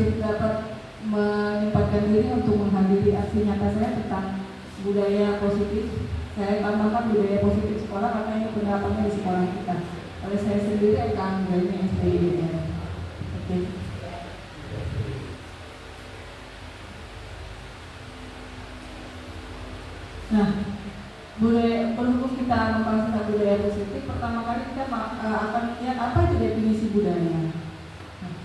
masih dapat menyempatkan diri untuk menghadiri aksi nyata saya tentang budaya positif. Saya tambahkan budaya positif sekolah karena ini penerapannya di sekolah kita. Oleh saya sendiri akan menjadi SPIDN. Oke. Nah, berhubung kita membahas tentang budaya positif, pertama kali kita akan melihat apa itu definisi budaya.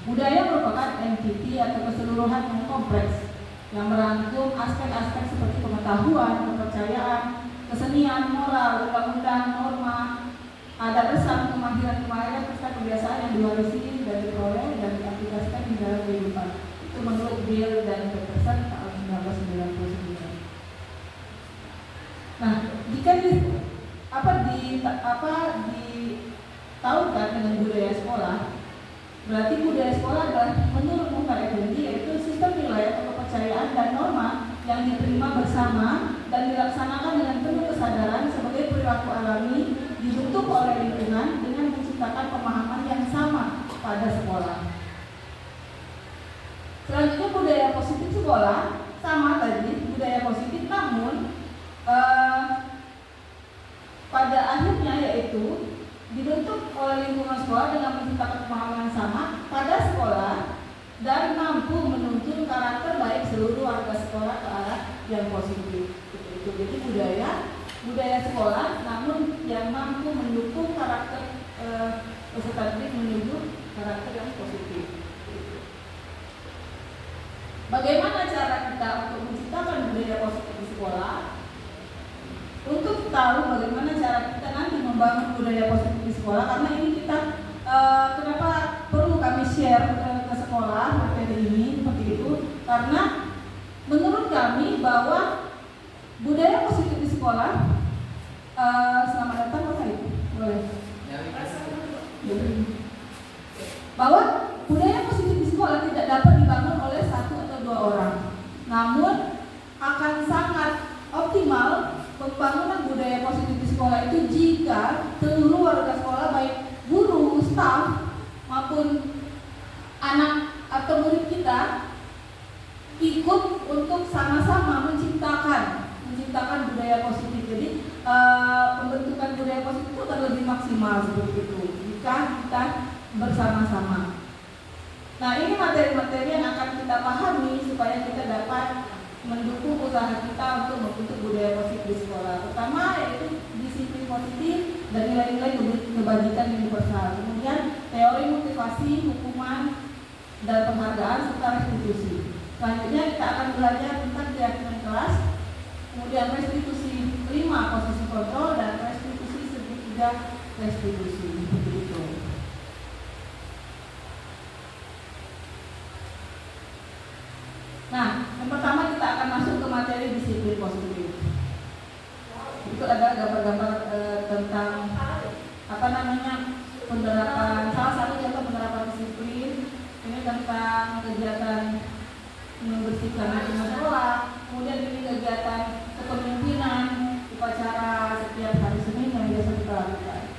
Budaya merupakan entiti atau keseluruhan yang kompleks yang merangkum aspek-aspek seperti pengetahuan, kepercayaan, kesenian, moral, undang-undang, norma, adat resam, kemahiran-kemahiran, serta kebiasaan yang diwarisi dan diperoleh dan diaplikasikan di dalam kehidupan. Itu menurut Bill dan Peterson tahun 1999. Nah, jika ditahukan dengan budaya sekolah, berarti budaya sekolah adalah menurut Muhammad Effendi yaitu sistem nilai atau kepercayaan dan norma yang diterima bersama dan dilaksanakan dengan penuh kesadaran sebagai perilaku alami dibentuk oleh lingkungan dengan menciptakan pemahaman yang sama pada sekolah. Selanjutnya budaya positif sekolah sama tadi budaya positif, namun pada akhirnya yaitu dibentuk oleh lingkungan sekolah dengan menciptakan pemahaman yang sama pada sekolah dan mampu menuntun karakter baik seluruh warga sekolah ke arah yang positif. Jadi budaya sekolah, namun yang mampu mendukung karakter peserta didik menuju karakter yang positif. Bagaimana cara kita untuk menciptakan budaya positif di sekolah? Untuk tahu bagaimana cara kita nanti membangun budaya positif di sekolah, karena ini kita kenapa perlu kami share ke sekolah materi ini seperti itu, karena menurut kami bahwa budaya positif di sekolah selamat datang Pak Said, boleh? Bahwa budaya positif di sekolah tidak dapat dibangun oleh satu atau dua orang, namun akan sangat optimal pembangunan budaya positif di sekolah itu jika seluruh warga sekolah baik guru, staf maupun anak atau murid kita ikut untuk sama-sama menciptakan budaya positif. Jadi pembentukan budaya positif itu akan lebih maksimal seperti itu jika kita bersama-sama. Nah, ini materi-materi yang akan kita pahami supaya kita dapat mendukung usaha kita untuk membentuk budaya positif di sekolah. Pertama yaitu disiplin positif dan nilai-nilai kebajikan universal. Kemudian teori motivasi, hukuman dan penghargaan serta restitusi. Selanjutnya kita akan belajar tentang keyakinan kelas, kemudian restitusi 5 posisi kontrol dan restitusi segitiga restitusi. Begitu. Nah, yang pertama kita akan masuk ke materi disiplin positif. Itu ada gambar-gambar tentang penerapan, salah satu contoh penerapan disiplin. Ini tentang kegiatan membersihkan lingkungan sekolah. Kemudian ini kegiatan kepemimpinan, upacara setiap hari Senin yang biasa kita lakukan.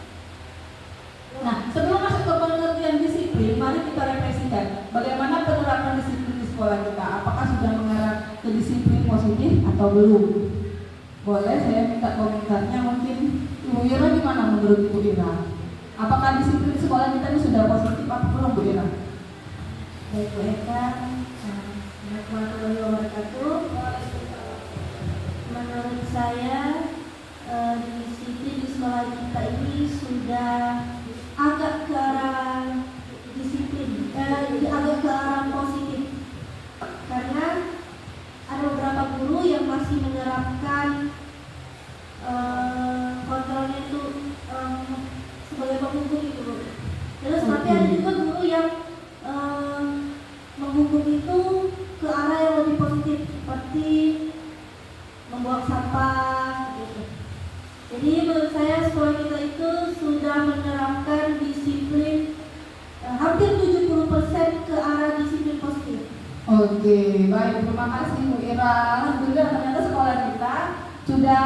Nah, sebelum masuk ke pengertian disiplin, mari kita refleksikan bagaimana penerapan disiplin di sekolah kita. Apakah sudah mengarah ke disiplin positif atau belum? Boleh saya minta komentarnya, mungkin Ibu Ira gimana menurut Ibu Ira? Apakah disiplin sekolah kita ini sudah positif atau belum, Bu Ira? Baik, Bu Eka, Assalamualaikum warahmatullahi wabarakatuh. Menurut saya disiplin di sekolah kita ini sudah agak ke arah disiplin, agak ke arah positif, karena ada beberapa guru yang masih menerapkan kontrolnya itu sebagai penghukum itu, Bu. Terus tapi ada juga guru yang menghukum itu ke arah yang lebih positif, seperti membuang sampah gitu. Jadi menurut saya sekolah kita itu sudah menerapkan disiplin hampir 70% ke arah disiplin positif. Oke, baik, terima kasih Bu Ira. Alhamdulillah ternyata sekolah kita sudah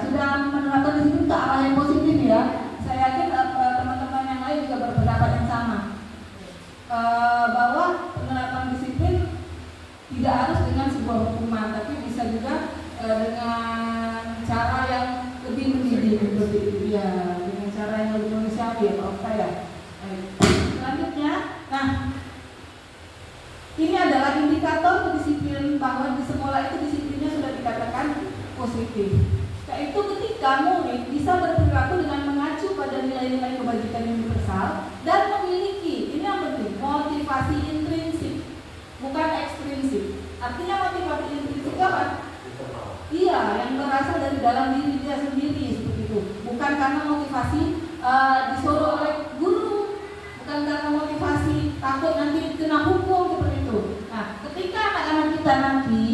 sudah menerapkan disiplin ke arah yang positif ya. Saya yakin teman-teman yang lain juga berpendapat yang sama bahwa penerapan disiplin Tidak harus dengan sebuah hukuman, tapi bisa juga dengan cara yang lebih mendidik seperti itu ya, dengan cara yang lebih manusiawi ya Pak ya. Selanjutnya, nah ini adalah indikator kedisiplinan bahwa di sekolah itu disiplinnya sudah dikatakan positif. Yaitu ketika murid bisa berperilaku dengan mengacu pada nilai-nilai kebajikan universal dan memiliki, ini yang penting, motivasi intrinsik, bukan ekstrinsik. Artinya motivasi intrinsik apa? Iya, yang berasal dari dalam diri dia sendiri seperti itu. Bukan karena motivasi disuruh oleh guru, bukan karena motivasi takut nanti kena hukum seperti itu. Nah, ketika anak-anak kita nanti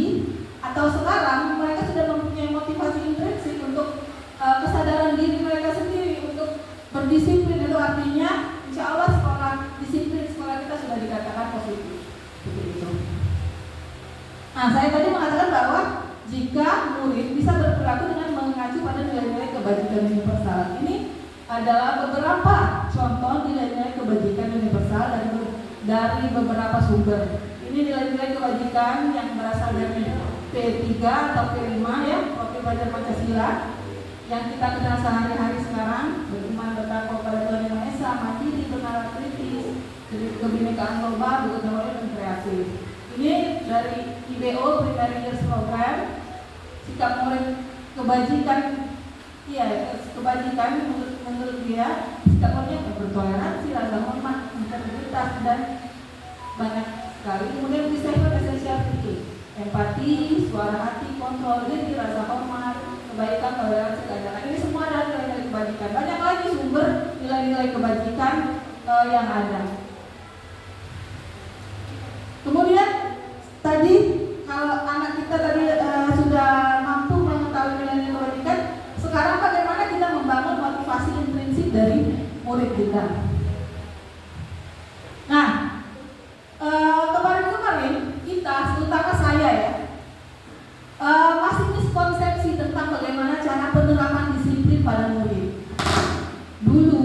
atau sekarang mereka sudah mempunyai motivasi intrinsik untuk kesadaran diri mereka sendiri untuk berdisiplin, itu artinya insya Allah sekolah disiplin sekolah kita sudah dikatakan positif seperti itu. Nah, saya tadi mengatakan bahwa jika murid bisa berperilaku dengan mengacu pada nilai-nilai kebajikan universal. Ini adalah beberapa contoh nilai-nilai kebajikan universal dari beberapa sumber. Ini nilai-nilai kebajikan yang berasal dari P3 atau P5 ya, Profil Pelajar Pancasila yang kita kenal sehari-hari sekarang, beriman, bertakwa kepada Tuhan Yang Maha Esa, mandiri, bernalar kritis, kebinekaan global, bergotong dan kreatif. Ini dari IBO Primary Years Program, sikap murid kebajikan, iya kebajikan menurut dia sikap muridnya bertoleransi, rasa hormat, integritas dan banyak sekali. Kemudian disebut essential thinking, empati, suara hati, kontrol diri, rasa hormat, kebaikan, toleransi, keadilan. Ini semua adalah nilai-nilai kebajikan. Banyak lagi sumber nilai-nilai kebajikan yang ada. Kemudian tadi kalau anak kita tadi sudah mampu mengetahui nilai-nilai kebajikan, sekarang bagaimana kita membangun motivasi intrinsik dari murid kita? Nah, kemarin kita, terutama saya ya, masih miskonsepsi tentang bagaimana cara penerapan disiplin pada murid. Dulu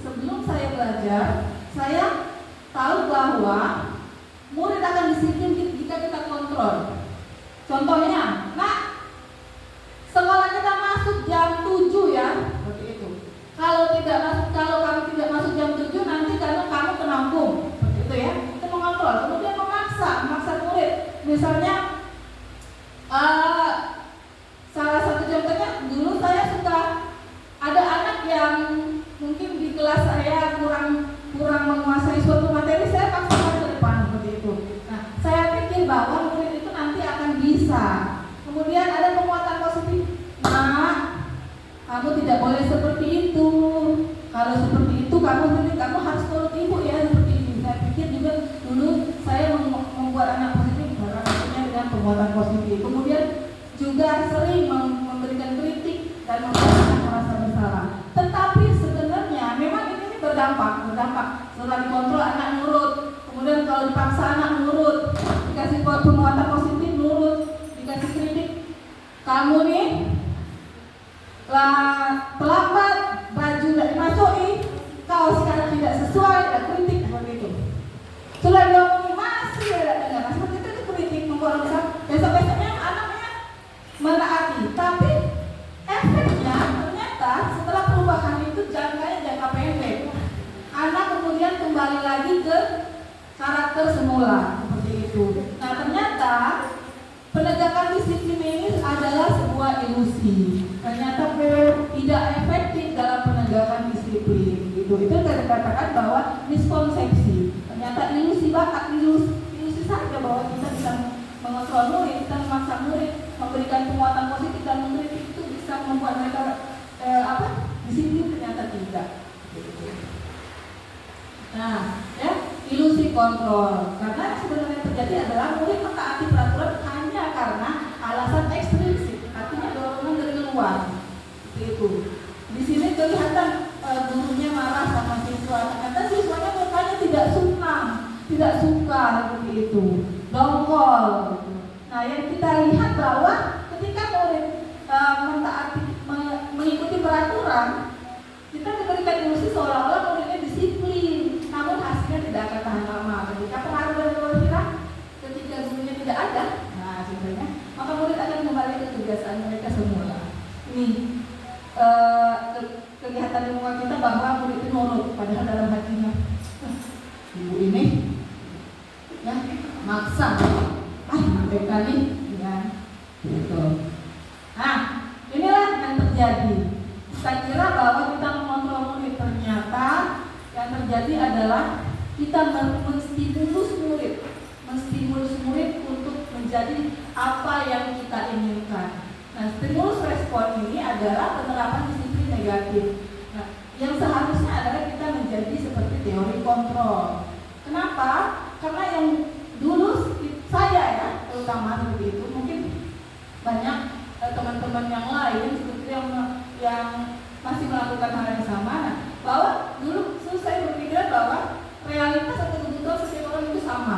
sebelum saya belajar, saya tahu bahwa murid akan disiplin jika kita kontrol. Contohnya, nah, sekolah kita masuk jam 7 ya, seperti itu. Kalau kamu tidak masuk jam 7 nanti kamu kena hukum, seperti itu ya. Itu mengontrol. Kemudian memaksa murid. Misalnya salah satu contohnya, dulu saya suka ada anak yang mungkin di kelas saya kurang menguasai suatu materi, saya paksakan ke depan seperti itu. Nah, saya pikir bahwa murid itu nanti akan bisa. Kemudian ada penguatan positif. Nah, kamu tidak boleh seperti itu. Kalau seperti itu kamu harus turut ibu ya seperti ini. Saya pikir juga dulu saya membuat anak positif karena dengan penguatan positif. Kemudian juga sering memberikan kritik dan membuat anak merasa bersalah. Tetapi sebenarnya memang ini berdampak. Setelah dikontrol anak nurut. Kemudian kalau dipaksa anak nurut, dikasih penguatan positif nurut, dikasih kritik, kamu nih terlambat, baju tidak dimasuki, kau sekarang tidak sesuai, ada kritik seperti itu. Sudah diomongin masih tidak dengar, seperti itu kritik membuat besar. Besok-besoknya anaknya menaati, tapi efeknya ternyata setelah perubahan itu jangka pendek. Anak kemudian kembali lagi ke karakter semula seperti itu. Nah, ternyata penegakan disiplin ini adalah sebuah ilusi. Ternyata tidak efektif dalam penegakan disiplin. Itu dikatakan bahwa miskonsepsi. Ternyata ilusi saja bahwa kita bisa mengontrol murid, kita memaksa murid, memberikan penguatan positif dan mengkritik itu bisa membuat mereka disiplin, ternyata tidak. Nah, ya, ilusi kontrol. Karena sebenarnya terjadi adalah murid mentaati peraturan hanya karena alasan ekstrinsik, artinya dorongan dari luar. Seperti itu. Di sini kelihatan gurunya marah sama siswa, ternyata siswanya mukanya tidak senang, tidak suka seperti itu, dongkol. Nah, yang kita lihat bahwa ketika murid mengikuti peraturan, kita memberikan ilusi seolah-olah muridnya disiplin, namun hasilnya tidak akan tahan lama. Ketika pengaruh dari luar pihak, ketika gurunya tidak ada, maksa. Mereka nih, ya, gitu. Nah, inilah yang terjadi. Saya kira bahwa kita mengontrol murid, ternyata yang terjadi adalah kita menstimulus murid untuk menjadi apa yang kita inginkan. Nah, stimulus respon ini adalah penerapan disiplin negatif. Nah, yang seharusnya adalah kita menjadi seperti teori kontrol. Kenapa? Karena yang dulu saya ya, terutama seperti itu, mungkin banyak teman-teman yang lain seperti yang masih melakukan hal yang sama. Nah, bahwa dulu saya berpikir bahwa realitas atau kebutuhan setiap orang itu sama.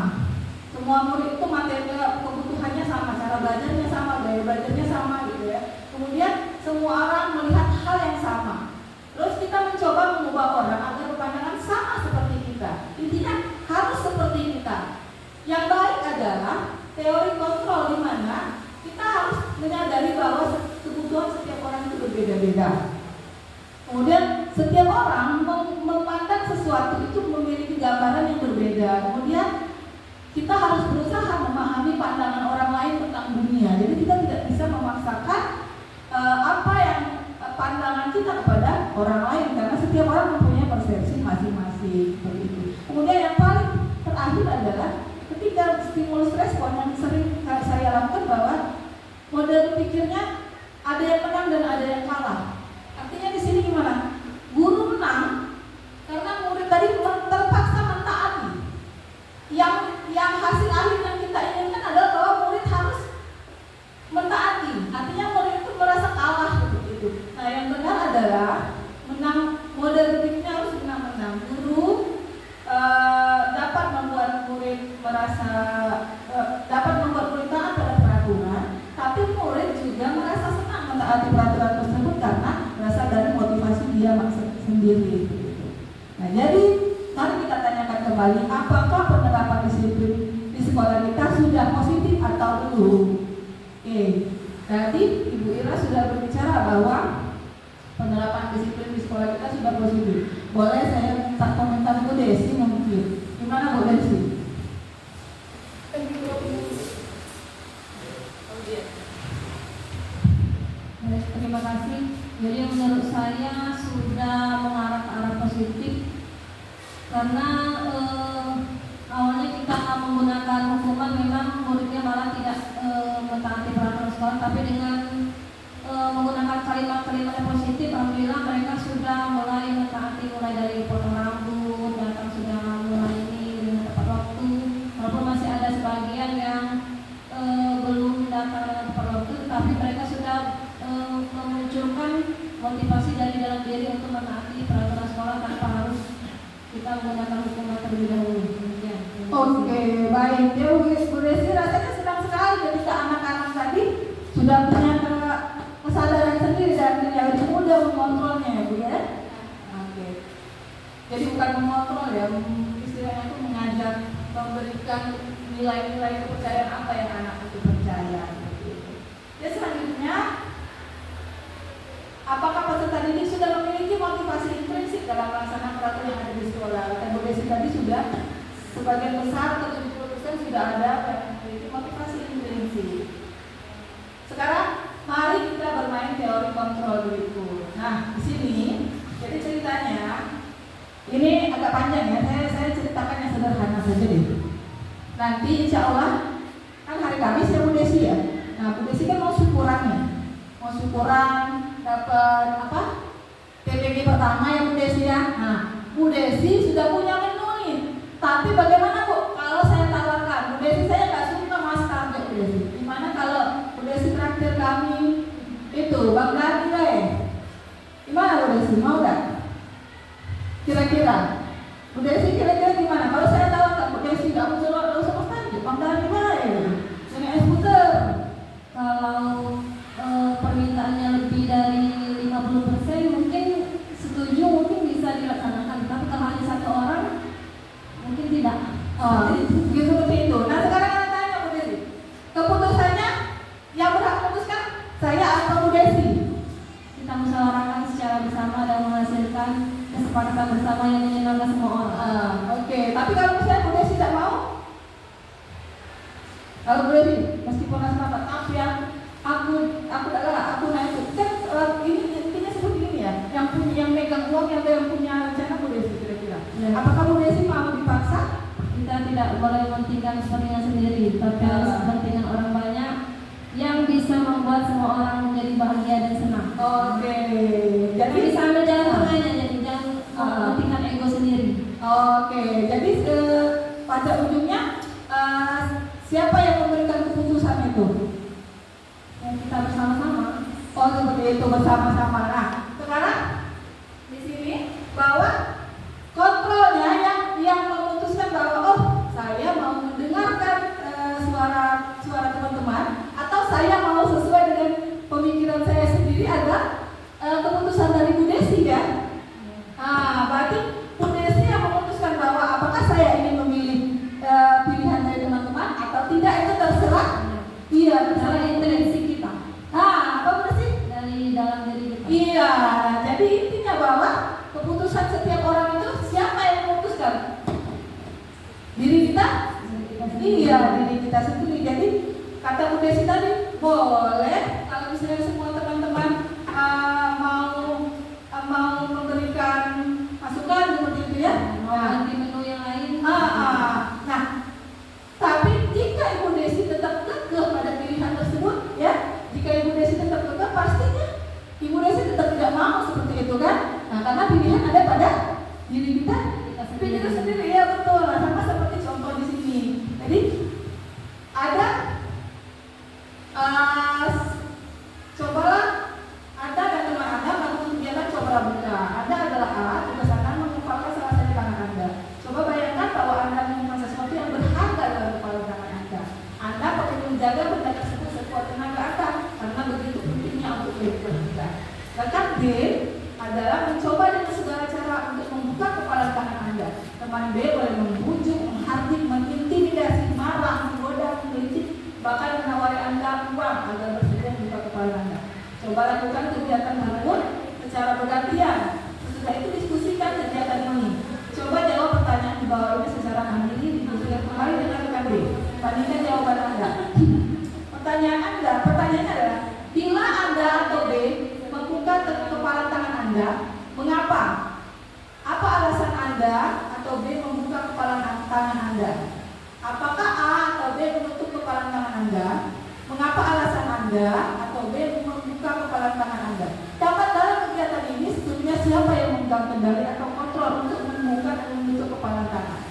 Semua murid itu materi kebutuhannya sama, cara belajarnya sama, gaya belajarnya sama gitu ya. Kemudian semua orang melihat hal yang sama. Terus kita mencoba mengubah orang agar berpandangan sama seperti kita. Intinya harus seperti kita. Yang baik adalah teori kontrol, di mana kita harus menyadari bahwa kebutuhan setiap orang itu berbeda-beda. Kemudian setiap orang memandang sesuatu itu memiliki gambaran yang berbeda. Kemudian kita harus berusaha memahami pandangan orang lain tentang dunia. Jadi kita tidak bisa memaksakan apa yang pandangan kita kepada orang lain, karena setiap orang mempunyai persepsi masing-masing seperti itu. Kemudian yang paling terakhir adalah ketika stimulus respon yang sering saya lakukan, bahwa model pikirnya ada yang menang dan ada yang kalah. Artinya di sini gimana? Guru menang karena murid tadi terpaksa mentaati. Yang hasil akhir yang kita inginkan adalah bahwa murid harus mentaati. Artinya murid itu merasa kalah seperti itu. Nah, yang benar adalah menang, model berpikirnya harus menang-menang. Guru dapat membuat murid merasa dapat membuat murid taat pada peraturan, tapi murid juga merasa senang mentaati peraturan tersebut karena berasal dari motivasi dia sendiri. Nah, jadi mari kita tanyakan kembali, apakah penerapan disiplin di sekolah kita sudah positif atau belum? Oke, tadi Ibu Ira sudah berbicara bahwa penerapan disiplin di sekolah kita sudah positif. Boleh saya minta komentar Bu Desi mungkin? Gimana Bu Desi? Terima kasih. Jadi menurut saya sudah mengarah ke arah positif, karena awalnya kita menggunakan hukuman, memang muridnya malah tidak mentaati peraturan sekolah, tapi dengan menggunakan kalimat-kalimat yang positif, alhamdulillah mereka sudah mulai mentaati, mulai dari potong rambut, datang sudah mulai ini dengan tepat waktu, walaupun masih ada sebagian yang belum datang dengan tepat waktu, tapi mereka sudah memunculkan motivasi dari dalam diri untuk menaati peraturan sekolah tanpa harus kita menggunakan hukuman terlebih dahulu. Oke, baik. Ya, Bu Desi rasanya senang sekali ketika anak-anak tadi sudah punya kesadaran sendiri dan menjadi mudah mengontrolnya ya Bu ya. Oke. Jadi bukan mengontrol ya, istilahnya itu mengajak, memberikan nilai-nilai kepercayaan apa yang anak itu percaya. Ya, selanjutnya, apakah peserta didik sudah memiliki motivasi intrinsik dalam melaksanakan peraturan yang ada di sekolah? Dan Bu Desi tadi sudah sebagian besar atau 70% sudah ada yang memiliki motivasi intrinsik. Sekarang mari kita bermain teori kontrol berikut. Nah, di sini jadi ceritanya ini agak panjang ya. Saya ceritakan yang sederhana saja deh. Nanti insya Allah kan hari Kamis ya Bu Desi ya. Nah, Bu Desi kan mau syukuran dapat apa? TPG pertama ya Bu Desi ya. Nah, Bu Desi sudah punya menu nih. Tapi bagaimana Bu kalau saya tawarkan? Bu Desi saya nggak suka mas target Bu Desi. Gimana kalau Bu Desi traktir kami itu Bang Dani deh? Gimana Bu Desi, mau nggak? Kira-kira Bu Desi kira-kira gimana? Kalau saya tawarkan Bu Desi nggak usah mas target, Bang Dani deh. Ini es puter. Kalau permintaannya lebih dari 50% mungkin setuju, mungkin bisa dilaksanakan. Tapi kalau hanya satu orang mungkin tidak. Oh, gitu seperti itu. Nah, sekarang saya tanya Bu Desi, keputusannya yang berhak memutuskan saya atau Bu Desi? Kita musyawarahkan secara bersama dan menghasilkan kesepakatan bersama yang menyenangkan Kalau Bu Desi, meskipun rasa apa, tapi aku naik itu kan ini intinya seperti ini ya, yang megang uang yang punya rencana Bu Desi kira-kira. Ya. Apakah Bu Desi mau dipaksa? Kita tidak boleh mementingkan kepentingan sendiri, tapi harus kepentingan orang banyak yang bisa membuat semua orang menjadi bahagia dan senang. Oke, Jadi bisa ambil jalan tengahnya, jadi jangan mementingkan ego sendiri. Oke, jadi pada ujungnya siapa yang memberikan keputusan itu? Yang kita bersama-sama. Oh, seperti itu, bersama-sama. Nah, sekarang di sini bahwa kontrolnya yang memutuskan bahwa oh saya mau mendengarkan suara teman-teman atau saya mau sesuai dengan pemikiran saya sendiri ada keputusan dari Bu Desi ya. Berarti Bu Desi yang memutuskan bahwa apakah saya ingin memilih pilihan dari teman-teman atau tidak itu terserah. Iya, terserah intensi kita. Apa Bu Desi? Dari dalam diri kita. Iya, jadi intinya bahwa keputusan setiap orang itu siapa yang memutuskan? Diri kita? Iya, diri kita sendiri. Jadi kata Bu Desi tadi boleh kalau misalnya semua teman-teman mau memberikan masukan seperti itu ya. Ganti menu yang lain. Nah, tapi jika Ibu Desi tetap kekeh pada pilihan tersebut, ya, jika Ibu Desi tetap kekeh, pastinya Ibu Desi tetap tidak mau seperti itu kan? Nah, karena pilihan ada pada diri kita sendiri, ya betul. Sama seperti contoh di sini. Jadi ada cobalah Anda dan teman Anda melakukan kegiatan coba buka. Anda adalah alat tugas Anda mengumpulkan salah satu tangan Anda. Coba bayangkan bahwa Anda menemukan sesuatu yang berharga dalam kepala tangan Anda. Anda perlu menjaga benda tersebut sekuat tenaga Anda karena begitu pentingnya untuk kehidupan kita. Bahkan B adalah mencoba dengan segala cara untuk membuka kepala tangan Anda. Teman B boleh membujuk, menghardik, mengintimidasi, marah, menggoda, menggelitik, bahkan menawari Anda uang agar bersedia membuka kepala Anda. Coba lakukan kegiatan tersebut secara bergantian. Sesudah itu diskusikan kegiatan ini. Coba jawab pertanyaan di bawah ini secara mandiri, diskusikan kembali dengan rekan B. Bandingkan jawaban Anda. Pertanyaannya adalah, bila Anda atau B membuka kepala tangan Anda, mengapa? Apa alasan Anda atau B membuka kepala tangan Anda? Apakah A atau B menutup kepala tangan Anda? Mengapa alasan Anda atau B membuka kepala tangan Anda? Dalam kegiatan ini sebetulnya siapa yang memegang kendali atau kontrol untuk membuka dan menutup kepala tangan?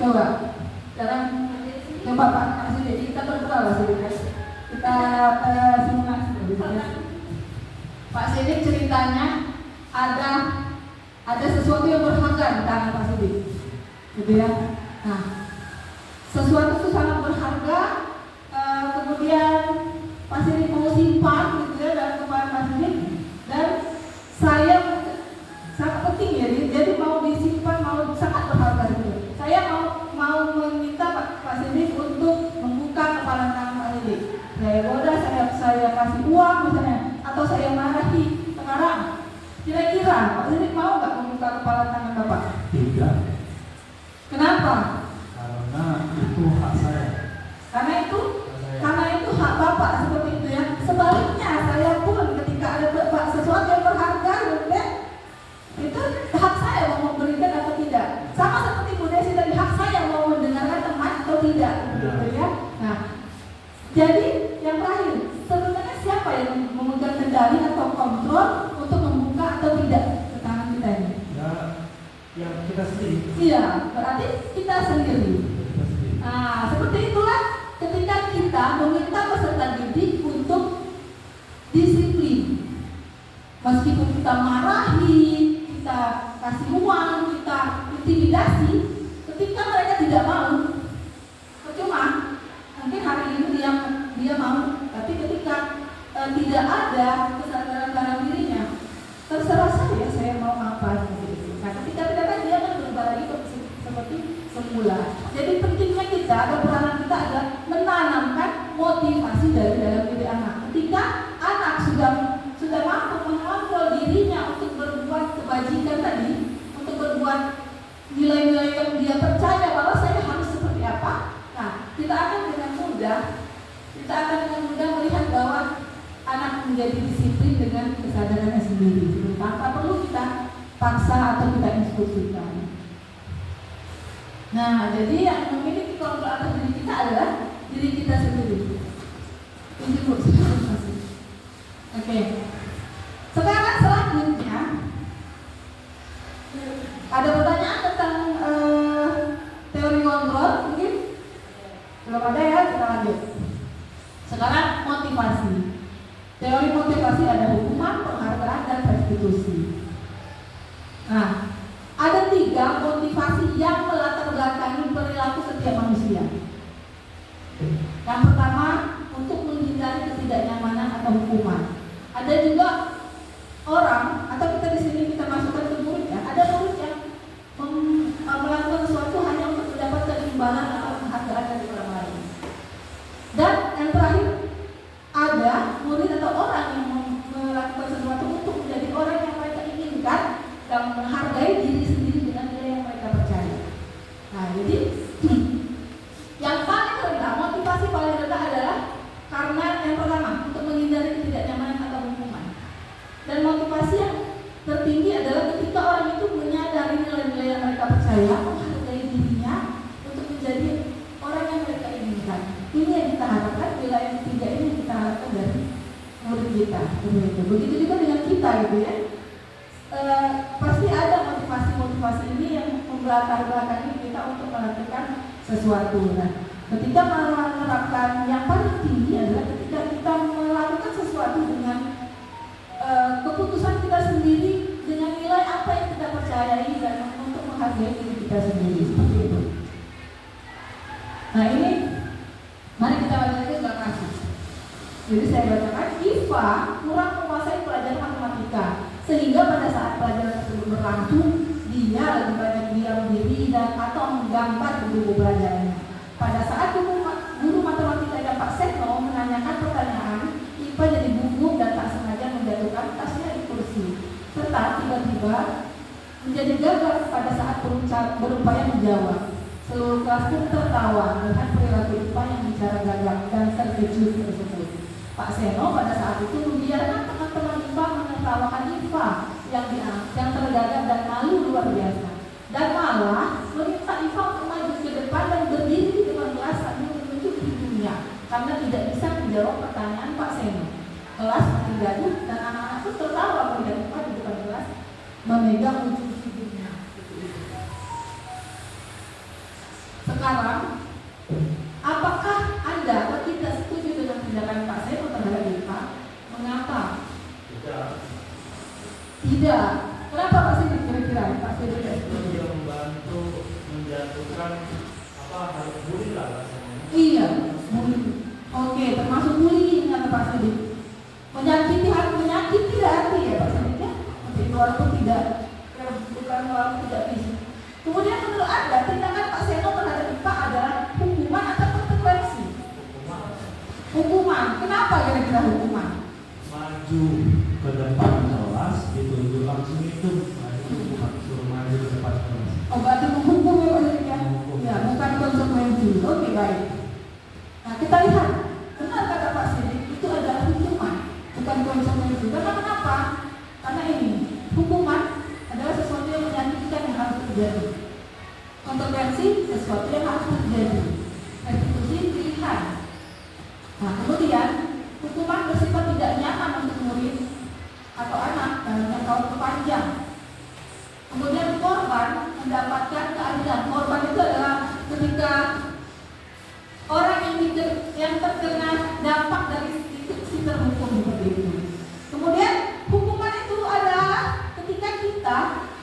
Coba, coba Pak Sidik, kita berdua lah Sidik. Kita simulasi. Pak Sidik ceritanya ada sesuatu yang berharga di tangan Pak Sidik, gitu ya. Nah, sesuatu itu sangat berharga, kemudian Pak Sidik mau simpan, gitu ya, dalam kepala Pak Sidik, dan saya sangat penting ya, jadi mau disimpan, mau sangat berharga gitu. Saya mau meminta Pak Sidik untuk membuka kepala tangan Pak Sidik. Saya goda, saya kasih uang misalnya, atau saya marahi. Sekarang kira-kira Pak Sidik mau nggak membuka kepala tangan Bapak? Tidak. Kenapa? Karena itu hak saya. Karena itu hak Bapak, seperti itu ya. Sebaliknya saya pun ketika ada sesuatu yang berharga, ya, itu hak saya mau memberikan atau tidak. Sama seperti Bu Desi tadi, hak saya mau mendengarkan teman atau tidak, gitu ya. Nah, jadi yang terakhir, sebenarnya siapa yang memegang kendali atau kontrol untuk membuka atau tidak ke tangan kita ini? Ya, yang kita sendiri. Iya, berarti kita sendiri. Kita sendiri. Nah, seperti itulah ketika kita meminta peserta didik untuk disiplin. Meskipun kita marahi, kita kasih uang, kita intimidasi, ketika mereka tidak mau, percuma. Mungkin hari ini dia mau, tapi ketika tidak ada kesadaran dalam dirinya, terserah saya mau apa gitu. Nah, ketika tidak ada, dia akan berubah lagi seperti semula. Jadi pentingnya kita atau peranan kita adalah menanamkan motivasi dari dalam diri anak. Ketika anak sudah mampu mengontrol dirinya untuk berbuat kebajikan tadi, untuk berbuat nilai-nilai yang kita akan dengan mudah melihat bahwa anak menjadi disiplin dengan kesadarannya sendiri, tanpa perlu kita paksa atau kita instruksikan. Nah, jadi yang memiliki kontrol atas diri kita adalah diri kita sendiri. Ini terima kasih. Oke. Sekarang selanjutnya ada pertanyaan tentang teori kontrol, mungkin belum ada ya, kita lanjut. Sekarang motivasi. Teori motivasi ada hukuman, penghargaan, dan restitusi. Nah, ada 3 motivasi yang melatar belakangi perilaku setiap manusia. Yang pertama, untuk menghindari ketidaknyamanan atau hukuman. Ada juga orang, atau kita di sini kita masukkan ke murid ya, ada murid yang melakukan sesuatu hanya untuk mendapatkan imbalan atau penghargaan dari orang lain. Dan yang terakhir, ada murid atau orang yang melakukan sesuatu untuk menjadi orang yang mereka inginkan dan menghargai diri sendiri dengan nilai yang mereka percaya. Nah, jadi yang paling rendah, motivasi paling rendah adalah karena yang pertama, untuk menghindari ketidaknyamanan atau hukuman. Dan motivasi yang tertinggi adalah ketika orang itu menyadari nilai-nilai yang mereka percaya, menghargai dirinya untuk menjadi orang yang mereka inginkan. Ini yang kita harapkan, nilai yang ketiga ini yang kita harapkan dari murid kita. Begitu juga dengan kita gitu ya. Pasti ada motivasi-motivasi ini yang melatar belakangi kita untuk melakukan sesuatu. Nah, ketika menerapkan yang paling tinggi adalah ketika kita melakukan sesuatu dengan keputusan kita sendiri, dengan nilai apa yang kita percayai dan untuk menghargai diri kita sendiri, seperti itu. Nah, ini mari kita baca lagi kasus. Jadi saya bacakan, Iva kurang menguasai pelajaran matematika, sehingga pada saat pelajaran tersebut berlangsung, dia lebih banyak diam diri dan atau menggambar di buku pelajarannya. Pada saat guru matematika Pak Seno menanyakan pertanyaan, Iva jadi gugup dan tak sengaja menjatuhkan tasnya di kursi, serta tiba-tiba menjadi gagal pada saat berupaya menjawab. Seluruh kelas pun tertawa dengan perilaku Iva yang bicara gagap dan terkejut tersebut. Pak Seno pada saat itu membiarkan teman-teman Iva menertawakan Iva yang tergagap dan malu luar biasa, dan malah meminta Iva untuk maju ke depan dan berdiri di depan kelas sambil menunjuk hidungnya karena tidak bisa menjawab pertanyaan Pak Seno. Kelas makin gaduh dan anak-anak pun tertawa melihat Iva di depan kelas memegang ujung hidungnya. Sekarang, apakah Anda atau kita setuju dengan tindakan Pak Seno terhadap Iva? Mengapa? Tidak. Kenapa Pak Seno kira-kira? Pak Seno tidak setuju. Dia membantu menjatuhkan harus bully lah rasanya. Iya, bully. Oke, termasuk bullying kata Pak Seno. Menyakiti hati ya Pak Seno ya. Walaupun tidak, bukan walaupun tidak bisa. Kemudian menurut Anda tindakan Pak Seno terhadap Iva adalah hukuman atau konsekuensi? Hukuman. Kenapa kira-kira hukuman? Maju ke depan kelas, ditunjuk langsung itu hukuman, suruh maju ke depan kelas. Oh, berarti menghukum ya Pak Seno ya? Ya, bukan konsekuensi. Oke, baik. Nah, kita lihat benar kata Pak Seno itu adalah hukuman, bukan konsekuensi. Karena kenapa? Karena ini hukuman adalah sesuatu yang menyakitkan yang harus terjadi. Konsekuensi sesuatu yang harus terjadi. Restitusi pilihan. Nah, kemudian hukuman bersifat tidak nyaman untuk murid atau anak dalam jangka waktu panjang. Kemudian korban mendapatkan keadilan. Korban itu adalah ketika orang yang terkena dampak dari si terhukum seperti itu. Kemudian hukuman itu adalah ketika kita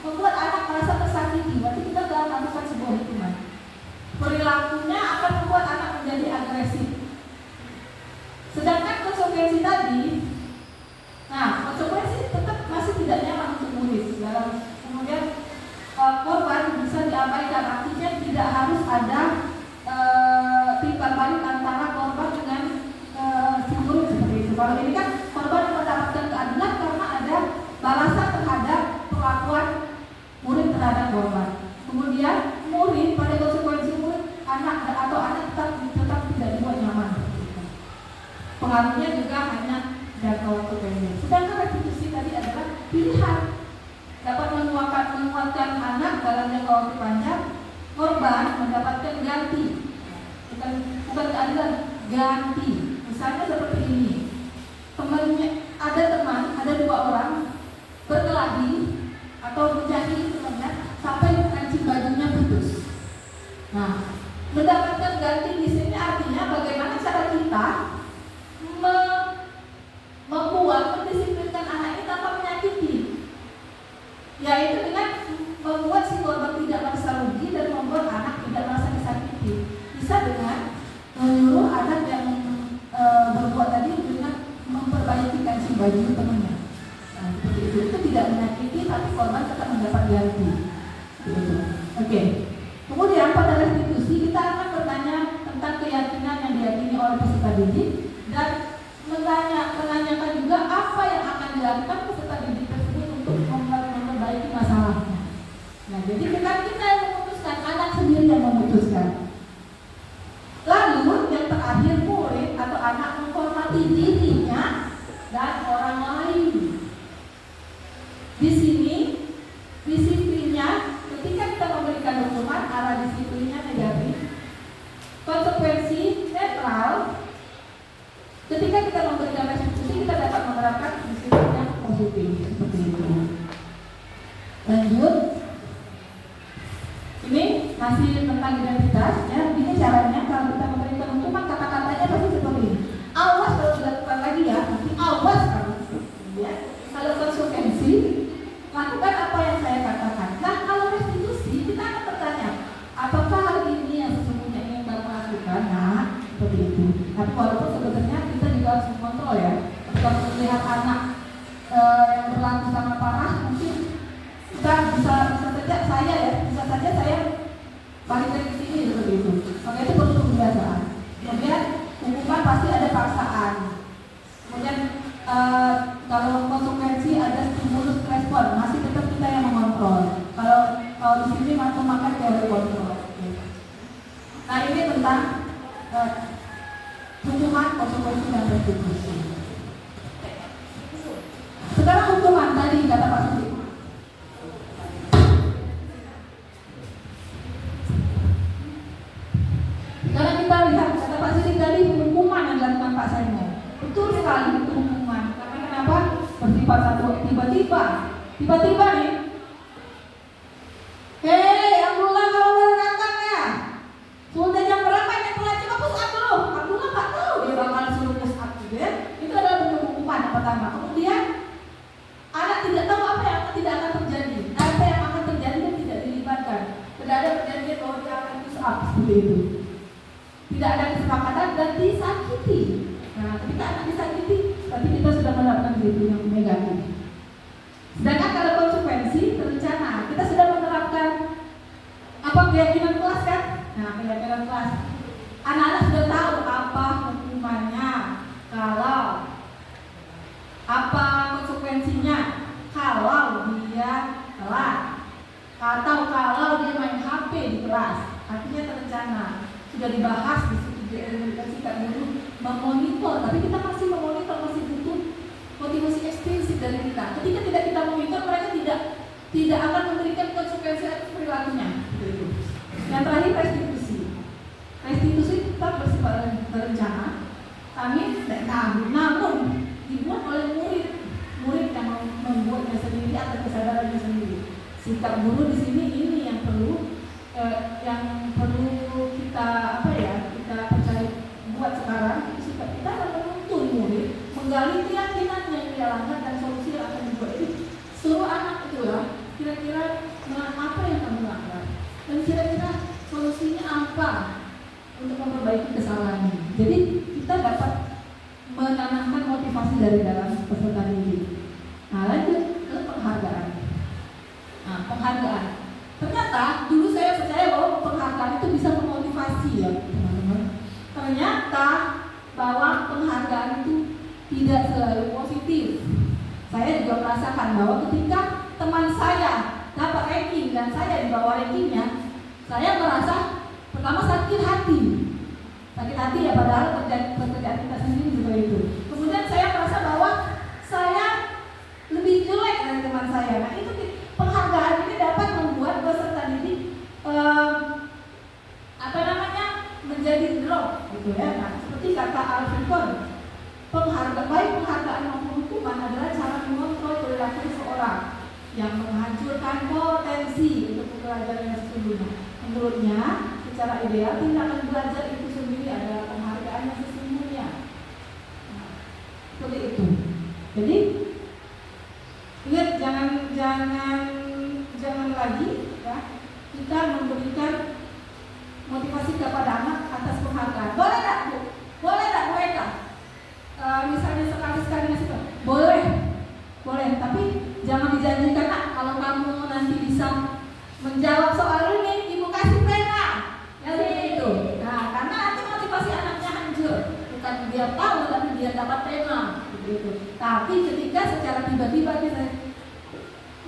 membuat anak merasa tersakiti, berarti kita telah melakukan sebuah hukuman. Perilakunya akan membuat anak menjadi agresif. Sedangkan konsekuensi tadi, nah konsekuensi tetap masih tidak nyaman untuk murid. Kemudian korban bisa diabaikan, artinya tidak harus ada timbal balik antara korban dengan si murid seperti itu. Kalau ini kan korban yang mendapatkan keadilan karena ada balasan terhadap perlakuan murid terhadap korban. Kemudian murid pada konsekuensi murid anak tetap tidak dibuat nyaman. pengaruhnya juga hanya jangka waktu pendek. Sedangkan restitusi tadi adalah pilihan, dapat menguatkan anak dalam jangka waktu panjang. Korban mendapatkan ganti, bukan keadilan, ganti. Misalnya seperti ini, ada dua orang berkelahi atau menjadi temannya sampai kancing bajunya putus. Nah, mendapatkan ganti di sini artinya bagaimana cara kita mendisiplinkan anak ini tanpa menyakiti, yaitu dengan membuat si korban tidak merasa rugi dan membuat anak tidak merasa disakiti. Bisa dengan menyuruh anak yang berbuat tadi dengan memperbaiki kancing baju temannya. Nah, seperti itu tidak menyakiti, tapi korban tetap mendapat ganti. Oke. Kemudian pada restitusi kita akan bertanya tentang keyakinan yang diyakini oleh peserta didik dan menanyakan juga apa yang akan dilakukan peserta didik tersebut untuk memperbaiki masalahnya. Nah, jadi bukan kita yang memutuskan, anak sendiri yang memutuskan. Lalu yang terakhir, murid atau anak menghormati dirinya dan orang lain. Di sini disiplinnya, ketika kita memberikan hukuman, arah disiplinnya negatif. Konsekuensi netral. Ketika kita memberikan restitusi, kita dapat menerapkan disiplin yang positif seperti itu. Lanjut. Ini masih tentang identitas. Ya, ini caranya kalau kita memberikan hukuman, kata-katanya pasti seperti ini. Awas kalau dilakukan lagi ya, nanti awas kamu. Ya. Kalau konsekuensi, lakukan apa yang saya katakan. Nah, kalau restitusi, kita akan bertanya, apakah hal ini yang sesungguhnya ingin kamu lakukan? Nah, seperti itu. Tapi walaupun sebenarnya kita juga harus mengontrol ya. Ketika melihat anak yang berlaku sangat parah, mungkin kita bisa saja saya balik ke sini seperti itu. Maka itu perlu kebiasaan. Kemudian hukuman pasti ada paksaan. Kemudian kalau konsekuensi ada stimulus respon, masih tetap kita yang mengontrol. Kalau di sini memakai teori kontrol. Nah, ini tentang hukuman, konsekuensi dan restitusi. Sekarang hukuman tadi kata Pak Sudi. Sekarang kita lihat kata Pak Sudi tadi hukuman yang dilakukan Pak Samuel. Betul sekali itu hukuman. Karena kenapa? Bersifat satu tiba-tiba nih. Hei, Abdullah kalau baru datang ya. Sudah jam berapa ini mulai coba push up dulu. Abdullah nggak tahu dia bakal suruh push up gitu ya. Itu adalah bentuk hukuman yang pertama. Kemudian anak tidak tahu apa yang tidak akan terjadi. Apa yang akan terjadi dan tidak dilibatkan. Tidak ada perjanjian bahwa dia akan push up seperti itu. Tidak ada kesepakatan dan disakiti. Nah, ketika anak disakiti, berarti kita sudah menerapkan itu yang negatif. Sedangkan kalau konsekuensi terencana, kita sudah menerapkan apa keyakinan kelas kan? Nah, keyakinan kelas. Anak-anak sudah tahu apa hukumannya kalau apa konsekuensinya kalau dia telat atau kalau dia main HP di kelas. Artinya terencana. Sudah dibahas di situ sikap guru memonitor, tapi kita masih memonitor, masih butuh motivasi eksplisit dari kita. Ketika tidak kita monitor, mereka tidak akan memberikan konsekuensi atas perilakunya. Yang terakhir restitusi. Restitusi tetap bersifat berencana. Namun dibuat oleh murid yang membuatnya sendiri atau kesadarannya sendiri. Sikap guru di sini ini yang perlu kita kita percaya buat sekarang. Sikap kita akan menuntun murid menggali keyakinan yang dia langgar dan solusi yang akan dibuat. Jadi suruh anak itulah kira-kira apa yang kamu langgar dan kira-kira solusinya apa untuk memperbaiki kesalahan ini. Jadi kita dapat menanamkan motivasi dari dalam peserta didik. Nah, lanjut ke penghargaan. Nah, penghargaan. Ternyata dulu saya percaya bahwa penghargaan itu bisa memotivasi ya teman-teman. Ternyata bahwa penghargaan itu tidak selalu positif. Saya juga merasakan bahwa ketika teman saya dapat ranking dan saya di bawah rankingnya, saya merasa pertama sakit hati. sakit hati ya, padahal pekerjaan kita sendiri juga itu. Kemudian saya merasa bahwa saya lebih jelek dari teman saya. Nah itu penghargaan ini dapat membuat peserta didik menjadi drop gitu ya. Nah, seperti kata Alvin Kohn, penghargaan maupun hukuman adalah cara mengontrol perilaku seseorang yang menghancurkan potensi untuk pembelajaran yang sesungguhnya. Menurutnya, secara ideal tindakan belajar itu sendiri adalah penghargaan yang sesungguhnya. Nah, seperti itu. Jadi lihat, jangan lagi ya kita memberikan motivasi kepada anak atas penghargaan. Boleh tak Bu? Boleh tak mereka? Misalnya sekali-sekali ngasih tahu. Boleh, tapi jangan dijanjikan nak kalau kamu nanti bisa menjawab soal ini, ibu kasih pena. Ya itu. Nah, karena nanti motivasi anaknya hancur. Bukan dia tahu, tapi dia dapat pena. Begitu. Tapi ketika secara tiba-tiba kita,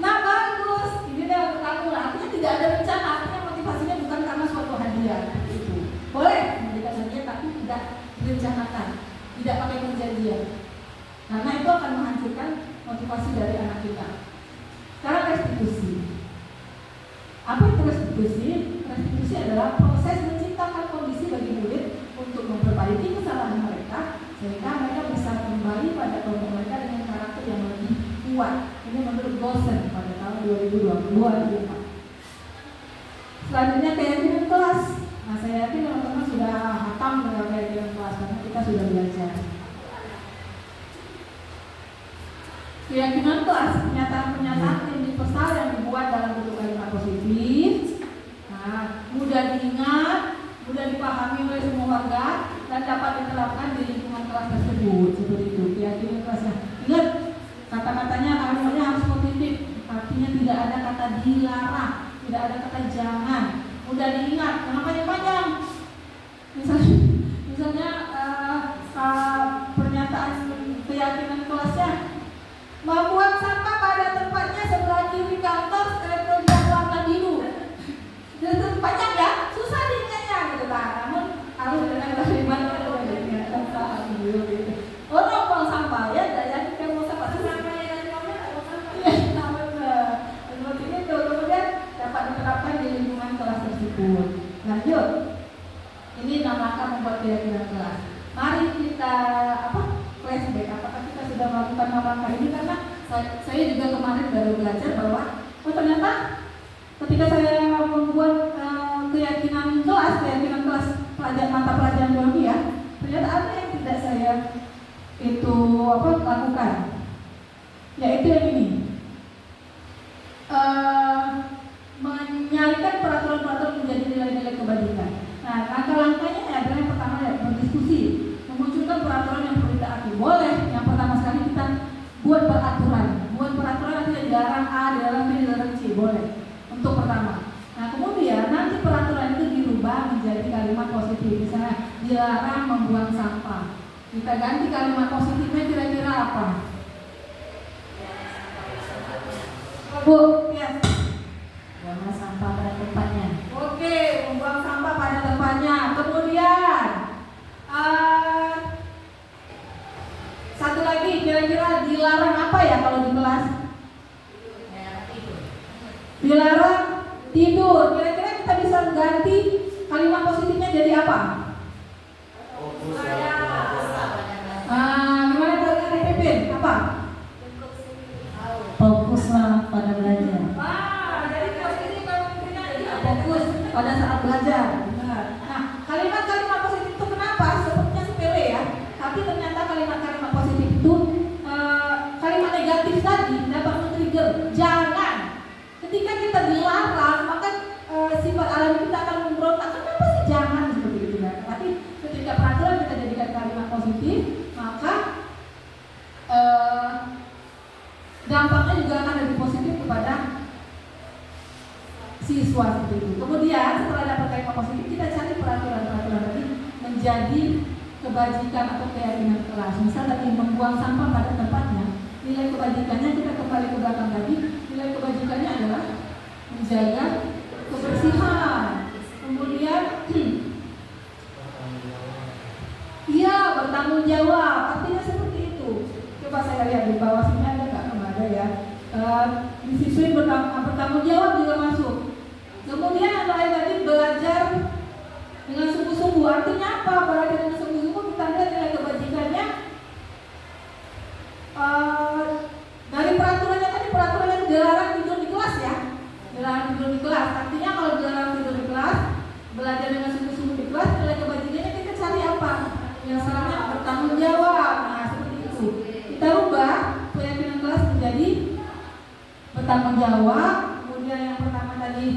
nah bagus, ini dia untuk kamu. Artinya tidak ada rencana, artinya motivasinya bukan karena suatu hadiah. Itu boleh memberikan hadiah, tapi tidak direncanakan, tidak pakai perjanjian. Karena itu akan menghancurkan motivasi dari anak kita. Sekarang restitusi. Apa itu restitusi? Restitusi adalah proses menciptakan kondisi bagi murid untuk memperbaiki kesalahan mereka sehingga mereka bisa kembali pada kelompok mereka dengan karakter yang lebih kuat. Ini menurut Gosen pada tahun 2024. Selanjutnya keyakinan kelas. Nah, saya yakin teman-teman sudah hatam dengan keyakinan kelas karena kita sudah belajar. Keyakinan kelas, pernyataan-pernyataan universal yang dibuat dalam bentuk kalimat positif, nah, mudah diingat, mudah dipahami oleh semua warga, dan dapat diterapkan di lingkungan kelas tersebut. Seperti itu keyakinan kelasnya. Ingat, kata-katanya kalimatnya harus positif, artinya tidak ada kata dilarang, tidak ada kata jangan, mudah diingat, jangan panjang-panjang. Misalnya pernyataan keyakinan kelasnya, membuang sampah pada tempatnya sebelah kiri kantor program warna biru. Itu panjang ya, susah diingatnya gitu lah. Namun harus dengan kalimat yang sampah biru gitu. Orang buang sampah ya, jadi kita mau sampah seperti itu. Kemudian dapat diterapkan di lingkungan kelas tersebut. Lanjut, ini 6 langkah membuat keyakinan kelas. Mari kita flashback. Apakah kita sudah melakukan 6 langkah ini? Karena saya juga kemarin baru belajar bahwa ternyata ketika saya membuat keyakinan kelas mata pelajaran biologi ya, ternyata ada yang tidak saya itu lakukan, yaitu yang ini. Menyalurkan peraturan-peraturan menjadi nilai-nilai kebajikan. Nah, langkah-langkahnya adalah yang pertama ya, berdiskusi, memunculkan peraturan yang perlu ditaati. Boleh, yang pertama sekali kita buat peraturan artinya dilarang A, dilarang B, dilarang C, boleh. Untuk pertama. Nah, kemudian nanti peraturan itu dirubah menjadi kalimat positif. Misalnya dilarang membuang sampah. Kita ganti kalimat positifnya kira-kira apa? Bu, ya. Buang sampah pada tempatnya. Oke, membuang sampah pada tempatnya. Kemudian satu lagi, kira-kira dilarang apa ya kalau di kelas? Dilarang tidur. Kira-kira kita bisa ganti kalimat positifnya jadi apa? Gimana kalau dari Pipin? Apa? Fokuslah pada belajar. Jadi positif fokus pada saat belajar. Nah, kalimat-kalimat positif itu kenapa? Sepertinya sepele ya, tapi ternyata kalimat-kalimat positif itu kalimat negatif tadi dapat men-trigger jangan. Ketika kita dilarang, maka sifat alami kita akan memberontak. Kenapa sih jangan seperti itu ya? Tapi ketika peraturan kita jadikan kalimat positif, maka dampaknya juga akan lebih positif kepada siswa seperti itu. Kemudian setelah dapat kalimat positif, kita cari peraturan-peraturan tadi menjadi kebajikan atau keyakinan kelas. Misal tadi membuang sampah pada tempatnya, nilai kebajikannya kita kembali ke belakang tadi. Nilai kebajikannya adalah menjaga kebersihan. Kemudian Disiplin bertanggung jawab juga masuk. Kemudian yang lain tadi belajar dengan sungguh-sungguh. Artinya apa? Belajar dengan sungguh-sungguh kita lihat nilai kebajikannya. Dari peraturannya tadi, peraturannya dilarang tidur di kelas ya, dilarang tidur di kelas. Artinya kalau dilarang tidur di kelas, belajar dengan sungguh-sungguh di kelas, nilai kebajikannya kita cari apa? Yang selanjutnya bertanggung jawab. Nah seperti itu. Kita rubah keyakinan kelas menjadi bertanggung jawab. Kemudian yang pertama tadi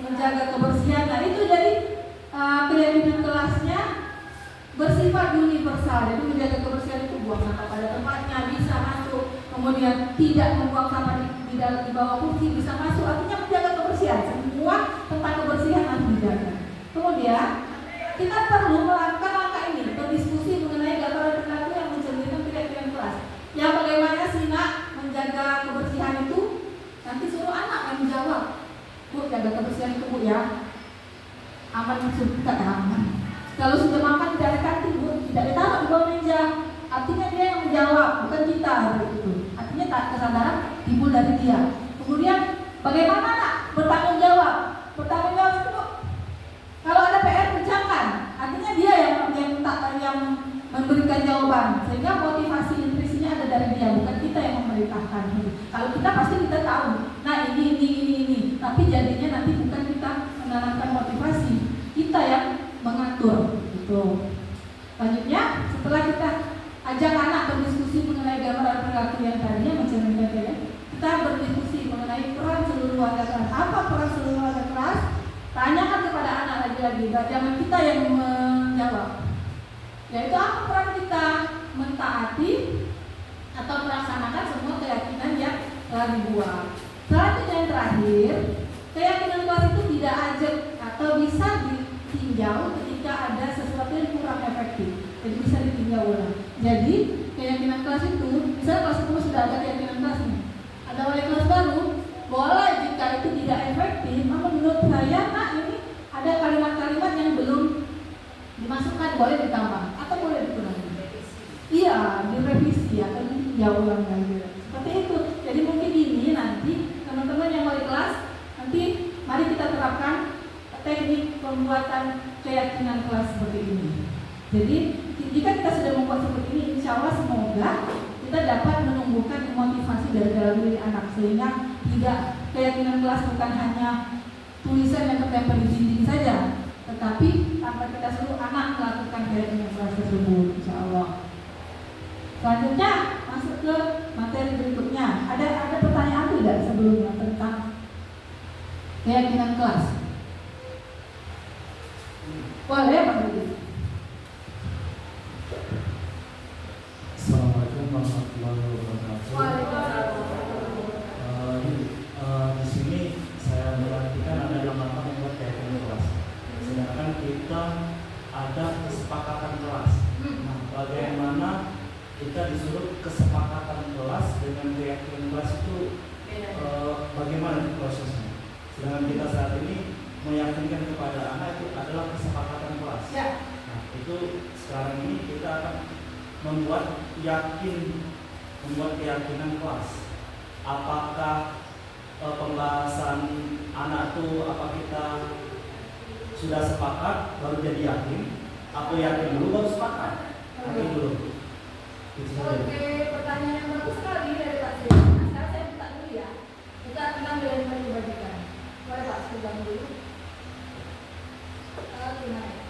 menjaga kebersihan. Nah itu jadi keyakinan kelasnya bersifat universal. Jadi menjaga kebersihan itu buang sampah pada tempatnya bisa masuk. Kemudian tidak membuang sampah di bawah kursi bisa masuk. Artinya menjaga kebersihan. Semua tentang kebersihan harus dijaga. Kemudian kita perlu melakukan langkah ini, berdiskusi mengenai gambaran perilaku yang mencerminkan keyakinan kelas. Yang bagaimana sih nak menjaga kebersihan itu? Nanti suruh anak yang menjawab. Bu, jaga kebersihan itu bu ya. Aman suka aman. Kalau sudah makan tidak ada kantin bu, tidak ditaruh di bawah meja. Artinya dia yang menjawab, bukan kita begitu. Artinya tak kesadaran timbul dari dia. Kemudian bagaimana nak bertanggung jawab? Bertanggung jawab itu kalau ada PR kerjakan. Artinya dia yang memberikan jawaban. Sehingga motivasi intrisinya ada dari dia, bukan kita yang memerintahkan. Kalau kita pasti kita tahu. Nah ini. Tapi jadinya nanti bukan kita menanamkan motivasi, kita yang mengatur. Gitu. Selanjutnya setelah kita ajak anak berdiskusi mengenai gambaran perilaku yang tadinya mencerminkan keyakinan, kita berdiskusi mengenai peran seluruh warga kelas. Apa peran seluruh warga kelas? Tanyakan kepada anak lagi-lagi, jangan kita yang menjawab. Yaitu apa peran kita? Mentaati atau melaksanakan semua keyakinan yang telah dibuat. Selanjutnya yang terakhir, keyakinan kelas itu tidak ajak atau bisa ditinjau ketika ada sesuatu yang kurang efektif. Jadi bisa ditinjau ulang. Jadi keyakinan kelas itu, misalnya kelas 10 sudah ada keyakinan kelas nih, ada wali kelas baru, boleh jika itu tidak efektif, namun menurut saya, nah ini ada kalimat-kalimat yang belum dimasukkan, boleh ditambah atau boleh dikurangi. Iya, direvisi atau ditinjau ulang lagi. Seperti itu. Jadi mungkin ini nanti teman-teman yang wali kelas, nanti mari kita terapkan teknik pembuatan keyakinan kelas seperti ini. Jadi jika kita sudah membuat seperti ini, insya Allah semoga kita dapat menumbuhkan motivasi dari dalam diri anak, sehingga tidak keyakinan kelas bukan hanya tulisan yang tertempel di dinding saja, tetapi tanpa kita suruh anak melakukan keyakinan kelas tersebut, insya Allah. Selanjutnya masuk ke materi berikutnya. Ada pertanyaan tidak sebelumnya tentang keyakinan kelas? Boleh Pak Budi. Assalamualaikum warahmatullahi wabarakatuh. Di sini saya memperhatikan ada yang namanya membuat keyakinan kelas. Sedangkan kita ada kesepakatan kelas. Nah, bagaimana kita disuruh kesepakatan kelas dengan keyakinan kelas itu bagaimana prosesnya? Sedangkan kita saat ini meyakinkan kepada anak itu adalah kesepakatan kelas. Ya. Nah, itu sekarang ini kita akan membuat keyakinan kelas. Apakah pembahasan anak itu apa kita sudah sepakat baru jadi yakin, atau yakin dulu baru sepakat? Yakin dulu. Oke, pertanyaan yang bagus sekali dari Pak Sri. Nah, sekarang saya minta dulu ya. Kita tentang nilai-nilai kebajikan. Boleh Pak, pegang dulu. Gimana ya?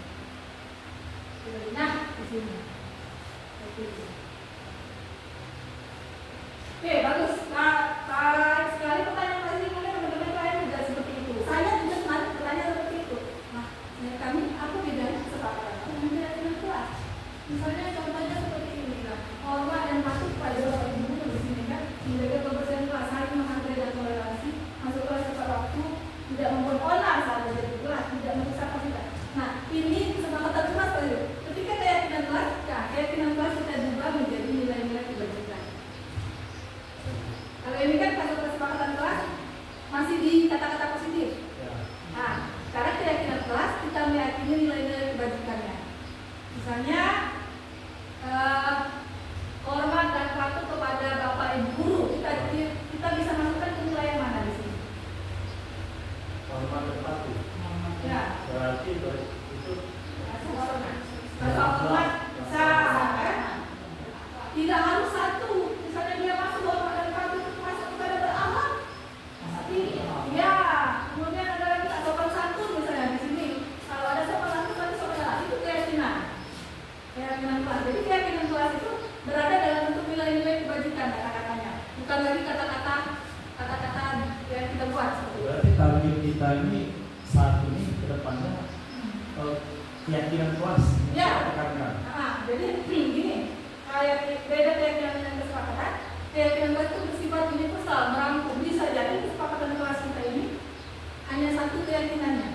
Nah, di sini. Oke, bagus. Baik sekali pertanyaan Pak Sri. Mungkin teman-teman lain juga seperti itu. Saya juga kemarin bertanya seperti itu. Nah, kami apa bedanya kesepakatan dengan keyakinan kelas? Misalnya contohnya seperti ini lah. Hormat dan patuh pada bapak ibu di sini kan, menjaga kebersihan kelas, saling menghargai dan toleransi, masuk kelas tepat waktu, tidak membuat onar saat belajar di kelas, tidak merusak fasilitas. Nah, ini kesepakatan kelas tadi. Ketika keyakinan kelas kita juga menjadi nilai-nilai kebajikan. berarti itu Rasa hormat bisa, tidak harus satu. Misalnya dia masuk hormat dan patuh itu masuk kepada beramal. Tapi ya, kemudian ada lagi tak sopan santun misalnya di sini. Kalau ada sopan santun berarti sopan santun itu keyakinan kelas. Jadi keyakinan kelas itu berada dalam bentuk nilai-nilai kebajikan kata-katanya, bukan lagi kata-kata yang kita buat. Berarti target kita ini saat ini ke depannya keyakinan kelas. Ya. Katakan. Jadi gini, kayak beda keyakinan dan kesepakatan. Keyakinan kelas itu bersifat universal, merangkum. Bisa jadi kesepakatan kelas kita ini hanya satu keyakinannya.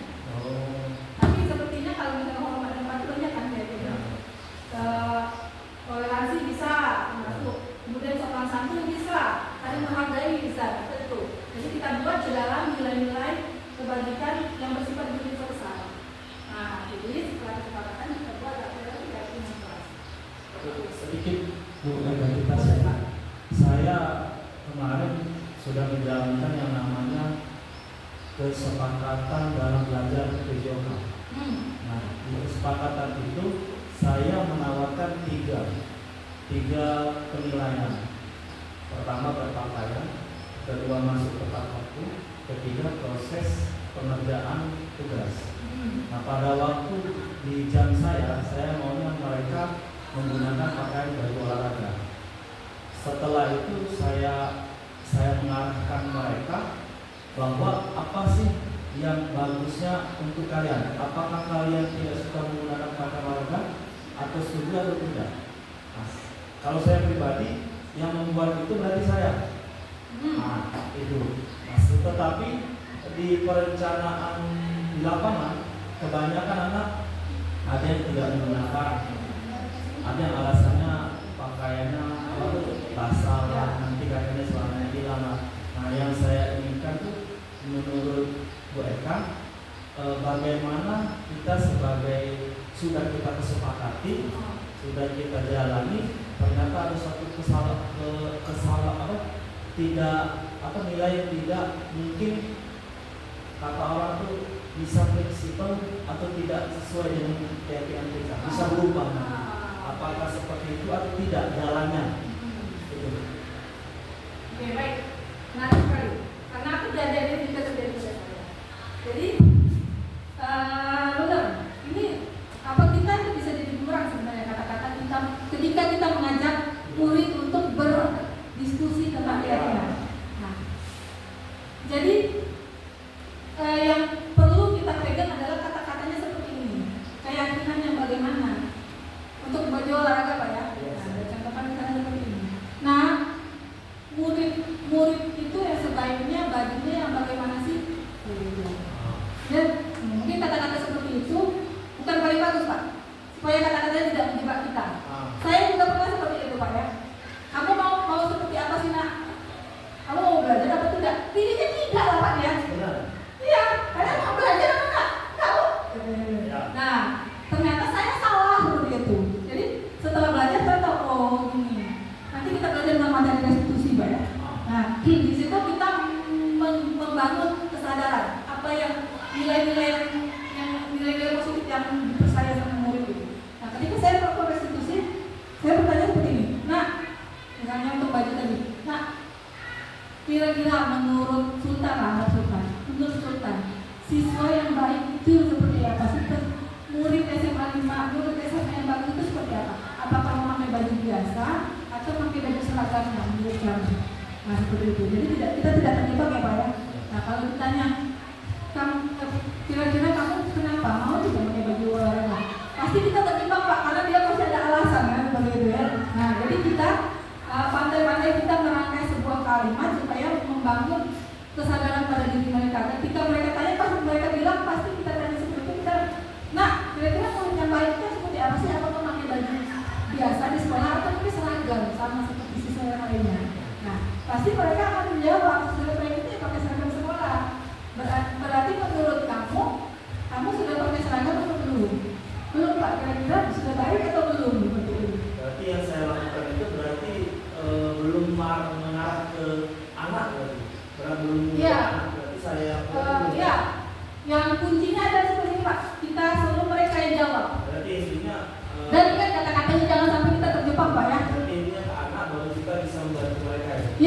Tapi sepertinya kalau misalnya hormat dan patuh banyak kan keyakinan. Toleransi bisa masuk, kemudian sopan santun bisa, saling menghargai bisa, tentu. Jadi kita buat di dalam nilai-nilai kebajikan yang bersifat universal. Nah, jadi setelah kesepakatan kita buat adalah keyakinan kelas. Sedikit Bu Eva, saya kemarin sudah menjalankan yang namanya kesepakatan dalam belajar PJOK. Nah, di kesepakatan itu saya menawarkan tiga penilaian. Pertama berpakaian, kedua masuk tepat waktu, ketiga proses pengerjaan tugas. Nah, pada waktu di jam saya maunya mereka menggunakan pakaian baju olahraga. Setelah itu saya mengarahkan mereka bahwa apa sih yang bagusnya untuk kalian? Apakah kalian tidak suka menggunakan pakaian olahraga atau setuju atau tidak? Nah, kalau saya pribadi yang membuat itu berarti saya. Nah, itu. Nah, tetapi di perencanaan di lapangan kebanyakan anak ada yang tidak menggunakan, ada yang alasannya pakaiannya basah, nanti katanya celananya hilang. Nah, yang saya inginkan tuh menurut Bu Eka, bagaimana kita sebagai sudah kita kesepakati, sudah kita jalani, ternyata ada satu nilai yang tidak mungkin kata orang tuh bisa fleksibel atau tidak sesuai dengan keyakinan kita, bisa berubah. Apakah seperti itu atau tidak jalannya? Itu. Oke, baik. Menarik sekali. Karena kejadian ini juga terjadi pada saya. Jadi, benar. Ini apa kita itu bisa jadi kurang sebenarnya kata-kata kita ketika kita mengajak murid untuk berdiskusi tentang keyakinan. Nah, jadi yang perlu kita pegang adalah kata-katanya seperti ini. Keyakinan yang bagaimana? Untuk baju olahraga Pak ya. Nah, contohkan misalnya seperti ini. Nah, murid itu yang sebaiknya bajunya yang bagaimana sih? Dan mungkin kata-kata seperti itu bukan paling bagus Pak, supaya kata-katanya tidak menjebak kita. Saya juga pernah seperti itu Pak ya. Kamu mau seperti apa sih nak? Kamu mau belajar apa tidak? Pilihnya tidak lah Pak ya. Iya, karena mau belajar apa enggak? Tahu? Nah, ternyata saya salah seperti itu. Jadi setelah belajar saya tahu oh gini. Nanti kita belajar tentang materi restitusi Pak ya. Nah, di situ kita membangun kesadaran apa yang nilai-nilai positif yang dipercaya sama murid itu. Nah, ketika saya melakukan restitusi, saya bertanya seperti ini. Nah, misalnya untuk baju tadi. Nah, kira-kira menurut Sultan, siswa yang baik itu seperti apa sih? Murid SMA 5, murid SMA yang bagus itu seperti apa? Apakah memakai baju biasa atau memakai baju seragamnya menurut kami? Nah, seperti itu. Jadi kita tidak terjebak ya Pak ya. Nah, kalau ditanya, kira-kira kamu kenapa mau tidak pakai baju olahraga? Pasti kita terjebak Pak, karena dia pasti ada alasan kan seperti itu ya. Nah, jadi kita pandai-pandai kita merangkai sebuah kalimat supaya membangun kesadaran pada diri mereka. Ketika mereka tanya, pasti mereka bilang, pasti kita tanya seperti itu, kita, nah, kira-kira murid yang baiknya seperti apa sih? Apa memakai baju biasa di sekolah atau mungkin seragam sama seperti siswa yang lainnya? Nah, pasti mereka akan menjawab, sudah baik itu ya pakai seragam sekolah. Berarti menurut kamu sudah pakai seragam atau belum? Belum Pak, kira-kira sudah baik atau belum? Berarti yang saya lakukan itu berarti belum mengarah ke anak berarti. Belum ya. berarti saya ya. Yang kunci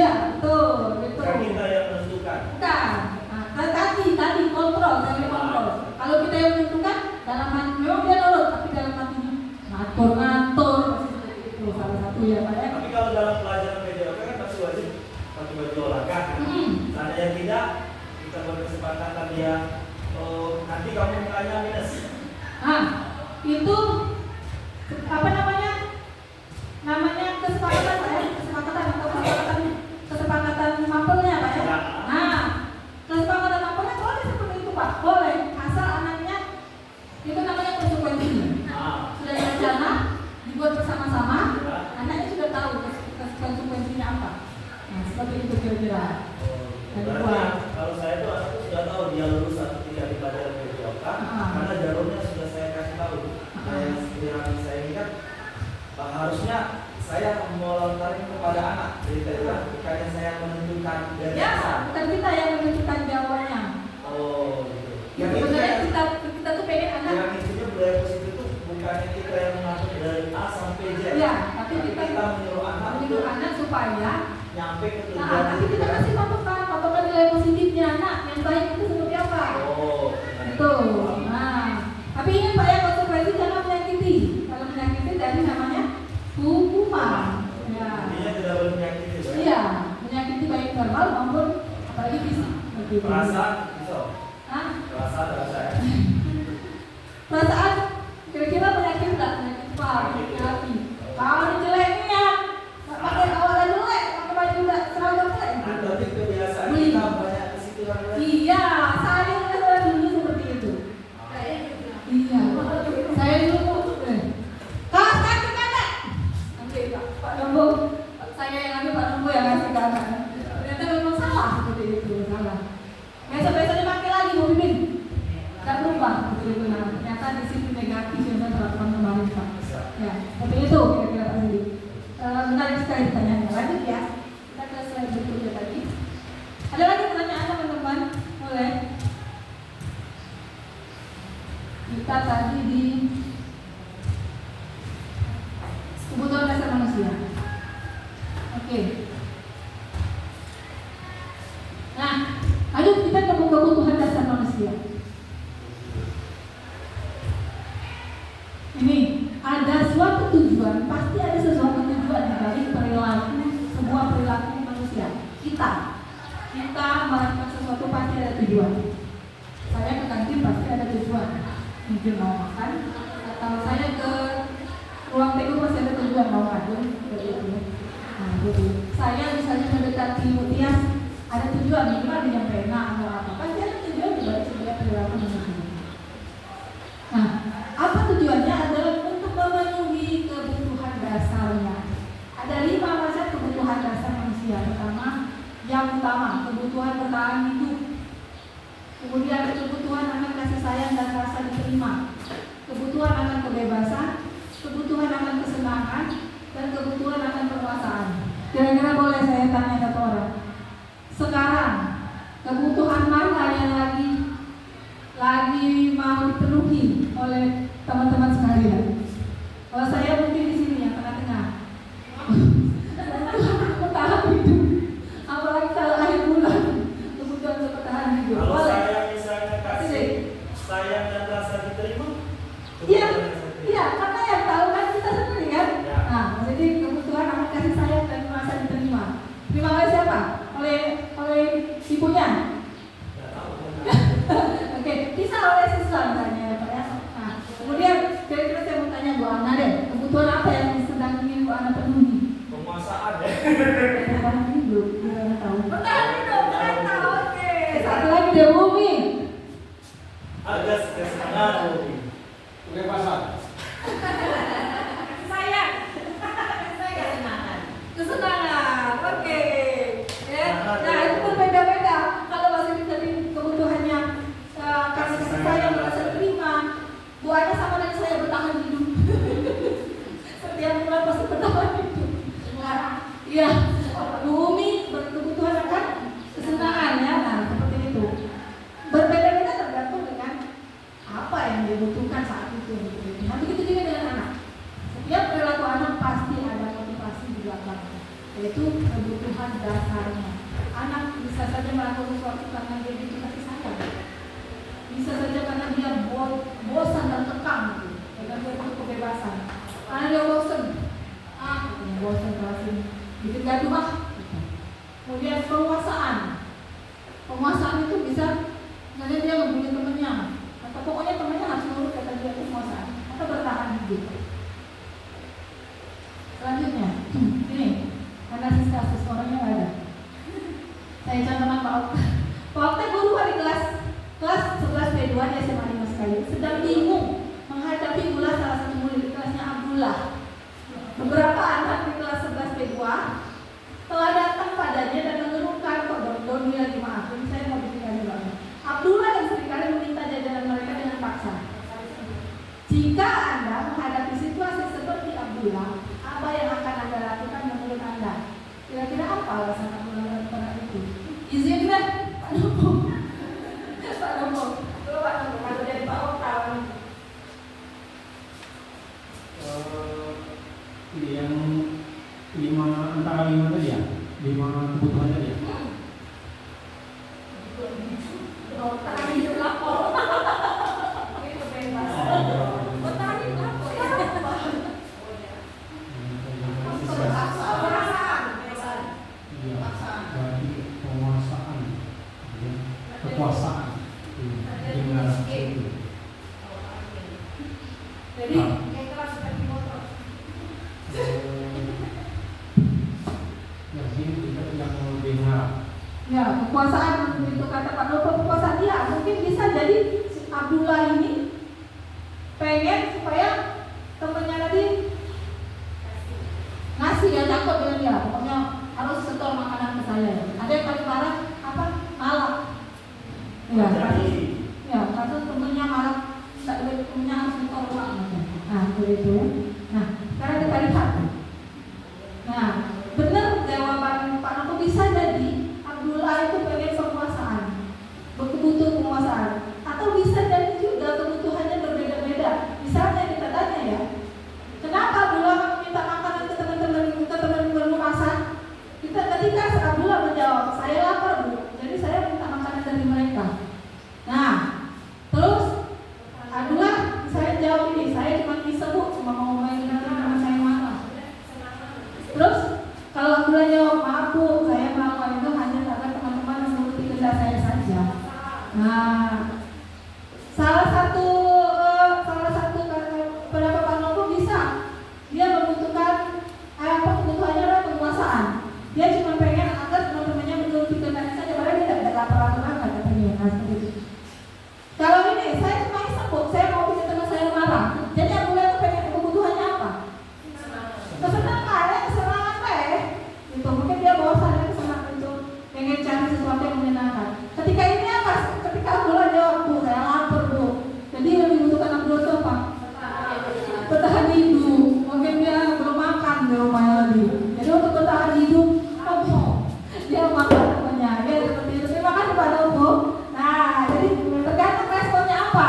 Iya, betul, betul. Bukan kita yang menentukan. Bukan. Nah, tadi kontrol, dari kontrol. Kalau kita yang menentukan, dalam hati memang dia nurut, tapi dalam hatinya ngatur, itu salah satu ya Pak ya. Tapi kalau dalam pelajaran PJOK kan pasti wajib pakai baju olahraga. Ada yang tidak, kita berkesepakatan dia, nanti kamu nilainya minus. Nah, itu apa namanya? Namanya kesepakatan Pak ya, kesepakatan mapelnya Pak ya. Nah, kesepakatan mapelnya boleh seperti itu Pak, boleh, asal anaknya itu namanya konsekuensi. Sudah direncana, dibuat bersama-sama, anaknya sudah tahu konsekuensinya apa. Nah, seperti itu kira-kira. Berarti kalau saya tuh anakku sudah tahu dia lulus atau tidak di pelajaran PJOK, karena jalurnya sudah saya kasih tahu. Yang saya ingat, harusnya saya melontarkan kepada anak. Jadi tadi bukannya saya menentukan dari Ya, bukan kita yang menentukan jawabannya. Oh, gitu. Ya, sebenarnya kita tuh pengen anak. Yang intinya budaya positif itu bukannya kita yang mengatur dari A sampai Z. Ya, tapi kita menyuruh anak supaya nyampe ke tujuan. Nah, nanti kita kasih patokan nilai positifnya anak yang baik itu seperti apa. Oh, betul. Nah, tapi ingat Pak ya, konsekuensi jangan menyakiti. Kalau menyakiti dari namanya hukuman. Ya. Intinya tidak boleh menyakiti. Iya, menyakiti baik verbal maupun apalagi fisik. Begitu. Perasaan bisa. Hah? Perasaan ya. Perasaan kira-kira penyakit nggak? Penyakit Pak, penyakit hati. Kalau jeleknya pakai awalnya jelek, pakai baju nggak seragam jelek. Tapi kebiasaan kita banyak ke situ kan. Iya, saya dulu seperti itu. Iya, saya dulu. Kalau kaki kanan, nanti Pak Dombo, saya yang ambil Pak Dombo yang ngasih ke anak. Ternyata memang salah seperti itu, salah. Besok-besok dipakai lagi Bu Bibin. Gak berubah seperti itu. Nah, ternyata di sini negatif yang saya terapkan kemarin Pak. Ya, seperti itu kira-kira Pak Sidi. Menarik sekali pertanyaannya. Lanjut ya. Kita ke slide berikutnya tadi. Ada lagi pertanyaan teman-teman? Boleh. Kita tadi di kebutuhan dasar manusia. Oke. Nah, ayo kita ke kebutuhan dasar manusia. Ini ada suatu tujuan, pasti ada sesuatu tujuan di balik perilaku, sebuah perilaku manusia. Kita melakukan sesuatu pasti ada tujuan. Saya ke kantin pasti ada tujuan. Mungkin mau makan, atau saya ke ruang TU pasti ada tujuan mau ngadu, begitu. Nah, gitu. Saya misalnya mendekati Mutias ada tujuan, minimal dengan pena atau apa. Pasti ada tujuan di balik sebuah perilaku manusia. Nah, apa tujuannya adalah untuk memenuhi kebutuhan dasarnya. Ada 5 macam kebutuhan dasar manusia. Pertama, yang utama, kebutuhan bertahan hidup. Kemudian ada kebutuhan akan kasih sayang dan rasa diterima. Kebutuhan akan kebebasan, kebutuhan akan kesenangan, dan kebutuhan akan penguasaan. Kira-kira boleh saya tanya satu orang. Sekarang, kebutuhan mana yang lagi mau dipenuhi oleh teman-teman sekalian? Kalau saya mungkin di sini yang tengah-tengah. Bertahan hidup. Apalagi kalau akhir bulan, kebutuhan untuk bertahan hidup. Kalau Boleh. saya misalnya kasih sayang dan rasa diterima. Iya, karena yang tahu kan kita sendiri kan. Ya. Nah, jadi kebutuhan akan kasih sayang dan rasa diterima. Terima oleh siapa? Oleh ibunya. Oke, bisa oleh siswa misalnya ya Pak ya. Nah, kemudian kira-kira saya mau tanya Bu Ana deh, kebutuhan apa yang sedang ingin Bu Ana penuhi? Penguasaan ya. Bertahan hidup, kita tahu. Bertahan hidup, oke. Satu lagi deh Bumi. Agak kesenangan. Kebebasan. Sayang. Kesenangan, oke. Ya, nah itu berbeda-beda. Kalau masih tadi kebutuhannya kasih sayang, merasa diterima. Bu Ana sama dengan saya bertahan hidup. Setiap bulan pasti bertahan hidup. Iya, Bumi berkebutuhan akan kesenangan ya. Nah seperti itu. Berbeda-beda tergantung dengan apa yang dibutuhkan saat itu. Nah begitu juga dengan anak. Setiap perilaku anak pasti ada motivasi di belakangnya. yaitu kebutuhan dasarnya. Anak bisa saja melakukan sesuatu karena dia butuh kasih sayang, bisa saja karena dia bosan dan kekang, gitu. Karena dia butuh kebebasan, karena dia bosan, bosan kelas ini, bikin gaduh gitu. Kemudian penguasaan itu bisa, misalnya dia ngebully temennya, atau pokoknya temennya harus nurut kata dia, penguasaan atau bertahan hidup. Selanjutnya, ini kasus orangnya nggak ada. Saya contohkan Pak Okta. Pak Okta guru di kelas 11 B2 di SMA 5 sekali sedang bingung menghadapi ulah salah satu murid di kelasnya Abdullah. Beberapa anak di kelas 11 B2 telah datang padanya dan mengeluhkan kok dia lagi maafin saya mau bikin banget. Abdullah dan seringkali meminta jajanan mereka dengan paksa. Jika Anda menghadapi situasi seperti Abdullah, apa yang akan Anda lakukan menurut Anda? Kira-kira apa alasan Abdullah melakukan itu? Izinkan Pak Nopo. Pak Nopo. Coba Pak Nopo, kalau jadi Pak Okta. Yang antara 5 tadi ya? 5 kebutuhan tadi ya? Bertahan hidup lapor. Itu bebas. Bertahan hidup lapor ya. Penguasaan, kekuasaan, dengan itu. Jadi kayak kelas seperti motor. Ya sini kita yang lebih harap. Ya, kekuasaan itu kata Pak Nopo, kekuasaan dia mungkin bisa jadi si Abdullah ini pengen supaya temennya tadi ngasih ya, takut dengan dia, pokoknya harus setor makanan ke saya. Ada yang paling parah apa? Malak. Ya, kasus temennya malak, temennya harus setor uang. Nah, itu ya. Nah, sekarang kita lihat. Nah, benar jawaban Pak Nopo, bisa jadi Abdullah itu pengen penguasaan, butuh penguasaan, atau bisa jadi juga kebutuhannya berbeda-beda. Misalnya kita tanya ya, kenapa Abdullah meminta makanan ke teman-teman bermuasah? Ketika Abdullah menjawab, saya lapar Bu, jadi saya minta makanan dari mereka. Nah, terus Abdullah saya jawab ini, saya cuma bisa Bu, cuma mau main dengan teman saya marah. Terus kalau Abdullah jawab, maaf Bu, saya melakukan itu hanya karena teman-teman menuruti kehendak saya saja. Nah, salah satu pendapat Pak Nopo bisa dia membutuhkan kebutuhannya adalah penguasaan. Dia cuma pengen agar teman-temannya menuruti kehendak saja, padahal dia tidak lapor banget katanya. Nah, seperti itu. Kalau ini saya cuma sebut, saya mau bikin teman saya marah. Jadi Abdullah itu pengen kebutuhannya apa? Kesenangan itu mungkin dia bosan ya, kesenangan itu pengen cari sesuatu yang menyenangkan. Ketika ini apa? Ketika Abdullah jawab, Bu, saya lapar Bu. Jadi yang dibutuhkan Abdullah itu apa? Bertahan hidup. Mungkin dia belum makan di rumahnya lagi. Jadi untuk bertahan hidup, dia makan temannya. Ya seperti itu. Terima kasih Pak Nopo. Nah, jadi tergantung responnya apa,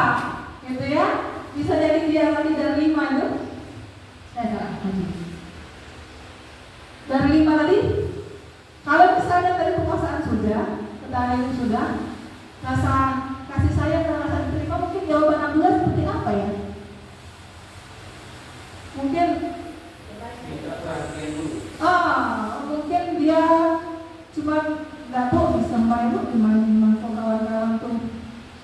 gitu ya. Bisa jadi dia lagi dari 5 itu. Dari 5 tadi, kalau misalnya dari penguasaan sudah, ketahanan itu sudah, rasa kasih sayang dan rasa diterima, mungkin jawaban Abdullah seperti apa ya? Mungkin mungkin dia cuma dapur bisa main kawan-kawan tuh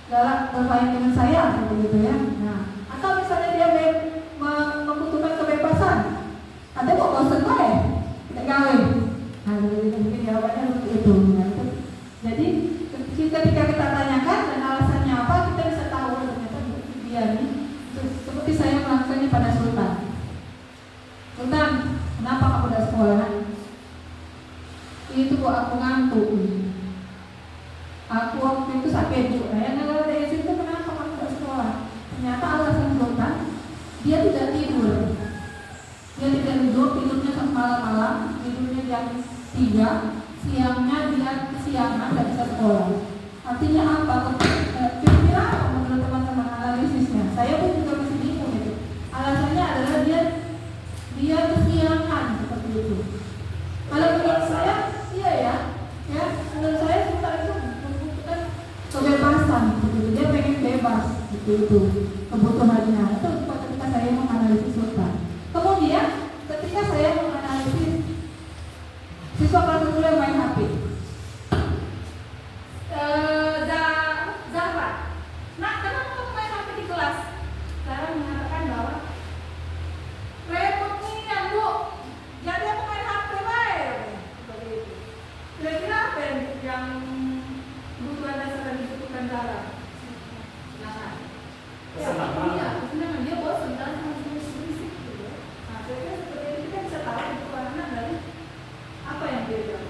galak bermain dengan saya seperti itu ya. Nah, atau misalnya dia membutuhkan kebebasan, ada kok bosan ya? Gawe. Nah, mungkin jawabannya seperti itu. Jadi ketika kita tanyakan dan alasannya apa, kita bisa tahu ternyata dia nih seperti saya melakukannya pada Sultan. Sultan, kenapa kamu udah sekolah? Itu kok aku ngantuk. Aku waktu itu sakit juga. Nah, dari situ kenapa kamu udah sekolah? Ternyata alasan Sultan, dia tidak tidur. Dia tidak tidur, tidurnya sampai malam-malam, tidurnya jam 3, siangnya dia kesiangan, tidak bisa sekolah. Artinya apa? Kira-kira apa menurut teman-teman analisisnya? Saya pun juga masih bingung itu. Alasannya adalah dia kesiangan seperti itu. Kalau itu kebutuhannya. Itu ketika saya menganalisis siswa. Kemudian ketika saya menganalisis siswa kelas 10 yang main HP, Zahra, nah kenapa kamu main HP di kelas? Zahra mengatakan bahwa repot nih ya Bu, jadi aku main HP baik. Seperti itu. Kira-kira apa yang kebutuhan dasar yang dibutuhkan Zahra? Iya, kesenangan dia bosan kan harus berisik gitu. Nah, kira-kira seperti itu kita bisa tahu kebutuhan anak dari apa yang dia bilang.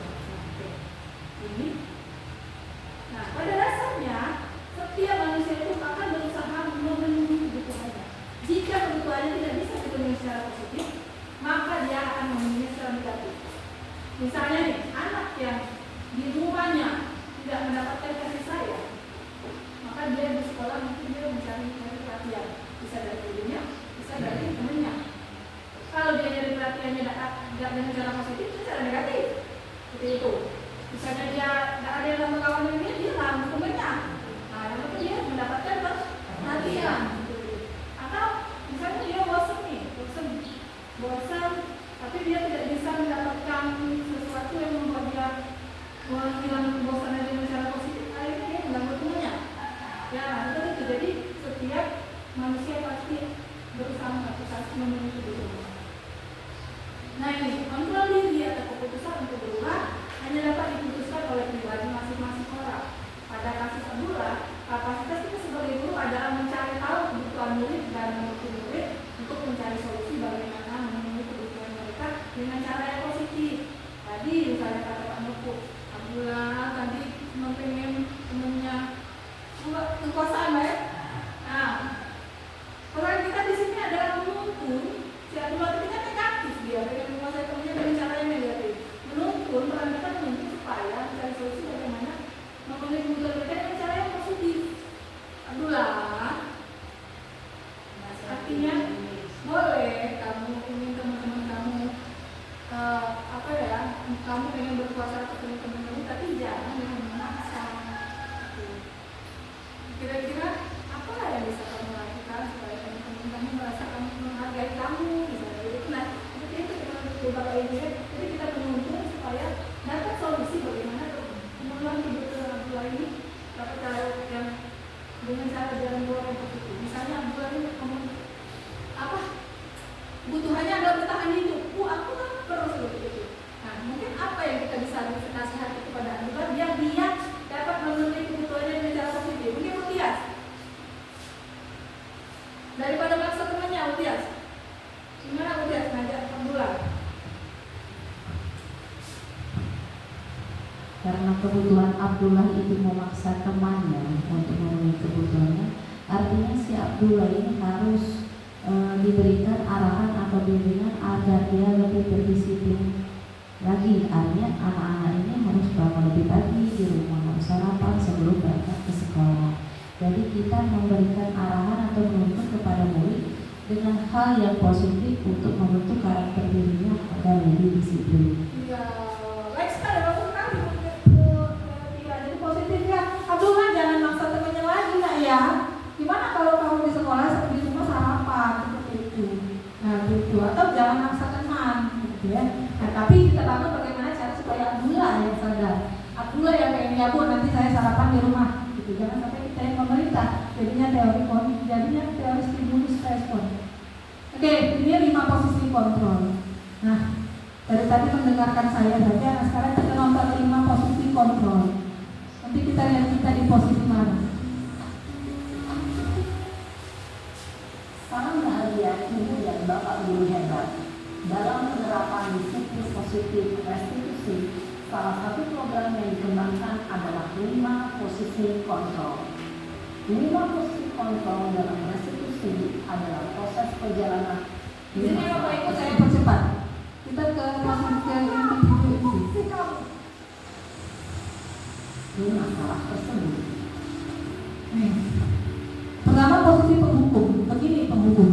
Ini. Nah, pada dasarnya setiap manusia itu akan berusaha memenuhi kebutuhannya. Jika kebutuhannya tidak bisa dipenuhi secara positif, maka dia akan memenuhinya secara negatif. Misalnya nih, anak yang di rumahnya tidak mendapatkan kasih sayang, maka dia di sekolah mungkin dia mencari perhatian, bisa dari dirinya, bisa dari temannya. Kalau dia nyari perhatiannya tidak dengan cara positif, itu cara negatif. Seperti itu. Misalnya dia tidak ada yang sama kawan dia langsung temannya. Nah, yang penting dia mendapatkan perhatian. Atau misalnya dia bosan, tapi dia tidak bisa mendapatkan sesuatu yang membuat dia menghilangkan kebosanan dengan cara positif. Akhirnya dia mengganggu temannya. Ya, itu. Jadi setiap manusia pasti berusaha memenuhi kebutuhan. Nah ini, kontrol diri atau keputusan untuk berubah hanya dapat diputuskan oleh pribadi masing-masing orang. Pada kasus Abdullah, kapasitas kita sebagai guru adalah mencari tahu kebutuhan murid dan menuntut murid untuk mencari solusi bagaimana memenuhi kebutuhan mereka dengan cara yang positif. Tadi misalnya kata Pak Nuku, Abdullah tadi pengen temennya kekuasaan ya. Nah, peran kita di sini adalah menuntun. Si Abdullah itu kan negatif, dia pengen menguasai temannya dengan cara yang negatif. Menuntun, peran kita menuntun supaya mencari solusi bagaimana memenuhi kebutuhan mereka dengan cara yang positif. Abdullah, artinya boleh kamu ingin teman-teman kamu kamu pengen berkuasa atas teman-teman kamu, tapi jangan dengan memaksa. Kira-kira apa yang bisa kamu lakukan supaya teman-teman kamu merasa kamu menghargai kamu, misalnya gitu. Nah, seperti itu dengan beberapa ide. Jadi kita menuntun supaya dapat solusi bagaimana pemenuhan kebutuhan Abdullah ini dapat cara yang dengan cara jalan keluar yang positif. Misalnya Abdullah ini kebutuhannya adalah bertahan hidup. Aku kan perlu seperti itu. Nah, mungkin apa yang kita bisa nasihati kepada Abdullah biar dia dapat memenuhi kebutuhannya dengan cara positif. Mungkin Utias daripada maksa temannya. Utias gimana Utias ngajak Abdullah? Karena kebutuhan Abdullah itu memaksa temannya untuk memenuhi kebutuhannya, artinya si Abdullah ini harus diberikan arahan atau bimbingan agar dia lebih berdisiplin lagi. Artinya anak-anak ini harus bangun lebih pagi di rumah, harus sarapan sebelum berangkat ke sekolah. Jadi kita memberikan arahan atau menuntut kepada murid dengan hal yang positif untuk membentuk karakter dirinya agar lebih disiplin. Ya, baik sekali, bagus sekali. Jadi positif ya. Abdullah jangan maksa temannya lagi nak ya. Gimana kalau kamu di sekolah di rumah sarapan seperti itu? Nah gitu. Atau jangan maksa teman, gitu ya. Nah tapi kita bangun bagaimana cara supaya Abdullah yang sadar. Abdullah yang pengen ya Bu, nanti saya sarapan di rumah. Gitu. Jangan sampai kita yang pemerintah. Jadinya teori stimulus respon. Oke, ini 5 posisi kontrol. Nah, dari tadi mendengarkan saya saja. Nah sekarang kita nonton 5 posisi kontrol. Nanti kita lihat kita di posisi mana. Salam bahagia Ibu dan Bapak Guru hebat. Dalam penerapan disiplin positif restitusi, salah satu program yang dikembangkan adalah 5 posisi kontrol. 5 posisi kontrol dalam restitusi adalah proses perjalanan. Di sini Bapak Ibu saya percepat. Kita ke posisi individu inti. Di masalah tersebut. Pertama posisi penghukum. Begini penghukum.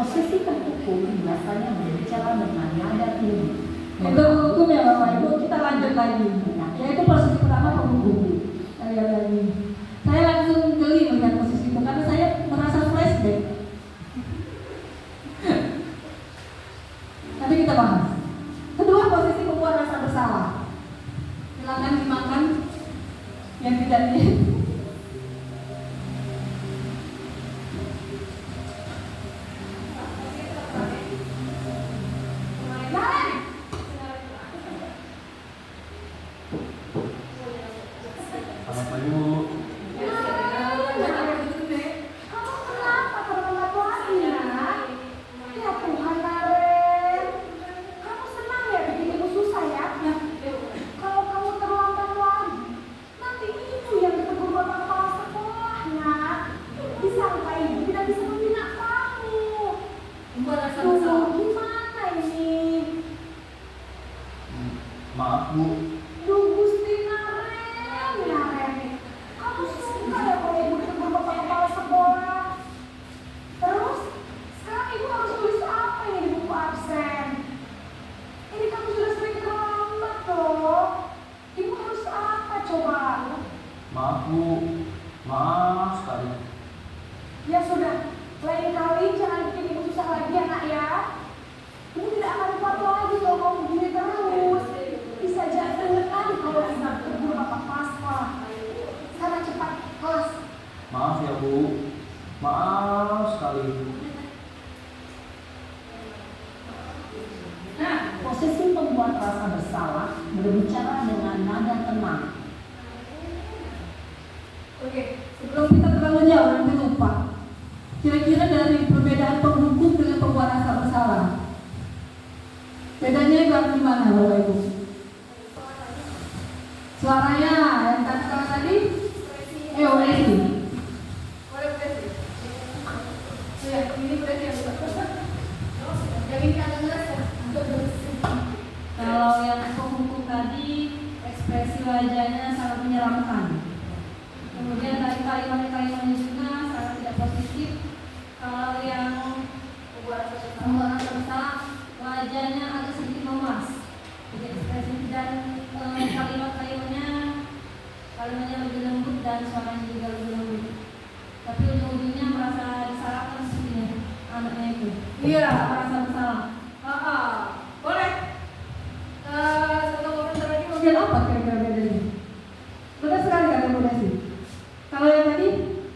Posisi penghukum biasanya berbicara dengan nada tinggi. Itu hukum ya Bapak Ibu, kita lanjut lagi. Yaitu posisi pertama penghukum. Saya langsung geli melihat posisi itu karena saya merasa flashback. Nanti kita bahas. Kedua, posisi membuat rasa bersalah. Silakan dimakan yang tidak diet. Bapak Ibu, Kamu kenapa terlambat lagi ya? Ya Tuhan Karen, kamu senang ya bikin ibu susah ya? Kalau kamu terlambat lagi, nanti ibu yang ditegur bapak kepala sekolah nak. Disangka ibu tidak bisa membina kamu. Tuh, gimana ini? maaf Bu, Duh Gusti Naren, kamu suka ya kalau ibu ditegur bapak kepala sekolah? Terus, sekarang ibu harus tulis apa ini di buku absen? Ini kamu sudah sering terlambat loh. Ibu harus apa coba? maaf Bu, maaf sekali. Ya sudah, lain kali jangan bikin ibu susah lagi ya nak ya. Ibu tidak akan kuat lagi kalau kamu begini terus. Bisa jadi kan kalau bisa ditegur bapak kepala sekolah. Sekarang cepat kelas. Maaf ya Bu, maaf sekali. Nah, posisi membuat rasa bersalah berbicara dengan nada tenang. Oke, sebelum kita terlalu jauh nanti lupa. Kira-kira dari perbedaan penghukum dengan pembuat rasa bersalah, bedanya di mana Bapak Ibu? Suaranya yang tadi kalau tadi, orasi. Ini berarti yang yang ini agak ngeres ya. Kalau yang penghukum tadi ekspresi wajahnya sangat menyeramkan. Kemudian dari kalimat-kalimatnya juga sangat tidak positif. Kalau yang membuat rasa bersalah, wajahnya agak sedikit memas. Jadi ekspresi dan kalimatnya lebih lembut dan suaranya juga lebih lembut. Tapi ujung-ujungnya merasa disalahkan sepertinya anaknya itu. Iya. Merasa bersalah. Boleh. Kalau komentar lagi bagian apa kira-kira bedanya? Benar sekali kata Bu Desi. Kalau yang tadi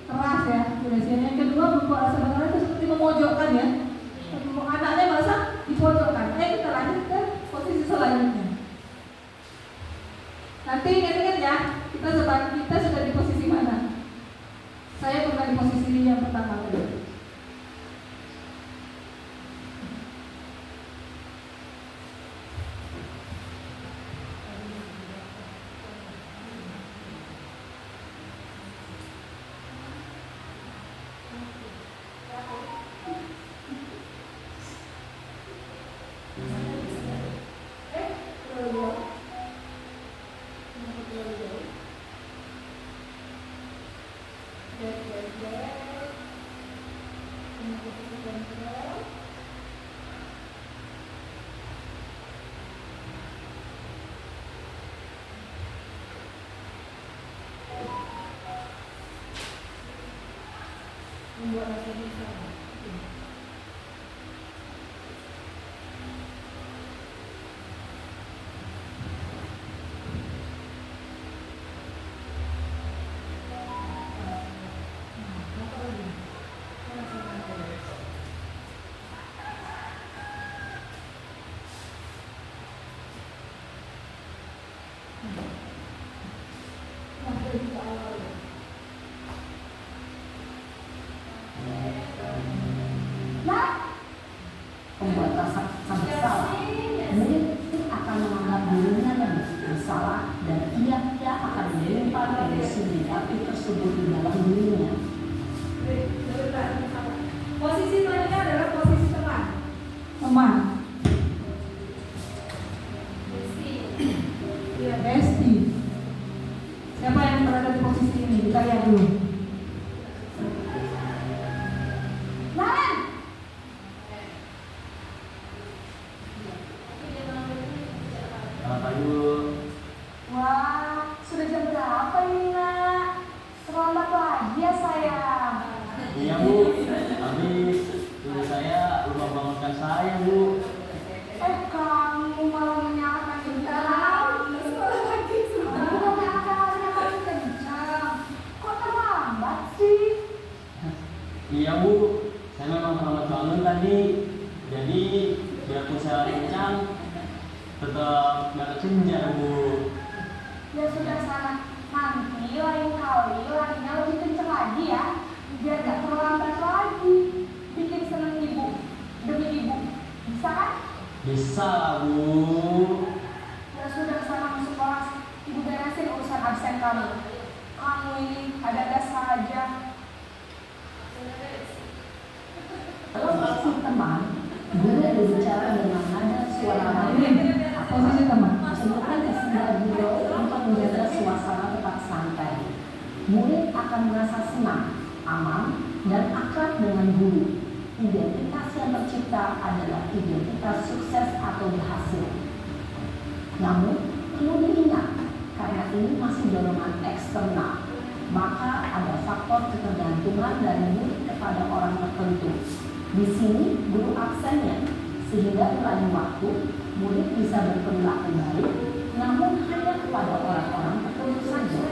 keras ya, Bu Desi. Yang kedua membuat rasa bersalah itu seperti memojokkan ya. Anaknya merasa dipojokkan. Kita lanjut ke posisi selanjutnya. Nanti ingat-ingat ya, kita sudah di posisi mana? Saya pernah di posisi yang pertama tadi. Membuat rasa bersalah. Iya Bu, habis ibu saya lupa bangunkan saya Bu. Kamu malah menyalahkan kencang. Bukan menyalahkan kencang. Kok terlambat sih? Iya Bu, saya memang terlambat bangun tadi. Jadi biarpun saya kencang, tetap nggak kesenja Bu. Ya sudah sana. Nanti lain kali larinya lebih kencang lagi ya. Biar gak terlambat lagi. Bikin seneng ibu demi ibu. Bisa kan? Bisa Bu. Ya sudah sana masuk kelas. Ibu beresin urusan absen kamu. Kamu ini ada-ada saja. Posisi teman, guru berbicara dengan nada suara rendah. Posisi teman. Menunjukkan kesediaan guru untuk menjaga suasana tetap santai. Murid akan merasa senang, aman, dan akrab dengan guru. Identitas yang tercipta adalah identitas sukses atau berhasil. Namun, perlu diingat, karena ini masih dorongan eksternal, maka ada faktor ketergantungan dari murid kepada orang tertentu. Di sini, guru absennya, sehingga lain waktu, murid bisa berperilaku baik, namun hanya kepada orang-orang tertentu saja.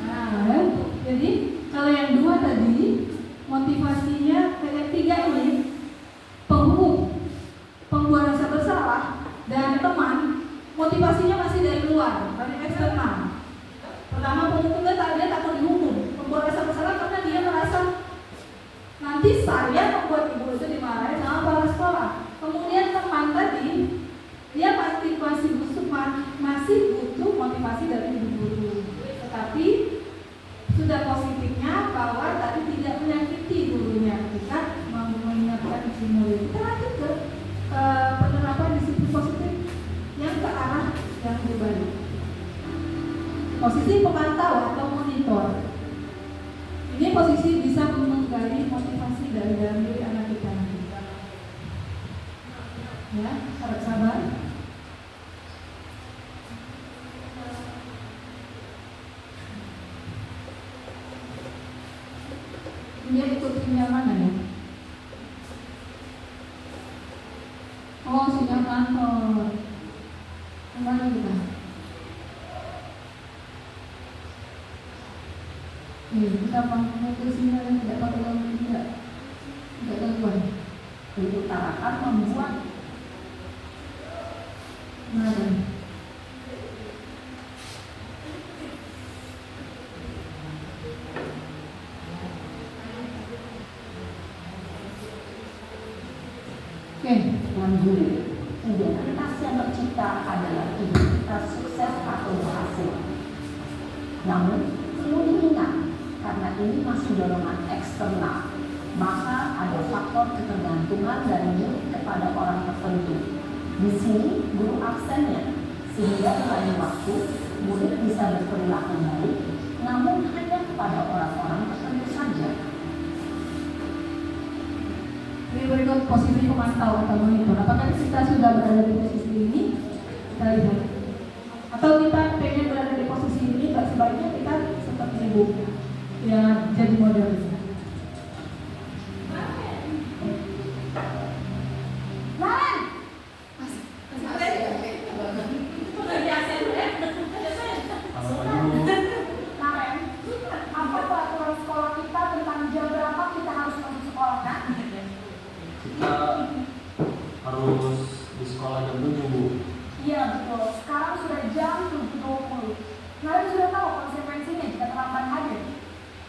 Nah, jadi kalau yang dua tadi motivasinya kayak tiga ini pembuat rasa bersalah dan teman motivasinya masih dari luar, dari eksternal. Pertama pemukul dia takut dihukum, pembuat rasa bersalah karena dia merasa nanti saya membuat ibu itu dimarahin sama kepala sekolah. Kemudian teman tadi dia masih butuh motivasi dari ibu guru, tetapi sudah positifnya bahwa tadi tidak menyakiti gurunya ketika menyiapkan isi murid. Kita lanjut ke penerapan disiplin positif yang ke arah yang berbalik. Posisi pemantau atau monitor. Ini posisi bisa menggali motivasi dari dalam diri anak kita nanti. Ya, harap sabar. Dia ikut sinyal mana ya? Oh, sinyal kantor. Kembali kita. Kita panggil ke sinyal yang tidak pakai gangguan tidak gangguan. Diutarakan membuat Nah, dengan guru. Identitas yang tercipta adalah identitas sukses atau berhasil. Namun, perlu diingat, karena ini masih dorongan eksternal, maka ada faktor ketergantungan dari murid kepada orang tertentu. Di sini, guru absennya, sehingga lain waktu, murid bisa berperilaku baik, namun hanya kepada orang-orang tertentu saja. ini berikut posisi pemantau atau monitor. Apakah kita sudah berada di posisi ini? Kita lihat. Atau kita pengen berada di posisi ini, sebaiknya kita seperti ibu yang jadi model.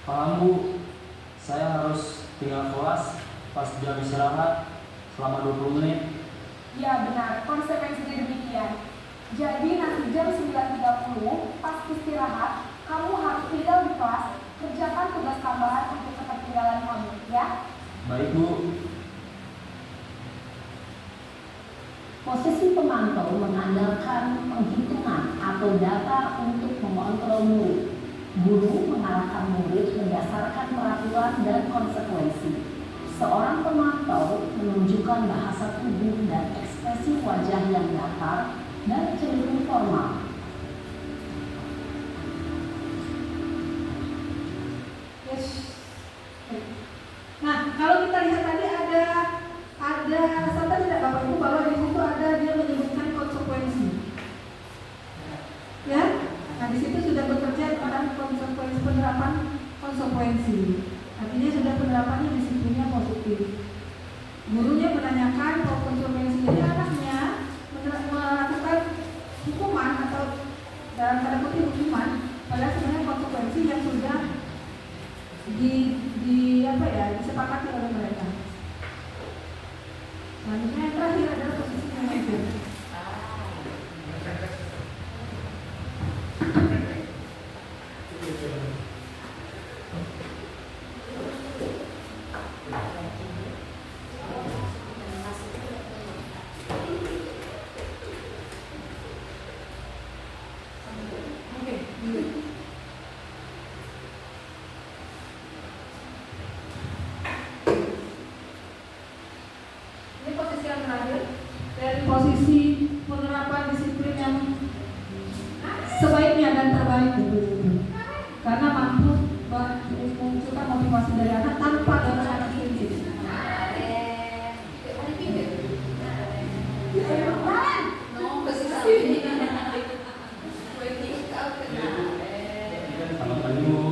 Paham Bu, saya harus tinggal kelas pas jam istirahat selama 20 menit. Ya benar, konsekuensinya demikian. Jadi nanti jam 9.30 pas istirahat, kamu harus tinggal di kelas, kerjakan tugas tambahan untuk ketertinggalan kamu, ya? Baik Bu. Posisi pemantau mengandalkan penghitungan atau data untuk mengontrol murid. Guru mengarahkan murid berdasarkan peraturan dan konsekuensi. Seorang pemantau menunjukkan bahasa tubuh dan ekspresi wajah yang datar dan cenderung formal. Nah, kalau kita lihat tadi ada sadar tidak Bapak Ibu bahwa di situ ada dia menyebutkan konsekuensi. Ya, nah di situ sudah bekerja pada konsekuensi, penerapan konsekuensi. Artinya sudah penerapannya disiplinnya positif. Gurunya menanyakan konsekuensi, jadi anaknya melakukan hukuman atau dalam tanda kutip hukuman, padahal sebenarnya konsekuensi yang sudah disepakati oleh mereka. Selanjutnya yang terakhir adalah posisi manajer. Posisi penerapan disiplin yang sebaiknya dan terbaik karena mampu memunculkan motivasi dari anak tanpa dorongan anak sendiri. Selamat pagi Bu.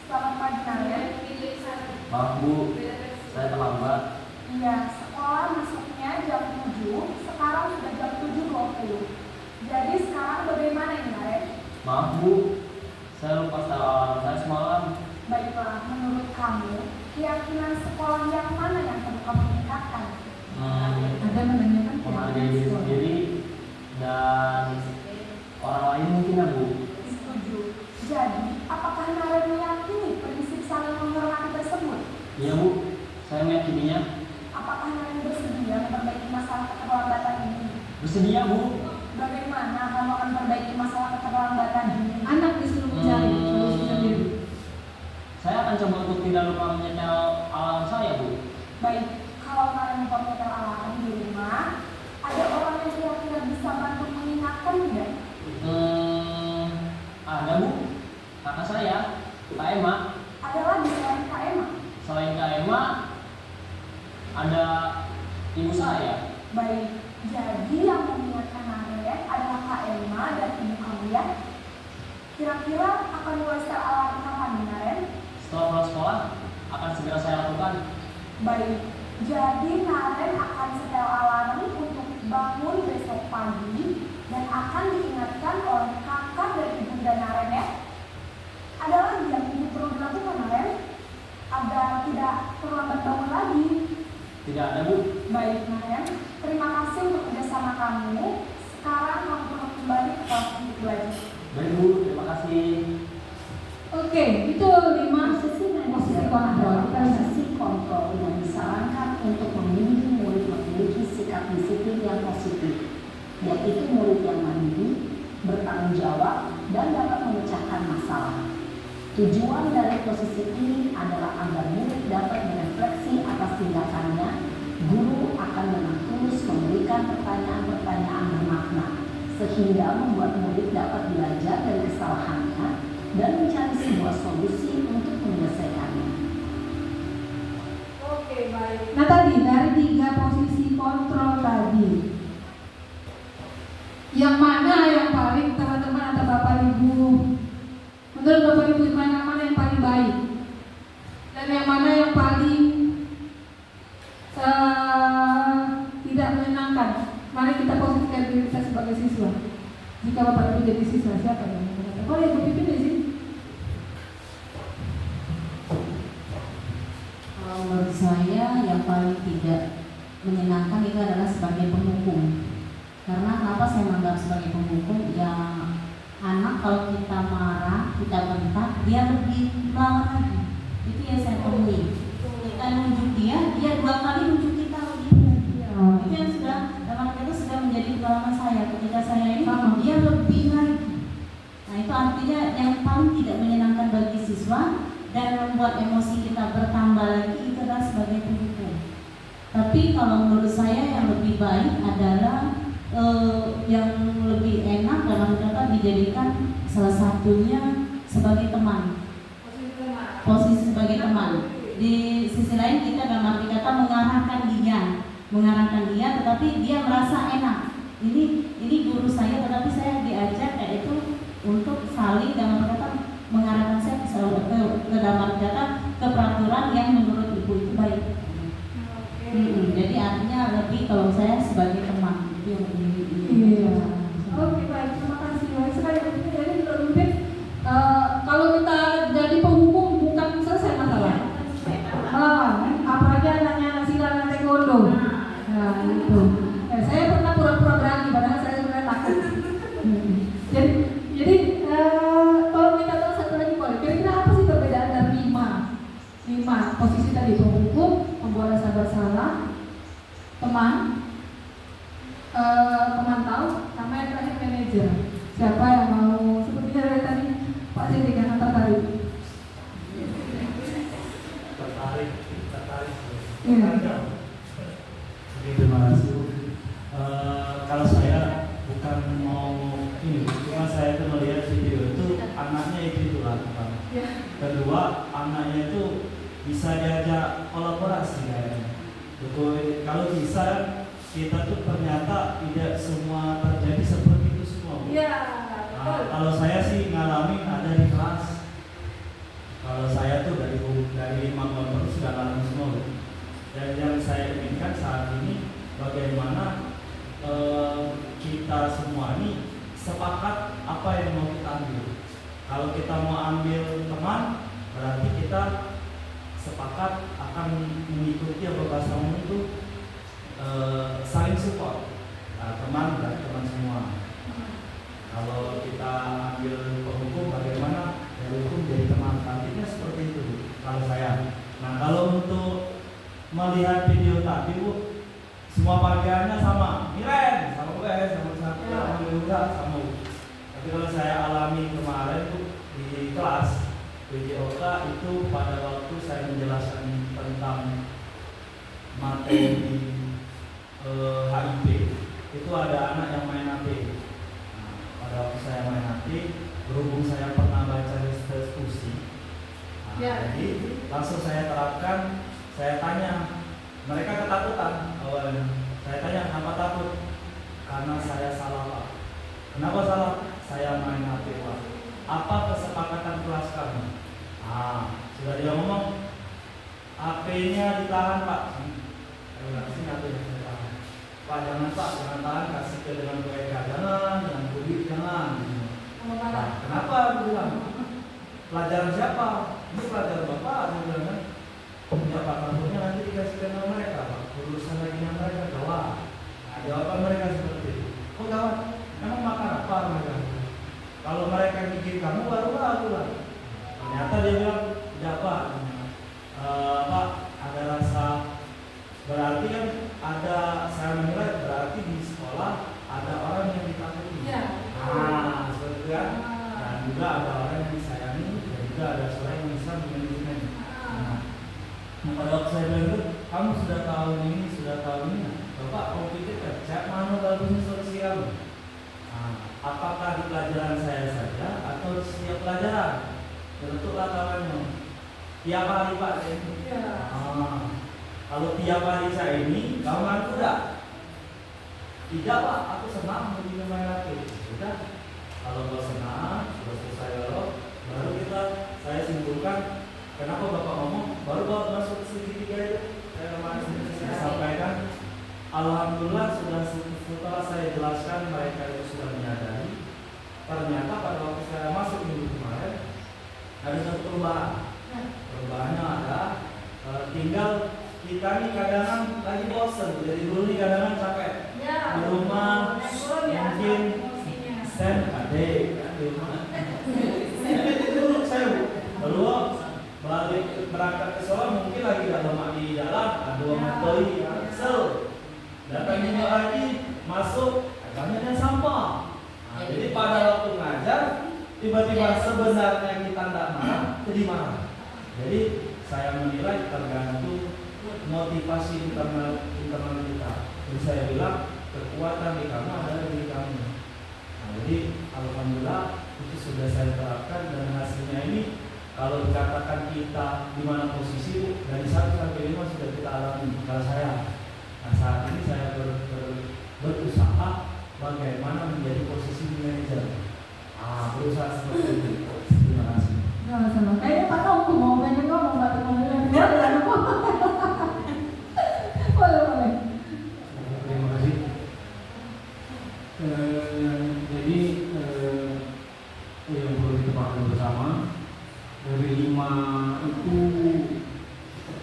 Selamat pagi kalian. Maaf Bu, saya terlambat. Iya, sekolah masuknya jam 7, sekarang sudah jam 7.20. Jadi sekarang bagaimana ini, Narek? Maaf Bu, saya lupa setel alarm saya semalam. Baiklah, menurut kamu, keyakinan sekolah yang mana yang perlu kamu tingkatkan? Ada menanyakan Menghargai diri sendiri dan orang lain mungkin ya Bu. Setuju. Jadi, apakah Narek meyakini prinsip saling menghormati tersebut? Iya Bu, saya meyakininya. Apakah Narek bersedia memperbaiki masalah keterlambatan ini? Bersedia Bu. Bagaimana kamu akan memperbaiki masalah keterlambatan ini? anak disuruh mencari solusi sendiri. Saya akan coba untuk tidak lupa menyetel alarm saya Bu. Baik, kalau kalian memperbaiki alarm di rumah, ada orang yang kira-kira bisa bantu mengingatkan tidak? Ada Bu, kakak saya, Kak Emma. Ada lagi selain Kak Emma? Selain Kak Emma, ada ibu saya. Baik, jadi yang mengingatkan Narek adalah Kak Emma dan ibu kamu ya? Kira-kira akan mulai setel alarm kapan nih, Naren? Setelah pulang sekolah, akan segera saya lakukan. Baik, jadi Naren akan setel alarm untuk bangun besok pagi dan akan diingatkan oleh kakak dan ibunda Naren ya. Ada lagi yang ibu perlu dilakukan Naren? Agar tidak terlambat bangun lagi. Tidak ada Bu. Baik Naren, terima kasih untuk kerjasama kamu. Sekarang kamu perlu kembali ke kelas untuk belajar. Baik Bu, terima kasih. Oke, itu 5 Posisi posisi manajer kontrol. adalah Kita lihat. posisi kontrol yang disarankan untuk membimbing murid memiliki sikap disiplin yang positif, yaitu murid yang mandiri, bertanggung jawab, dan dapat memecahkan masalah. Tujuan dari posisi ini adalah agar murid dapat merefleksi atas tindakannya. Guru akan dengan tulus memberikan pertanyaan-pertanyaan bermakna, sehingga membuat murid dapat belajar dari kesalahannya dan mencari sebuah solusi untuk menyelesaikannya. Oke, baik. Nah tadi dari 3 posisi kontrol tadi, yang mana yang paling teman-teman atau Bapak Ibu, menurut Bapak Ibu yang mana yang paling baik dan yang mana yang paling tidak menyenangkan? Mari kita posisikan diri kita sebagai siswa. Jika Bapak Ibu jadi siswa, siapa yang mengatakan? Oh ya, Bu Pipin di sini. Menurut saya yang paling tidak menyenangkan itu adalah sebagai penghukum. Karena kenapa saya menganggap sebagai penghukum? Ya anak kalau kita marah, kita bentak, dia lebih melawan lagi. Itu yang saya temui. Kita nunjuk dia 2 kali nunjuk kita lagi. Itu yang sudah dalam itu sudah menjadi pengalaman saya. Ketika saya ini dia lebih lagi. Nah itu artinya yang paling tidak menyenangkan bagi siswa dan membuat emosi kita bertambah lagi itu adalah sebagai penghukum. Tapi kalau menurut saya yang lebih baik adalah yang lebih enak dalam kata dijadikan salah satunya sebagai teman. Posisi sebagai teman. lain kita dalam arti kata mengarahkan dia, tetapi dia merasa enak. Ini guru saya, tetapi saya diajak kayak itu untuk saling dalam arti kata mengarahkan saya ke dalam arti kata ke peraturan yang menurut ibu itu baik. Jadi artinya lebih kalau saya sebagai teman itu yang lebih. Iya. Oke, baik, terima kasih. Baik sekali. Jadi lebih kalau kita jadi penghukum bukan selesai masalah. Melawan, apalagi anaknya silat dan taekwondo. Nah, itu. Saya pernah pura-pura berani, padahal saya sebenarnya takut. Jadi kalau kita tahu satu lagi boleh. Kira-kira apa sih perbedaan dari lima posisi tadi? Penghukum, pembuat rasa bersalah, teman tahu, sama yang terakhir manajer. Siapa yang mau seperti dari tadi Pak Siti kan tertarik? Tertarik. Oke, terima kasih Bu. Kalau saya bukan mau ini, cuma saya itu melihat video itu anaknya itu lakukan. Kedua, anaknya itu bisa diajak kolaborasi kayaknya. Betul, kalau bisa kita tuh ternyata tidak semua terjadi seperti itu semua. Iya. Kalau saya sih ngalamin ada di kelas. Kalau saya tuh dari 5 motor sudah ngalamin semua. Dan yang saya inginkan saat ini bagaimana kita semua ini sepakat apa yang mau kita ambil. Kalau kita mau ambil teman, berarti kita sepakat akan mengikuti apa bahasa umum itu saling support. Teman dan teman semua. Kalau kita ambil penghukum, bagaimana dari hukum jadi teman, nantinya seperti itu kalau saya. Nah, kalau untuk melihat video tadi Bu, semua bagiannya sama, Miren, sama gue, sama Satya, sama Yuda, sama Bu. Tapi kalau saya alami kemarin Bu di kelas PJOK itu pada waktu saya menjelaskan tentang materi HIP, itu ada anak yang main HP. Nah, pada waktu saya main HP, berhubung saya pernah baca diskusi, jadi langsung saya terapkan. Saya tanya, mereka ketakutan awalnya. Saya tanya, kenapa takut? Karena saya salah Pak. Kenapa salah? Saya main HP Pak. Apa kesepakatan kelas kami? Sudah dia ngomong, HP-nya ditahan Pak. Saya bilang, sini HP-nya ditahan. Pak jangan Pak, jangan tahan, kasih ke dengan mereka. Jangan, dengan Budi, jangan. Kenapa aku bilang? Pelajaran siapa? Ini pelajaran Bapak, saya bilang kan. Ya Pak, tentunya nanti dikasihkan sama mereka Pak. Urusan lagi yang mereka gawat. Nah, jawaban mereka seperti itu. Oh gawat, emang makan apa mereka? Kalau mereka bikin kamu baru aku lah. Ternyata dia bilang, tidak Pak. Pak, ada rasa, berarti kan ada, saya menilai berarti di sekolah ada orang yang ditakuti. Seperti itu kan. Dan juga ada orang yang disayangi, dan juga ada seorang yang bisa memanajemen. Pada waktu saya bilang itu, kamu sudah tahu ini, Bapak mau pikir kerja mana bagusnya solusi kamu? Apakah di pelajaran saya saja atau setiap pelajaran? Tentulah kawannya. Tiap hari Pak. Kalau tiap hari saya ini, kamu ngaku tidak? Tidak Pak, aku senang begini main lagi. Sudah. Kalau kau senang, sudah selesai baru saya simpulkan. Kenapa Bapak ngomong? Baru masuk segitiga itu. Saya kemarin saya sampaikan, alhamdulillah setelah saya jelaskan mereka itu sudah menyadari. Ternyata pada waktu saya masuk minggu kemarin ada satu perubahan. Perubahannya ada, tinggal kita nih kadang lagi bosan. Jadi dulu nih kadang capek. Di rumah mungkin sen adik di rumah. Dulu saya lalu balik berangkat ke sekolah mungkin lagi ada lemak di dalam, ada matoi, datang minggu lagi masuk, agaknya sampah. Jadi pada waktu ngajar tiba-tiba sebenarnya kita tidak marah, jadi marah. Jadi saya menilai tergantung motivasi internal kita. Jadi saya bilang kekuatan di kamu adalah di kamu. Jadi alhamdulillah itu sudah saya terapkan dan hasilnya ini. Kalau dikatakan kita di mana posisi dari 1 sampai 5 sudah kita alami kalau saya. Nah, saat ini saya berusaha bagaimana menjadi posisi manajer. Berusaha seperti itu. Terima kasih. Sama-sama. Kayaknya Pak Tongku mau banyak ngomong, Pak Tongku. Boleh. Terima kasih. Jadi yang perlu kita pahami bersama, dari 5 itu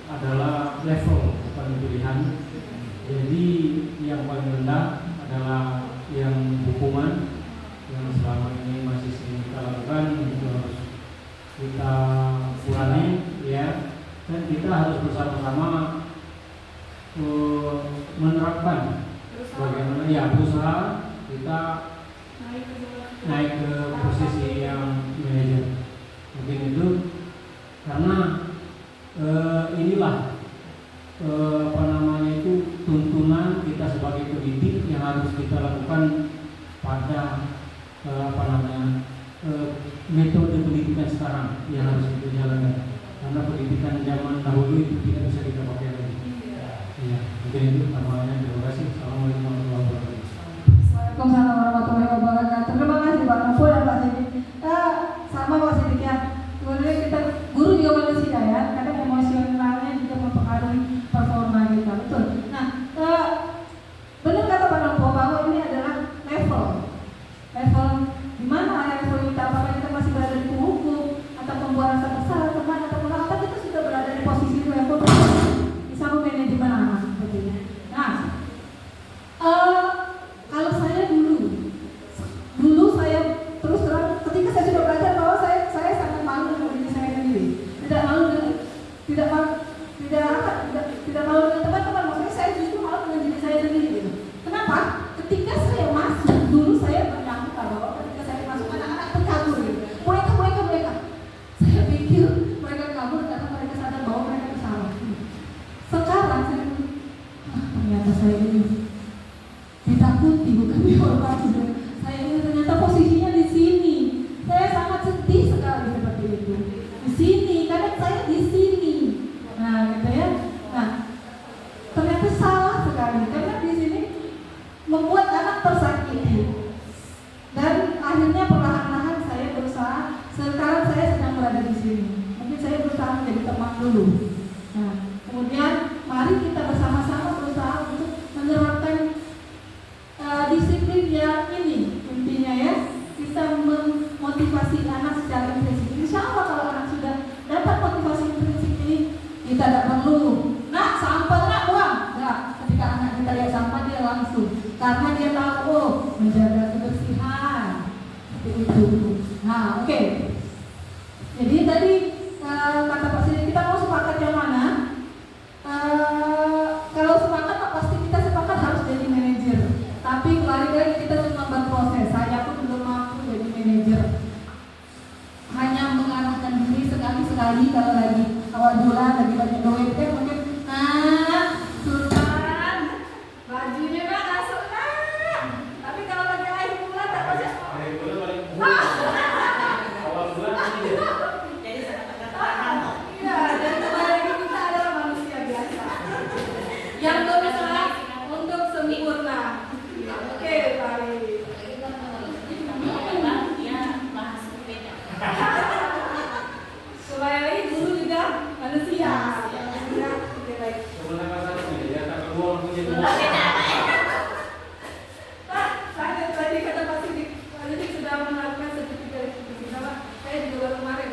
adalah level, bukan pilihan. Jadi yang paling rendah adalah yang hukuman yang selama ini masih sering kita lakukan, itu harus kita kurangi, ya. Dan kita harus bersama-sama menerapkan bagaimana berusaha kita naik ke posisi yang manajer. Mungkin itu karena inilah tuntunan kita sebagai pendidik yang harus kita lakukan pada metode pendidikan sekarang yang harus kita jalankan. Karena pendidikan zaman dahulu itu tidak bisa kita pakai lagi. Ya, mungkin itu tambahannya. Terima kasih. Assalamualaikum warahmatullahi wabarakatuh. Waalaikumsalam warahmatullahi wabarakatuh. Terima kasih Pak Nopo dan Pak Sidik. Sama Pak Sidik ya. Sebenarnya kita guru juga manusia ya. Kadang emosionalnya juga mempengaruhi performa kita. Betul. Nah, benar kata Pak Nopo bahwa ini adalah level di mana level kita, apakah kita masih berada di hukum atau pembuat rasa bersalah teman atau kita sudah berada di posisi level bisa manajemen anak seperti ini. Nah, kalau saya dulu saya terus terang ketika saya sudah belajar bahwa saya sangat malu dengan diri saya sendiri, tidak malu dengan teman-teman, maksudnya saya justru malu dengan diri saya sendiri gitu. Kenapa? Ketika saya masuk dulu saya menyangka bahwa ketika saya masuk anak-anak terkabur gitu. Mereka saya pikir mereka kabur karena mereka sadar bahwa mereka bersalah. Sekarang ternyata saya ini ditakuti bukan dihormati. Saya ini ternyata posisinya di sini. Saya sangat sedih sekali seperti itu. Di sini, karena saya di sini. Nah, gitu ya. Nah, ternyata salah sekali karena di sini membuat anak tersakiti. Dan akhirnya perlahan-lahan saya berusaha. Sekarang saya sedang berada di sini. Mungkin saya berusaha menjadi teman dulu. Nah, kemudian mari kita bersama-sama berusaha untuk menerapkan disiplin yang ini. Intinya ya, kita memotivasi anak secara intensif. Insya Allah kalau anak sudah dapat motivasi intensif ini, kita tidak perlu sampah buang. Enggak, ketika anak kita lihat sampah dia langsung, karena dia tahu menjaga kebersihan seperti itu. Nah, oke. Jadi tadi kata Pak Sidi, kita mau sepakat yang mana? Kalau sepakat pasti kita sepakat harus jadi manajer. Tapi lagi kita cuma berproses. Saya pun belum mampu jadi manajer. Hanya mengarahkan diri sekali-sekali kalau lagi awal bulan lagi banyak duit kan mungkin Sultan bajunya kan masuk tapi kalau lagi akhir bulan tak masuk. Akhir bulan paling awal bulan ini jadi sangat tertekan. Iya, dan kembali kita adalah manusia biasa yang berusaha untuk sempurna. Oke, baik. Supaya ini guru juga manusia. Oke, baik. Saya tadi kata Pak Sidik sudah melakukan sertifikasi saya juga baru kemarin.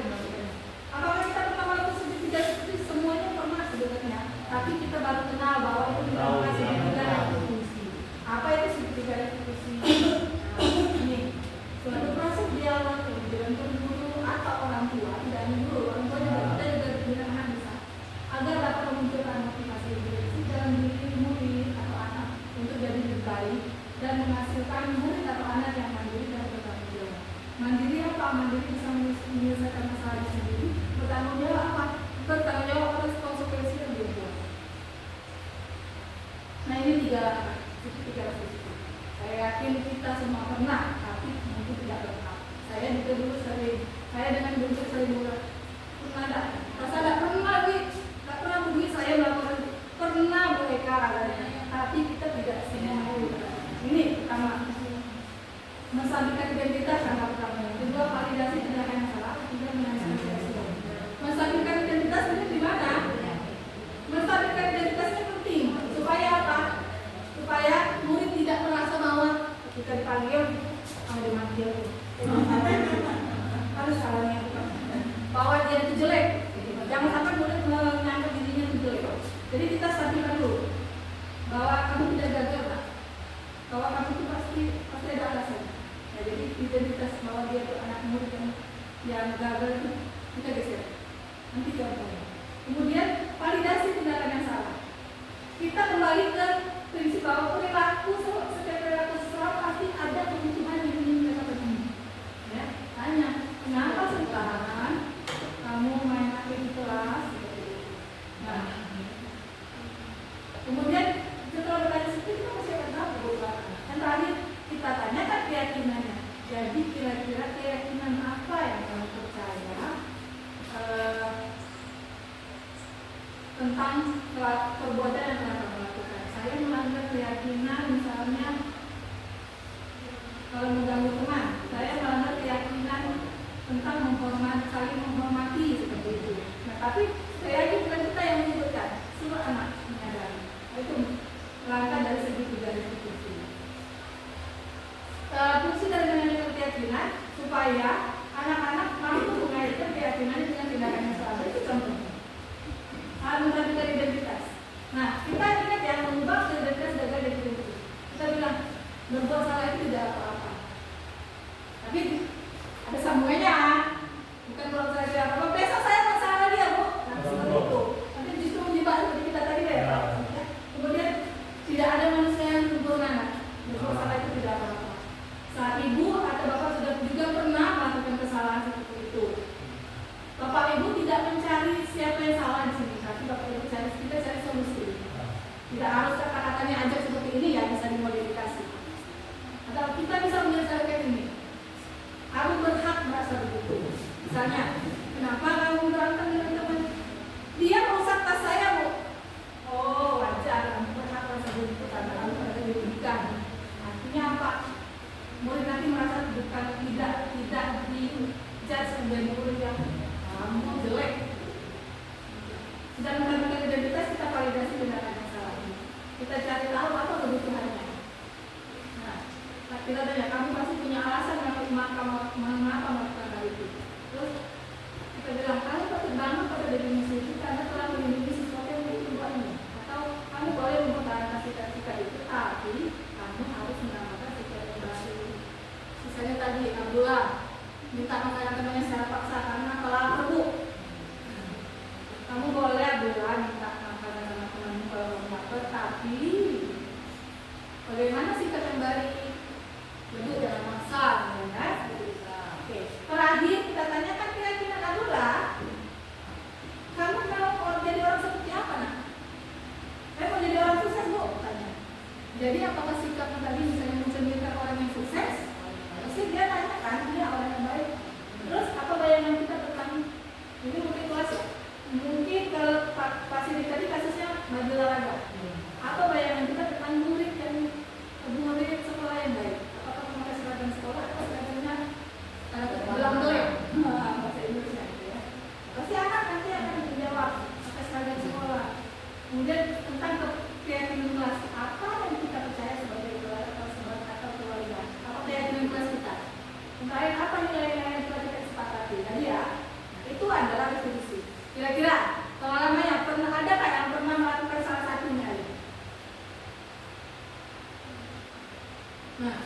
Apakah kita pernah melakukan sertifikasi? Semuanya pernah sebenarnya, tapi kita baru kenal bahwa itu tidak menghasilkan negara fungsi. Apa itu sertifikasi fungsi? Ini suatu proses dialog dengan guru atau orang tua, tidak hanya guru, orang tua juga kita anak bisa agar dapat memunculkan motivasi intrinsi dalam diri murid atau anak untuk jadi lebih baik dan menghasilkan murid atau anak yang mandiri dan bertanggung jawab. Mandiri apa? Mandiri bisa menyelesaikan masalah sendiri. Bertanggung jawab apa? Bertanggung jawab atas konsekuensi yang dia buat. Nah, ini tiga sisi. Saya yakin kita semua pernah, tapi mungkin tidak lengkap. Saya juga dulu saya dengan bentuk saya juga pernah ada. Rasa tidak pernah begini saya melakukan kita dipanggil dimanggil harus salahnya bahwa dia itu jelek. Jangan sampai murid menganggap dirinya itu jelek. Jadi kita stabilkan dulu bahwa kamu tidak gagal, Pak. Bahwa kamu itu pasti ada alasan. Ya, jadi identitas bahwa dia itu anak murid yang gagal itu kita geser. Nanti contohnya. Kemudian validasi tindakan yang salah. Kita kembali ke prinsip bahwa setiap perilaku seseorang pasti ada kebutuhan yang ingin mereka penuhi. Ya, tanya kenapa sekarang kamu main HP di kelas? Nah, kemudian setelah bertanya seperti itu kita masih akan tahu. Dan terakhir kita tanyakan keyakinannya. Jadi kira-kira keyakinan apa yang kamu percaya tentang perbuatan yang telah kamu lakukan? Saya melanggar keyakinan, misalnya kalau mengganggu teman. Saya melanggar keyakinan tentang saling menghormati seperti itu. Nah, tapi saya yakin bukan kita yang menyebutkan, seluruh anak menyadari. Itu langkah dari segi fungsi. Fungsi dari manajemen keyakinan supaya anak-anak mampu mengaitkan keyakinannya dengan tindakan yang salah. Itu contohnya. Menentukan identitas. Nah, kita ingat yang mengubah identitas gagal dari identitas. Kita bilang berbuat salah itu tidak apa-apa. Tapi ada sambungannya. Bukan berbuat salah tidak apa-apa. Besok saya masalah dia, Bu. Nah, seperti itu. Nanti justru menjebak seperti kita tadi ya. Kemudian tidak ada manusia yang sempurna. Berbuat salah itu tidak apa-apa. Saat ibu atau bapak sudah juga pernah melakukan kesalahan seperti itu. Bapak ibu tidak mencari siapa yang salah di sini, tapi bapak ibu kita cari solusi. Tidak harus kata-katanya aja seperti ini ya, bisa dimodifikasi. Atau kita bisa menyelesaikan ini. Kamu berhak merasa begitu. Misalnya, kenapa kamu berantem dengan teman? Dia merusak tas saya, Bu. Oh, wajar, kamu berhak merasa begitu karena kamu ada dirugikan. Artinya apa? Murid nanti merasa bukan tidak dijudge sebagai murid yang kamu jelek. Sudah menentukan identitas, kita validasi tindakan yang salah. Kita cari tahu apa kebutuhannya. Nah, kita tanya, kamu pasti punya alasan mengapa melakukan hal itu. Terus kita bilang, kamu patut bangga pada dirimu sendiri karena telah melindungi sesuatu yang dibuatmu. Atau kamu boleh mempertahankan sikap-sikap itu, tapi kamu harus menambahkan sikap yang baru. Misalnya tadi Abdullah minta makanan temannya secara paksa karena kelapar, Bu. Kamu boleh Abdullah minta makanan sama temanmu kalau kamu lapar, tapi bagaimana sikap yang baik? Duduk jangan maksa, ya kan? Oke. Terakhir kita tanyakan keyakinan Abdullah. Kamu mau jadi orang seperti apa, nak? Saya mau jadi orang sukses, Bu. Tanya. Jadi apakah sikapnya tadi misalnya mencerminkan orang yang sukses? Pasti dia tanyakan, dia orang yang baik. Terus apa bayangan kita tentang ini mungkin kelas ya? Mungkin kalau pasti tadi kasusnya baju olahraga. Apa bayangan kita tentang murid sekolah yang baik? Apakah memakai seragam sekolah atau seragamnya belang-belang bahasa Indonesia gitu ya? Pasti anak nanti akan menjawab pakai seragam sekolah. Kemudian tentang keyakinan kelas, apa yang kita percaya sebagai keluarga atau keluarga? Apa keyakinan kelas kita? Terakhir apa nilai-nilai yang telah kita sepakati? Tadi ya, itu adalah restitusi. Kira-kira pengalamannya pernah ada nggak yang pernah melakukan salah satunya? Nah,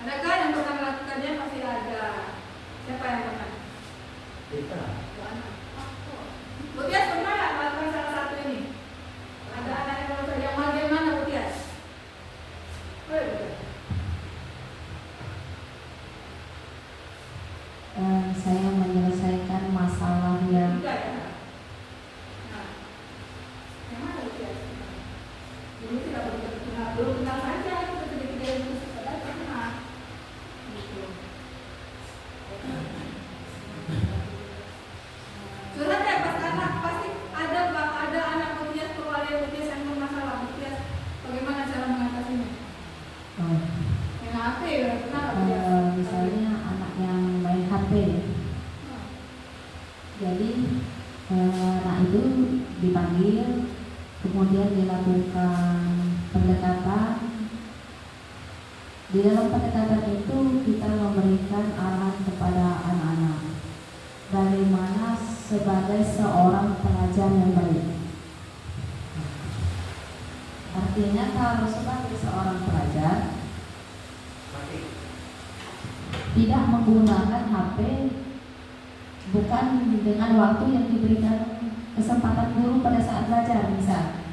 adakah yang pernah melakukannya? Pasti ada. Siapa yang pernah? Kita. Butias pernah nggak melakukan salah satu ini? Ada anak yang melakukan yang bagaimana, Butias? Saya menyelesaikan masalah yang belum kenal saja, kita tidak itu sudah pernah. Curhat ya pas anak pasti ada anak Butias keluarga Butias yang bermasalah. Butias bagaimana cara mengatasinya? Yang HP ya pernah misalnya anak yang main HP. Jadi anak itu dipanggil, kemudian dilakukan pendekatan Di dalam pendekatan itu kita memberikan arahan kepada anak-anak bagaimana sebagai seorang pelajar yang baik. Artinya kalau sebagai seorang pelajar tidak menggunakan HP bukan dengan waktu yang diberikan kesempatan guru pada saat belajar. Misal,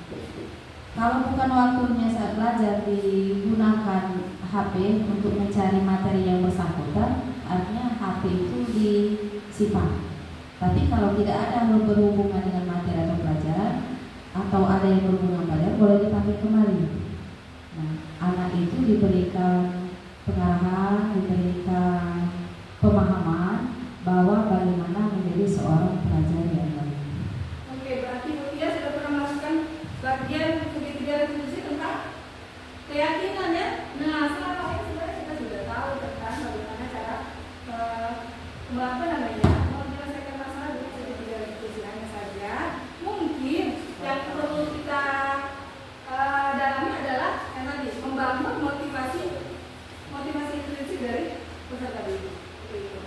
kalau bukan waktunya saat belajar digunakan HP untuk mencari materi yang bersangkutan, artinya HP itu disimpan. Tapi kalau tidak ada yang berhubungan dengan materi atau pelajaran, atau ada yang berhubungan pelajaran, boleh dipakai kembali. Nah, anak itu diberikan pengarahan, diberikan pemahaman bahwa bagaimana menjadi seorang pelajar yang baik. Oke, berarti Mutia sudah pernah melakukan bagian segitiga restitusi tentang keyakinan ya. Nah, selama ini sebenarnya kita sudah tahu tentang bagaimana cara menyelesaikan masalah dengan segitiga restitusi. Hanya saja mungkin yang perlu kita dalami adalah yang tadi membangun motivasi intrinsik dari peserta didik.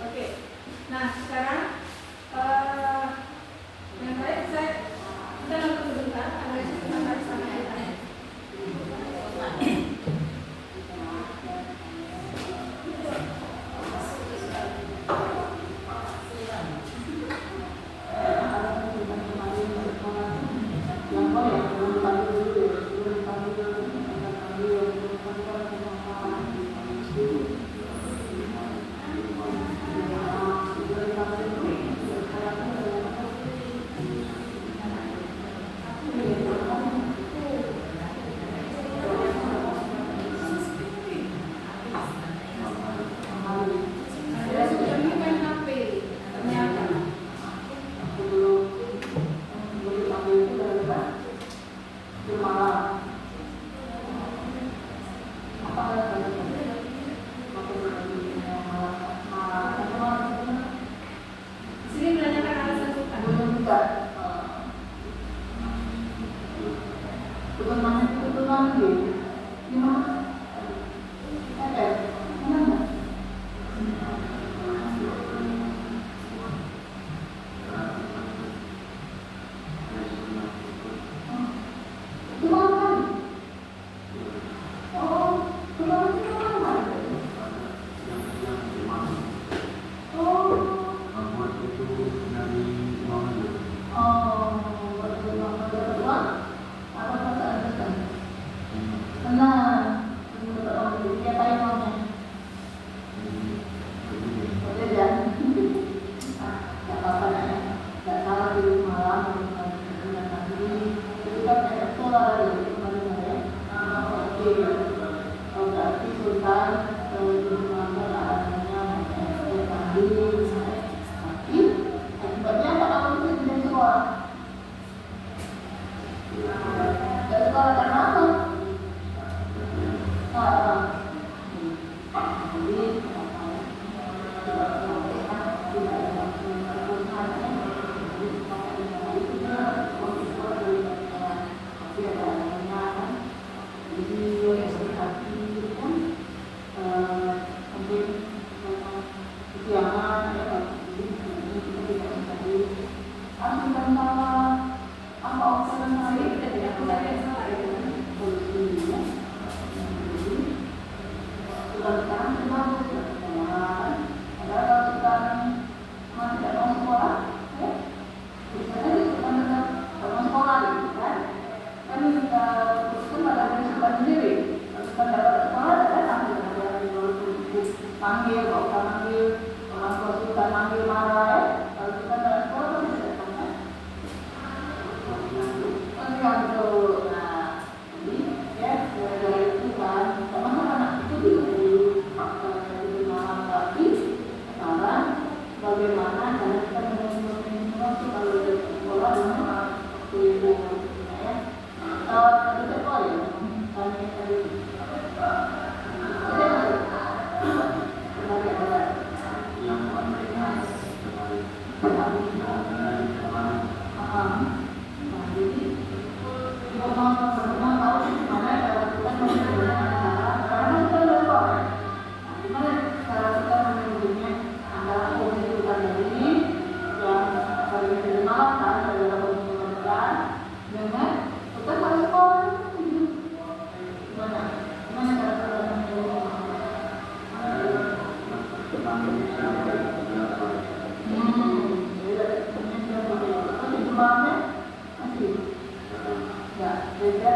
Oke. Nah, sekarang yang baik kita nonton sebentar analisis tentang tadi sama kaitannya.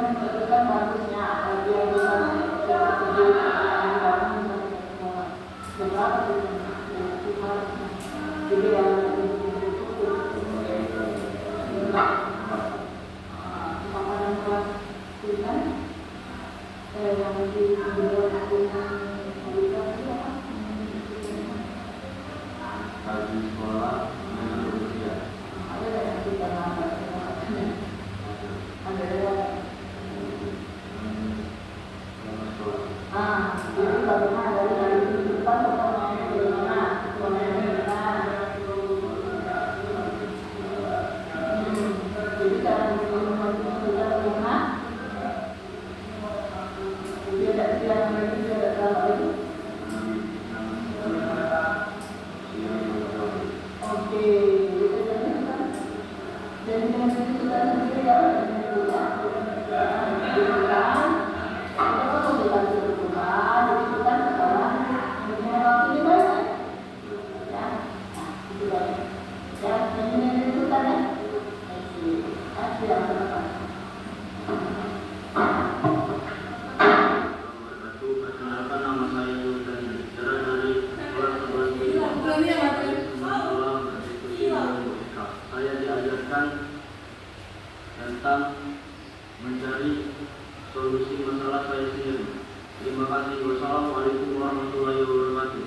menentukan bagusnya dia bisa seperti beberapa jadi yang paparan kelas tulisan yang di kaji sekolah dengan rupiah. ada yang kita jadi bagaimana dari kehidupan bagaimana jadi cara sudah rumah dia tidak terlalu oke jadi dengan itu sudah sendiri ya Perkenalkan, nama saya Yudha Bicara dari kelas 11 Sekolah Berdiskusi Logika. Saya diajarkan tentang mencari solusi masalah saya sendiri. Terima kasih. Wassalamualaikum warahmatullahi wabarakatuh.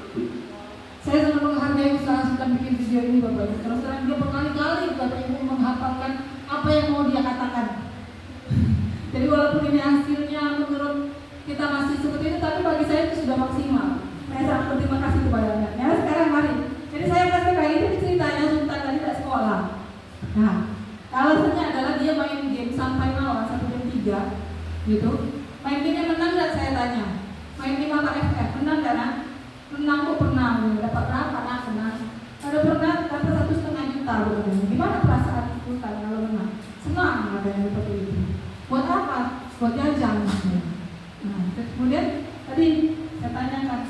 Saya sangat menghargai usaha Sultan bikin video ini Bapak Ibu. Terus terang dia berkali-kali Bapak Ibu menghafalkan apa yang mau dia katakan. Jadi walaupun ini hasilnya menurut kita masih seperti itu, tapi bagi saya itu sudah maksimal. Saya sangat berterima kasih kepadanya. Ya sekarang mari. Jadi saya kasih kali ini ceritanya Sultan tadi tidak sekolah. Nah, alasannya adalah dia main game sampai malam sampai jam 3, gitu. Main game menang nggak saya tanya. Main game apa FF menang nggak nak? Menang kok pernah. Dapat berapa nak menang? Ada pernah dapat 1,5 juta katanya. Gimana perasaan Sultan kalau menang? Senang katanya seperti itu. Buat apa? Buat jajan. Nah, kemudian tadi saya tanyakan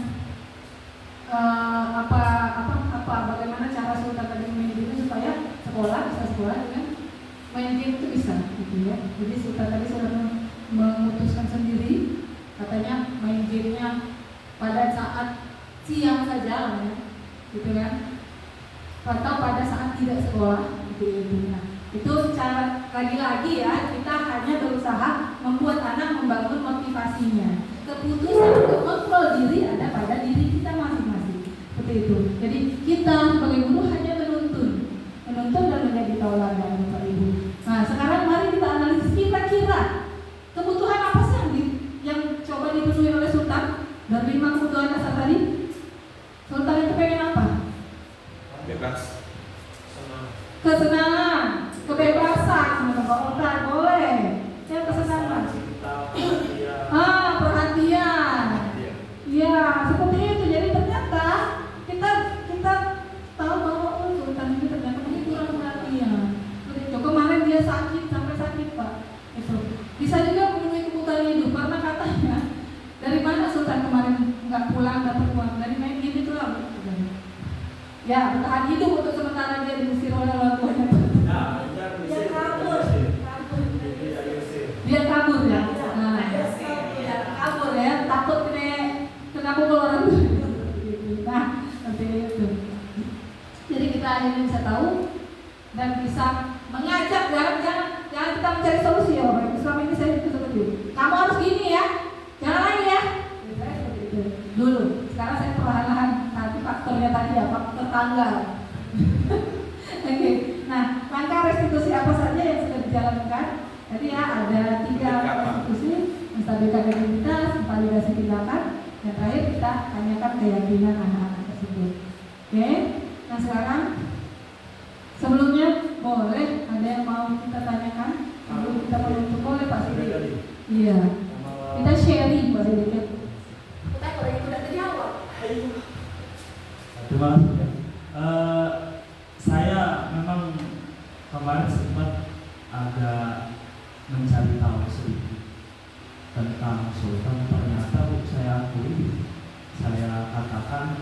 bagaimana cara Sultan tadi main game supaya bisa sekolah dengan main game itu bisa, gitu ya. Jadi Sultan tadi sudah memutuskan sendiri, katanya main gamenya pada saat siang saja, ya, gitu kan? Atau pada saat tidak sekolah, gitu ya. Nah, itu cara lagi-lagi ya, kita hanya berusaha membuat anak membangun motivasinya. Keputusan untuk kontrol diri ada pada diri kita masing-masing, seperti itu. Jadi kita sebagai guru hanya menuntun dan menjadi tauladan Bapak Ibu. Nah sekarang mari kita analisis kira-kira kebutuhan apa sih yang coba dipenuhi oleh Sultan dari 5 kebutuhan dasar tadi. Sultan itu pengen apa? Bebas. Kesenangan, kebebasan, boleh. Ya kesenangan. Perhatian. Ya seperti itu. Jadi ternyata kita tahu bahwa Sultan ini ternyata kurang perhatian. Kemarin dia sampai sakit Pak. Itu bisa juga memenuhi kebutuhan hidup karena katanya dari mana Sultan kemarin nggak pulang dapat uang dari main game itu lah. Ya bertahan hidup untuk sementara dia diusir oleh orang tuanya. Dia kabur. Dia kabur ya. Nah, kabur ya, takut kena pukul orang tua. Nah, seperti itu. Jadi kita akhirnya bisa tahu dan bisa mengajak, jangan kita mencari solusi ya Bapak. Selama ini saya itu seperti itu. Kamu harus gini ya, jangan lagi ya. Saya seperti itu dulu. Sekarang saya perlahan-lahan nanti faktornya tadi ya, faktor tanggal. Oke. Nah, langkah restitusi apa saja yang sudah dijalankan? Jadi ya ada 3 restitusi, menstabilkan identitas, validasi tindakan, dan terakhir kita tanyakan keyakinan anak-anak tersebut. Oke. Nah sekarang sebelumnya boleh ada yang mau kita tanyakan? Sebelum kita menutup boleh Pak Sidik? Iya. Kita sharing Pak Sidik. Kita kalau itu udah terjawab. Terima kasih. Saya memang kemarin sempat agak mencari tahu sedikit tentang Sultan. Ternyata saya akui, saya katakan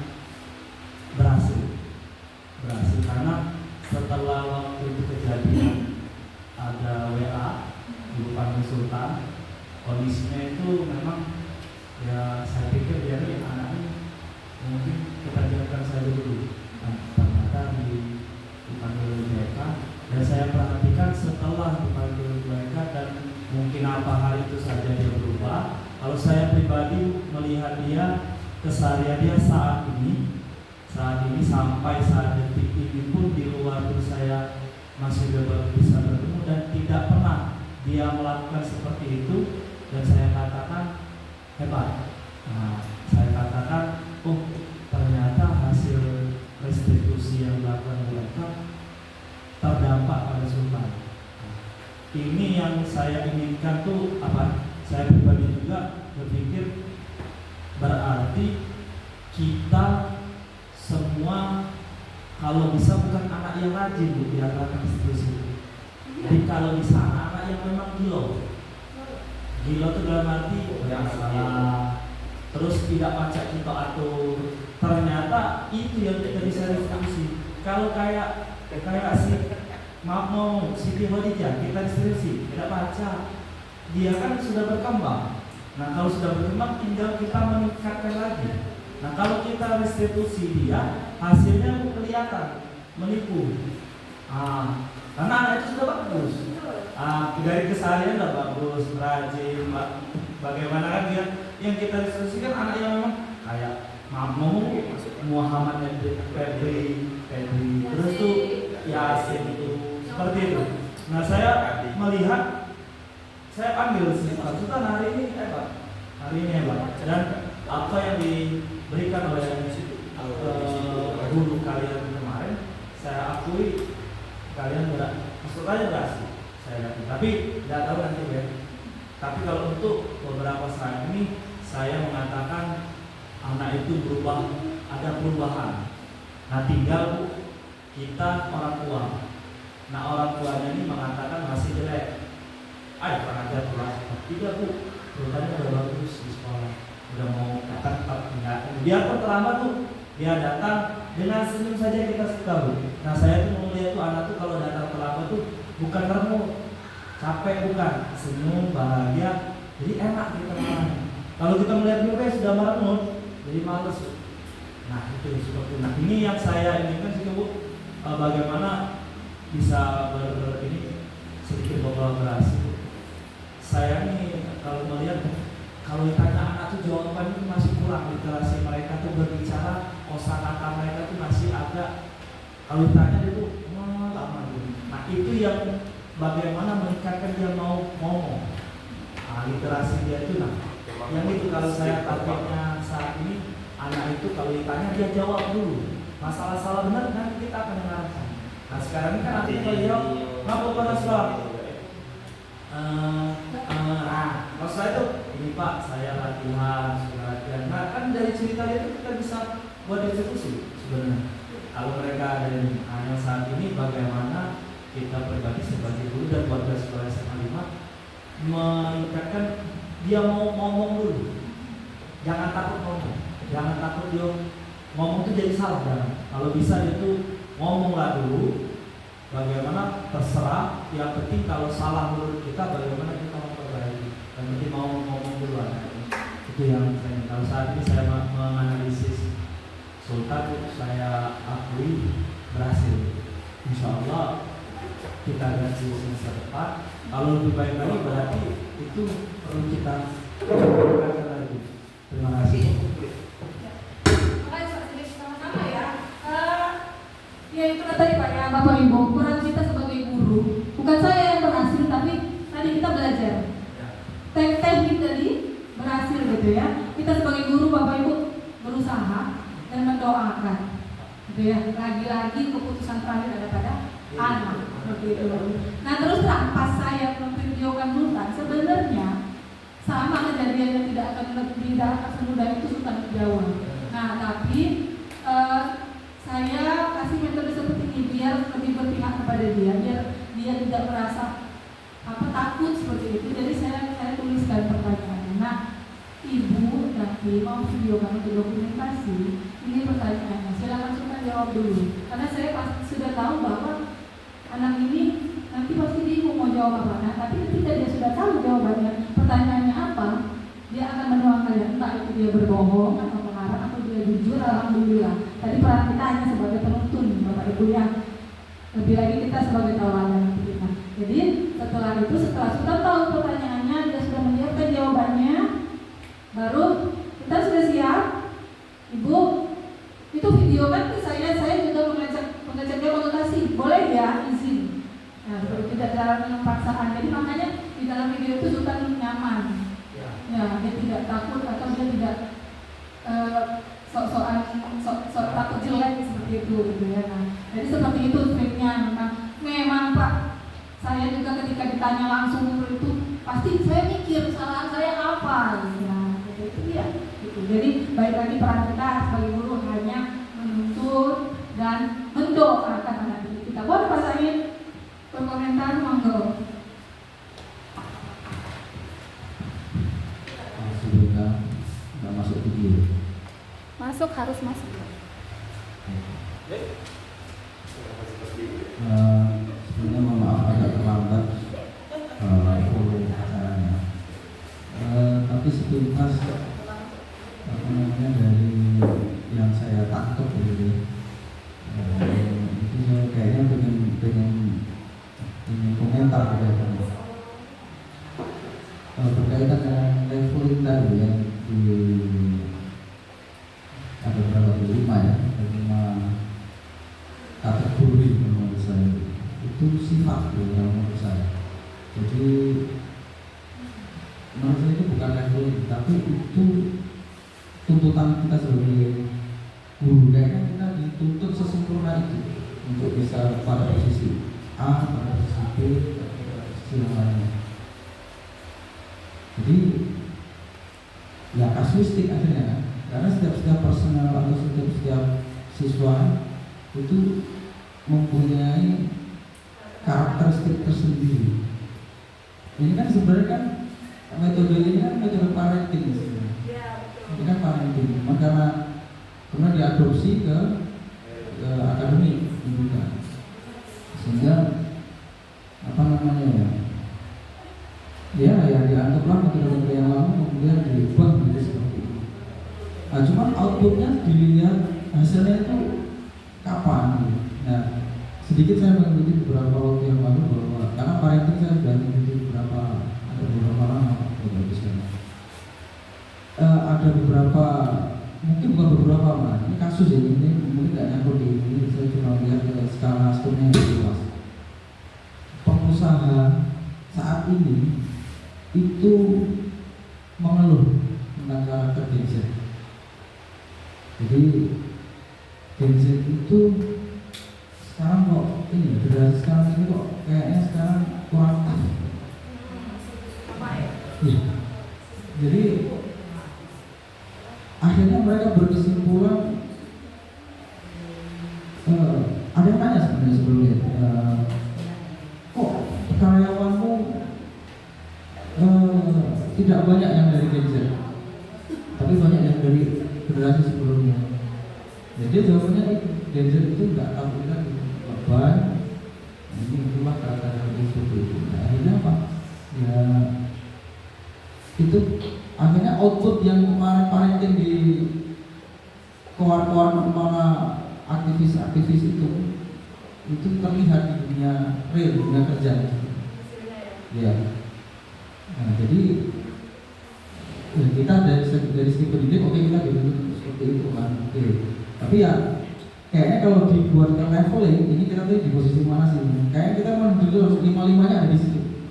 berhasil karena setelah waktu itu kejadian ada WA, dipanggil Sultan. Kondisinya itu memang ya saya pikir dia nih anak ini mungkin kita biarkan saja dulu. Ternyata dipanggil BK dan saya perhatikan setelah dipanggil BK dan mungkin apa hal itu saja dia berubah. Kalau saya pribadi melihat dia keseharian dia saat ini sampai saat detik ini pun di luar itu saya masih bisa bertemu dan tidak pernah dia melakukan seperti itu dan saya katakan hebat. Nah, saya katakan ternyata hasil restitusi yang dilakukan mereka terdampak pada Sultan. Ini yang saya inginkan tuh apa? Saya pribadi juga berpikir berarti kita semua kalau bisa bukan anak yang rajin Bu di antara institusi. Jadi kalau di sana anak yang memang gilo itu dalam arti yang salah, terus tidak pacak kita atur. Ternyata itu yang kita bisa restitusi. Kalau kayak si mau Siti Khadijah kita restitusi tidak baca, dia kan sudah berkembang. Nah kalau sudah berkembang tinggal kita meningkatkan lagi. Nah kalau kita restitusi dia, hasilnya kelihatan menipu. Karena anak itu sudah bagus. Dari keseharian sudah bagus, rajin. Bagaimana kan dia yang kita restitusi kan anak yang memang kayak Muhammad Febri, terus tuh Yasin itu seperti itu. Nah saya melihat, saya panggil Sultan hari ini hebat, dan apa yang diberikan oleh guru kalian kemarin, saya akui kalian berhasil, saya yakin. Tapi tidak tahu nanti ya. Tapi kalau untuk beberapa saat ini, saya mengatakan anak itu berubah, ada perubahan. Nah tinggal kita orang tua. Nah orang tuanya ini mengatakan masih jelek. Ayo pengajar kelas 3 Bu, urutannya udah bagus di sekolah, udah mau datang enggak. Dia terlambat tuh, dia datang dengan senyum saja kita suka Bu. Nah saya tuh melihat tuh anak tuh kalau datang terlambat tuh bukan remuk, capek bukan, senyum bahagia, jadi enak kita malah. Kalau kita melihat dia sudah merenung, jadi males. Nah itu seperti itu. Nah ini yang saya inginkan sih Bu, bagaimana bisa ini sedikit berkolaborasi. Saya nih kalau melihat, kalau ditanya anak tuh jawaban itu masih kurang, literasi mereka tuh berbicara, kosakata mereka tuh masih agak, kalau ditanya itu lama gitu. Nah itu yang bagaimana meningkatkan dia mau ngomong, literasi dia itu. Nah yang itu kalau saya targetnya saat ini, anak itu kalau ditanya dia jawab dulu, masalah salah benar nanti kita akan mengarahkan. Nah sekarang ini kan artinya kalau jawab ngapa pada salah. Maksudnya itu ini Pak saya latihan. Nah kan dari cerita itu kita bisa buat diskusi sebenarnya. Kalau mereka ada yang saat ini bagaimana kita pribadi sebagai guru dan warga sekolah SMA 5 meningkatkan dia mau ngomong dulu. Jangan takut ngomong, jangan takut dia ngomong itu jadi salah. Kalau bisa itu ngomonglah dulu. Bagaimana terserah, yang penting kalau salah menurut kita bagaimana kita memperbaiki. Yang penting mau ngomong dulu itu yang saya. Kalau saat ini saya menganalisis Sultan, saya akui berhasil. Insya Allah kita lihat di semester depan. Kalau lebih baik lagi berarti itu perlu kita lakukan lagi. Terima kasih. Ya itu tadi Pak ya Bapak Ibu, peran kita sebagai guru. Bukan saya yang berhasil, tapi tadi kita belajar. Teknik tadi berhasil gitu ya. Kita sebagai guru Bapak Ibu berusaha dan mendoakan. Gitu ya. Lagi-lagi keputusan terakhir ada pada anak. Begitu. Nah terus terang pas saya memvideokan Sultan, sebenarnya sama kejadiannya tidak akan semudah itu Sultan Jawa. Nah tapi saya kasih metode seperti ini biar lebih berpihak kepada dia, biar dia tidak merasa takut seperti itu. Jadi saya tuliskan pertanyaannya. Nah, Ibu nanti mau videokan untuk dokumentasi. Ini pertanyaannya. Silakan Sultan jawab dulu. Karena saya sudah tahu bahwa anak ini nanti pasti dia mau menjawab apa. Nah, tapi ketika dia sudah tahu jawabannya, pertanyaannya apa, dia akan menuang kalian, entah itu dia berbohong atau mengarang atau dia jujur. Alhamdulillah. Tadi peran kita hanya sebagai penuntun, Bapak Ibu ya. Lebih lagi kita sebagai tawaran nanti kita. Jadi setelah itu, setelah sudah tahu pertanyaannya, dia sudah menyiapkan jawabannya, baru kita sudah siap. Ibu, itu video kan saya juga mengajak dia konsultasi, boleh ya izin. Nah, tidak dalam paksaan. Jadi makanya di dalam video itu Sultan nyaman. Ya, dia tidak takut atau dia tidak sok takut jelek seperti itu gitu ya. Nah, jadi seperti itu triknya. Memang Pak, saya juga ketika ditanya langsung itu pasti saya mikir kesalahan saya apa gitu. Nah, itu dia. Gitu. Jadi baik lagi peran kita sebagai guru hanya menuntut dan mendoakan anak didik kita. Boleh Pak Said berkomentar, monggo. Nggak masuk video. Masuk, harus masuk. Sebenarnya mohon maaf agak terlambat follow acaranya. Tapi sepintas dari yang saya tangkap itu saya kayaknya pengen komentar berkaitan dengan leveling tadi yang ada berapa 5 ya, 5 kategori menurut saya itu sifat yang menurut saya. Jadi menurut saya itu bukan leveling, tapi itu tuntutan kita sebagai guru. Kayaknya kita dituntut sesempurna itu untuk bisa pada posisi A, pada posisi B, pada posisi yang lainnya. Jadi ya kasuistik akhirnya kan, karena setiap personal atau setiap siswa itu mempunyai karakteristik tersendiri. Ini kan sebenarnya kan metode ini kan metode parenting sebenarnya. Ini kan parenting, karena diadopsi ke akademik pendidikan, sehingga apa namanya ya dianggaplah metode yang lama kemudian diubah menjadi seperti itu. Nah, cuman outputnya dilihat hasilnya itu kapan. Nah, sedikit saya mengikuti beberapa waktu yang lalu bahwa karena parenting saya sudah mengikuti beberapa lama, ada beberapa, mungkin bukan beberapa mas, ini kasus ya, ini mungkin tidak nyangkut di ini, saya cuma lihat ke skala skornya yang luas. Pengusaha saat ini itu mengeluh tentang karakter Gen Z. Jadi Gen Z itu sekarang kok ini, generasi sekarang ini kok kayaknya sekarang kurang aktif. Ya. Jadi akhirnya mereka berkesimpulan, ada yang tanya sebenarnya sebelumnya, kok karyawanmu tidak banyak yang dari Gen Z, tapi banyak yang dari generasi sebelumnya. Jadi jawabannya Gen Z itu nggak tahu lagi beban, ini itulah kata-kata itu. Nah, akhirnya apa? Ya itu akhirnya output yang kemarin parenting di keluar kepala aktivis itu terlihat di dunia real, dunia kerja. Ya. Nah, jadi ya kita dari segi pendidik oke, kita dituntut seperti itu kan. Oke. Tapi ya kayaknya kalau dibuat ke leveling ini kita tuh di posisi mana sih? Kayaknya kita menurut 5-5-nya ada di situ.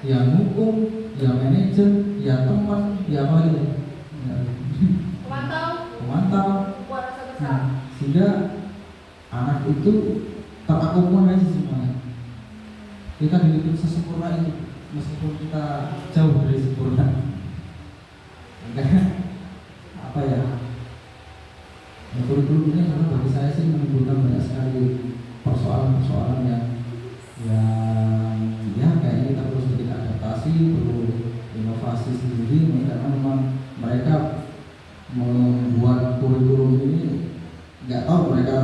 Ya hukum, ya manajer, ya teman, ya apa gitu. Ya. Pemantau. Sehingga anak itu terakomodasi semuanya. Kita dituntut sesempurna itu, meskipun kita jauh dari sempurna. Apa ya? Kurikulum ini memang bagi saya sih menimbulkan banyak sekali persoalan-persoalan yang ya kayaknya kita perlu sedikit adaptasi, perlu inovasi sendiri, karena memang mereka membuat kurikulum ini nggak tahu mereka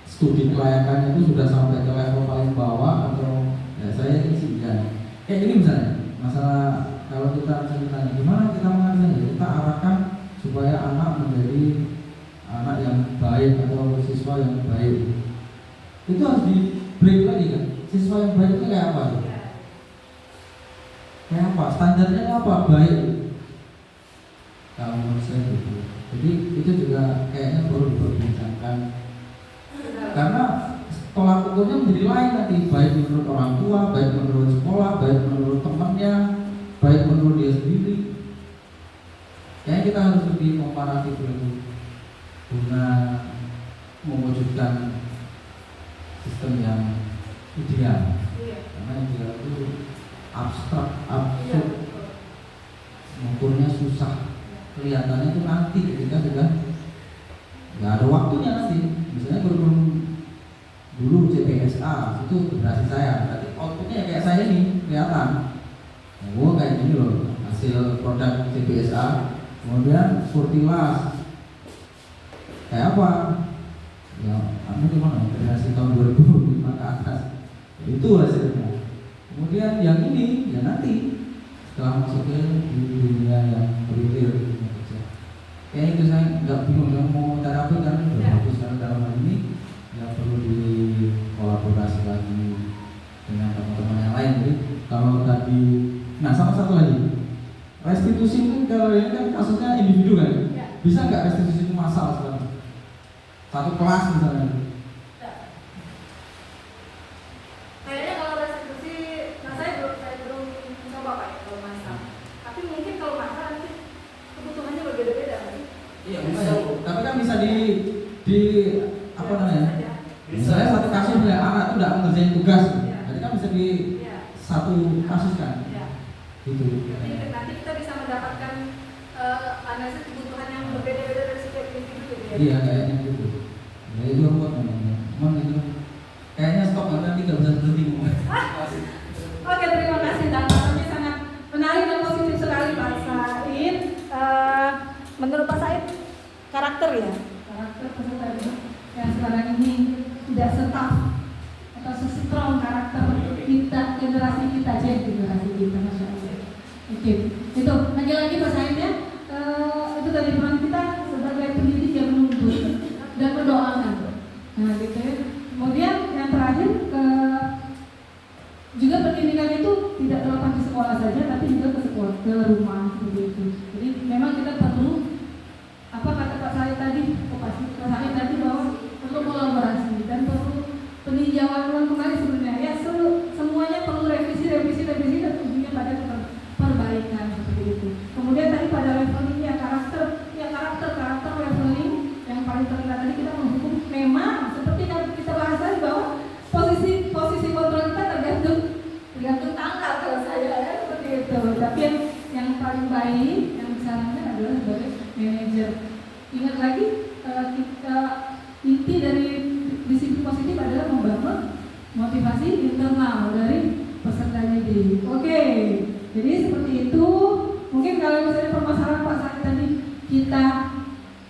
studi kelayakannya itu sudah sampai ke level paling bawah atau ya saya sih Kayak ini misalnya, masalah kalau kita ceritanya gimana kita mengajarnya, kita arahkan supaya anak menjadi anak yang baik atau siswa yang baik. Itu harus di break lagi kan. Siswa yang baik itu kayak apa? Kayak apa? Standarnya apa? Baik. Kalau menurut saya gitu. Jadi itu juga kayaknya perlu diperbincangkan. Karena tolak ukurnya menjadi lain nanti, baik menurut orang tua, baik menurut sekolah, baik menurut temannya, baik menurut dia sendiri. Kayaknya kita harus lebih komparatif dulu guna mewujudkan sistem yang ideal. Karena ideal itu abstrak, absurd, mengukurnya susah. Kelihatannya itu nanti ketika sudah nggak ada waktunya nanti. Misalnya kurikulum dulu CPSA itu generasi saya, berarti outputnya kayak saya ini kelihatan. Oh kayak gini loh hasil produk CPSA. Kemudian Furtilas kayak apa? Ya, kamu gimana? Generasi tahun 2005 ke atas itu hasilnya. Kemudian yang ini ya nanti setelah masuk ke dunia yang retail. Kayaknya itu saya nggak bingung yang mau terapi kan udah bagus kan dalam hal ini ya perlu dikolaborasi lagi dengan teman-teman yang lain. Jadi kalau tadi, nah sama satu lagi restitusi itu kalau ini kan kasusnya individu kan, bisa nggak restitusi itu massal sekarang? Satu kelas misalnya. Kayaknya kalau restitusi, nah saya belum mencoba Pak ya kalau massal. Tapi mungkin kalau massal nanti kebutuhannya berbeda-beda kan? Iya bisa. Tapi kan bisa di apa namanya? Misalnya satu kasus ya anak itu tidak mengerjain tugas, jadi kan bisa di satu kasus kan? Gitu. Jadi nanti kita bisa mendapatkan analisis kebutuhan yang berbeda-beda dari setiap individu gitu ya? Iya kayaknya gitu. Ya itu ruwet namanya. Cuman itu kayaknya stop nanti nggak bisa berhenti. Oke, terima kasih tanggapannya sangat menarik dan positif sekali Pak Said. Menurut Pak Said karakter ya, karakter peserta didik yang sekarang ini tidak setaf atau sestrong karakter kita generasi kita Masya Allah. Oke, itu lagi-lagi Pak Said ya, itu tadi peran kita sebagai pendidik yang menuntut dan mendoakan. Nah gitu ya. Kemudian yang terakhir juga pendidikan itu tidak terlepas di sekolah saja, tapi juga ke sekolah, ke rumah seperti itu. Jadi memang kita perlu apa kata Pak Said tadi, Pak Said tadi bahwa perlu kolaborasi dan perlu peninjauan ulang kembali sebenarnya. Ya semuanya perlu revisi dan ujungnya pada perbaikan seperti itu. Kemudian tadi pada levelingnya karakter leveling yang paling terlihat tadi kita menghukum memang seperti yang kita bahas tadi bahwa posisi kontrol kita tergantung tanggal kalau saya ya seperti itu. Tapi yang paling baik yang disarankan adalah sebagai manajer. Ingat lagi kita inti dari disiplin positif adalah membangun motivasi internal dari peserta didik. Oke, jadi seperti itu. Mungkin kalau misalnya permasalahan Pak Said tadi kita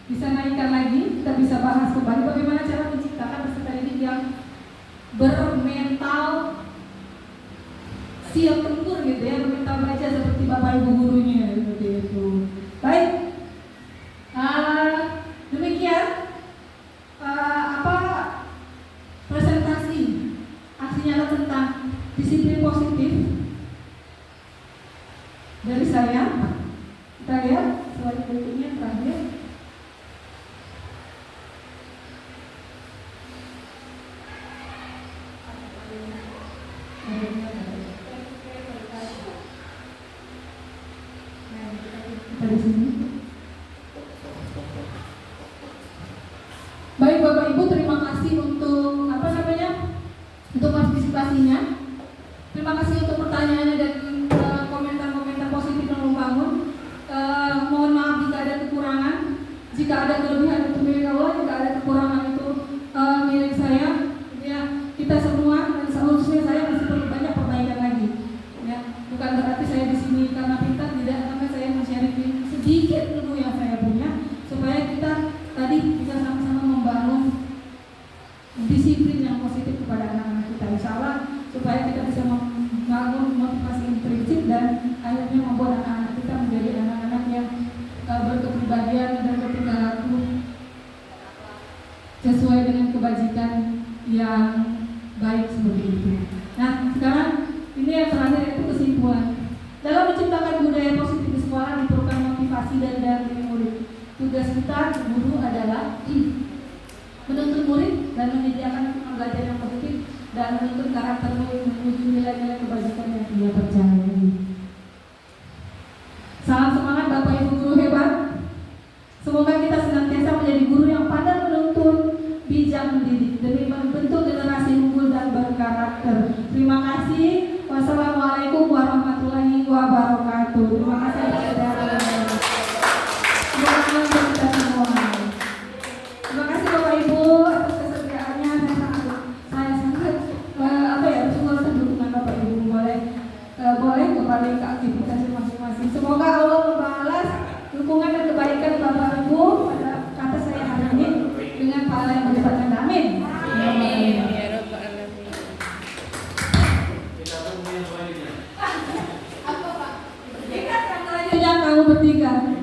bisa naikkan lagi, kita bisa bahas kembali bagaimana cara menciptakan peserta didik yang bermental siap tempur gitu ya, bermental baja seperti Bapak Ibu gurunya seperti itu. Baik, demikian presentasi aksi nyata tentang disiplin positif dari saya. Kita lihat slide berikutnya terakhir. Kita di sini. Baik Bapak Ibu, terima kasih untuk untuk partisipasinya. Terima kasih untuk pertanyaannya dan komentar-komentar positif yang membangun. Mohon maaf jika ada kekurangan, jika ada kelebihan itu milik Allah, jika ada kekurangan itu milik saya. Ya, kita semua dan seharusnya saya masih perlu banyak perbaikan lagi. Ya, bukan berarti saya di sini karena pintar, tidak, karena saya men-sharing sedikit ilmu yang saya punya supaya kita tadi bisa sama-sama membangun disiplin yang positif kepada anak-anak kita, insya Allah supaya kita bisa membangun motivasi mengembangkan budaya positif di sekolah diperlukan motivasi dari murid. Tugas kita guru adalah menuntun murid dan menyediakan lingkungan belajar yang positif dan menuntun karakter murid menuju nilai-nilai kebajikan yang dia percayai. Salam semangat Bapak Ibu guru hebat. Semoga kita senantiasa menjadi guru yang pandai menuntun, bijak mendidik demi membentuk generasi unggul dan berkarakter. Terima kasih. Wassalamualaikum warahmatullahi wabarakatuh. Terima kasih saudara. Semoga kita semua. Terima kasih Bapak Ibu atas kesediaannya. Saya sangat bersyukur atas dukungan Bapak Ibu. Boleh kembali ke aktivitas masing-masing. Semoga Allah membalas dukungan dan kebaikan Bapak Ibu pada kata saya hari ini dengan pahala yang berlipat. Amin. Amin. Apa Pak? Kamu bertiga.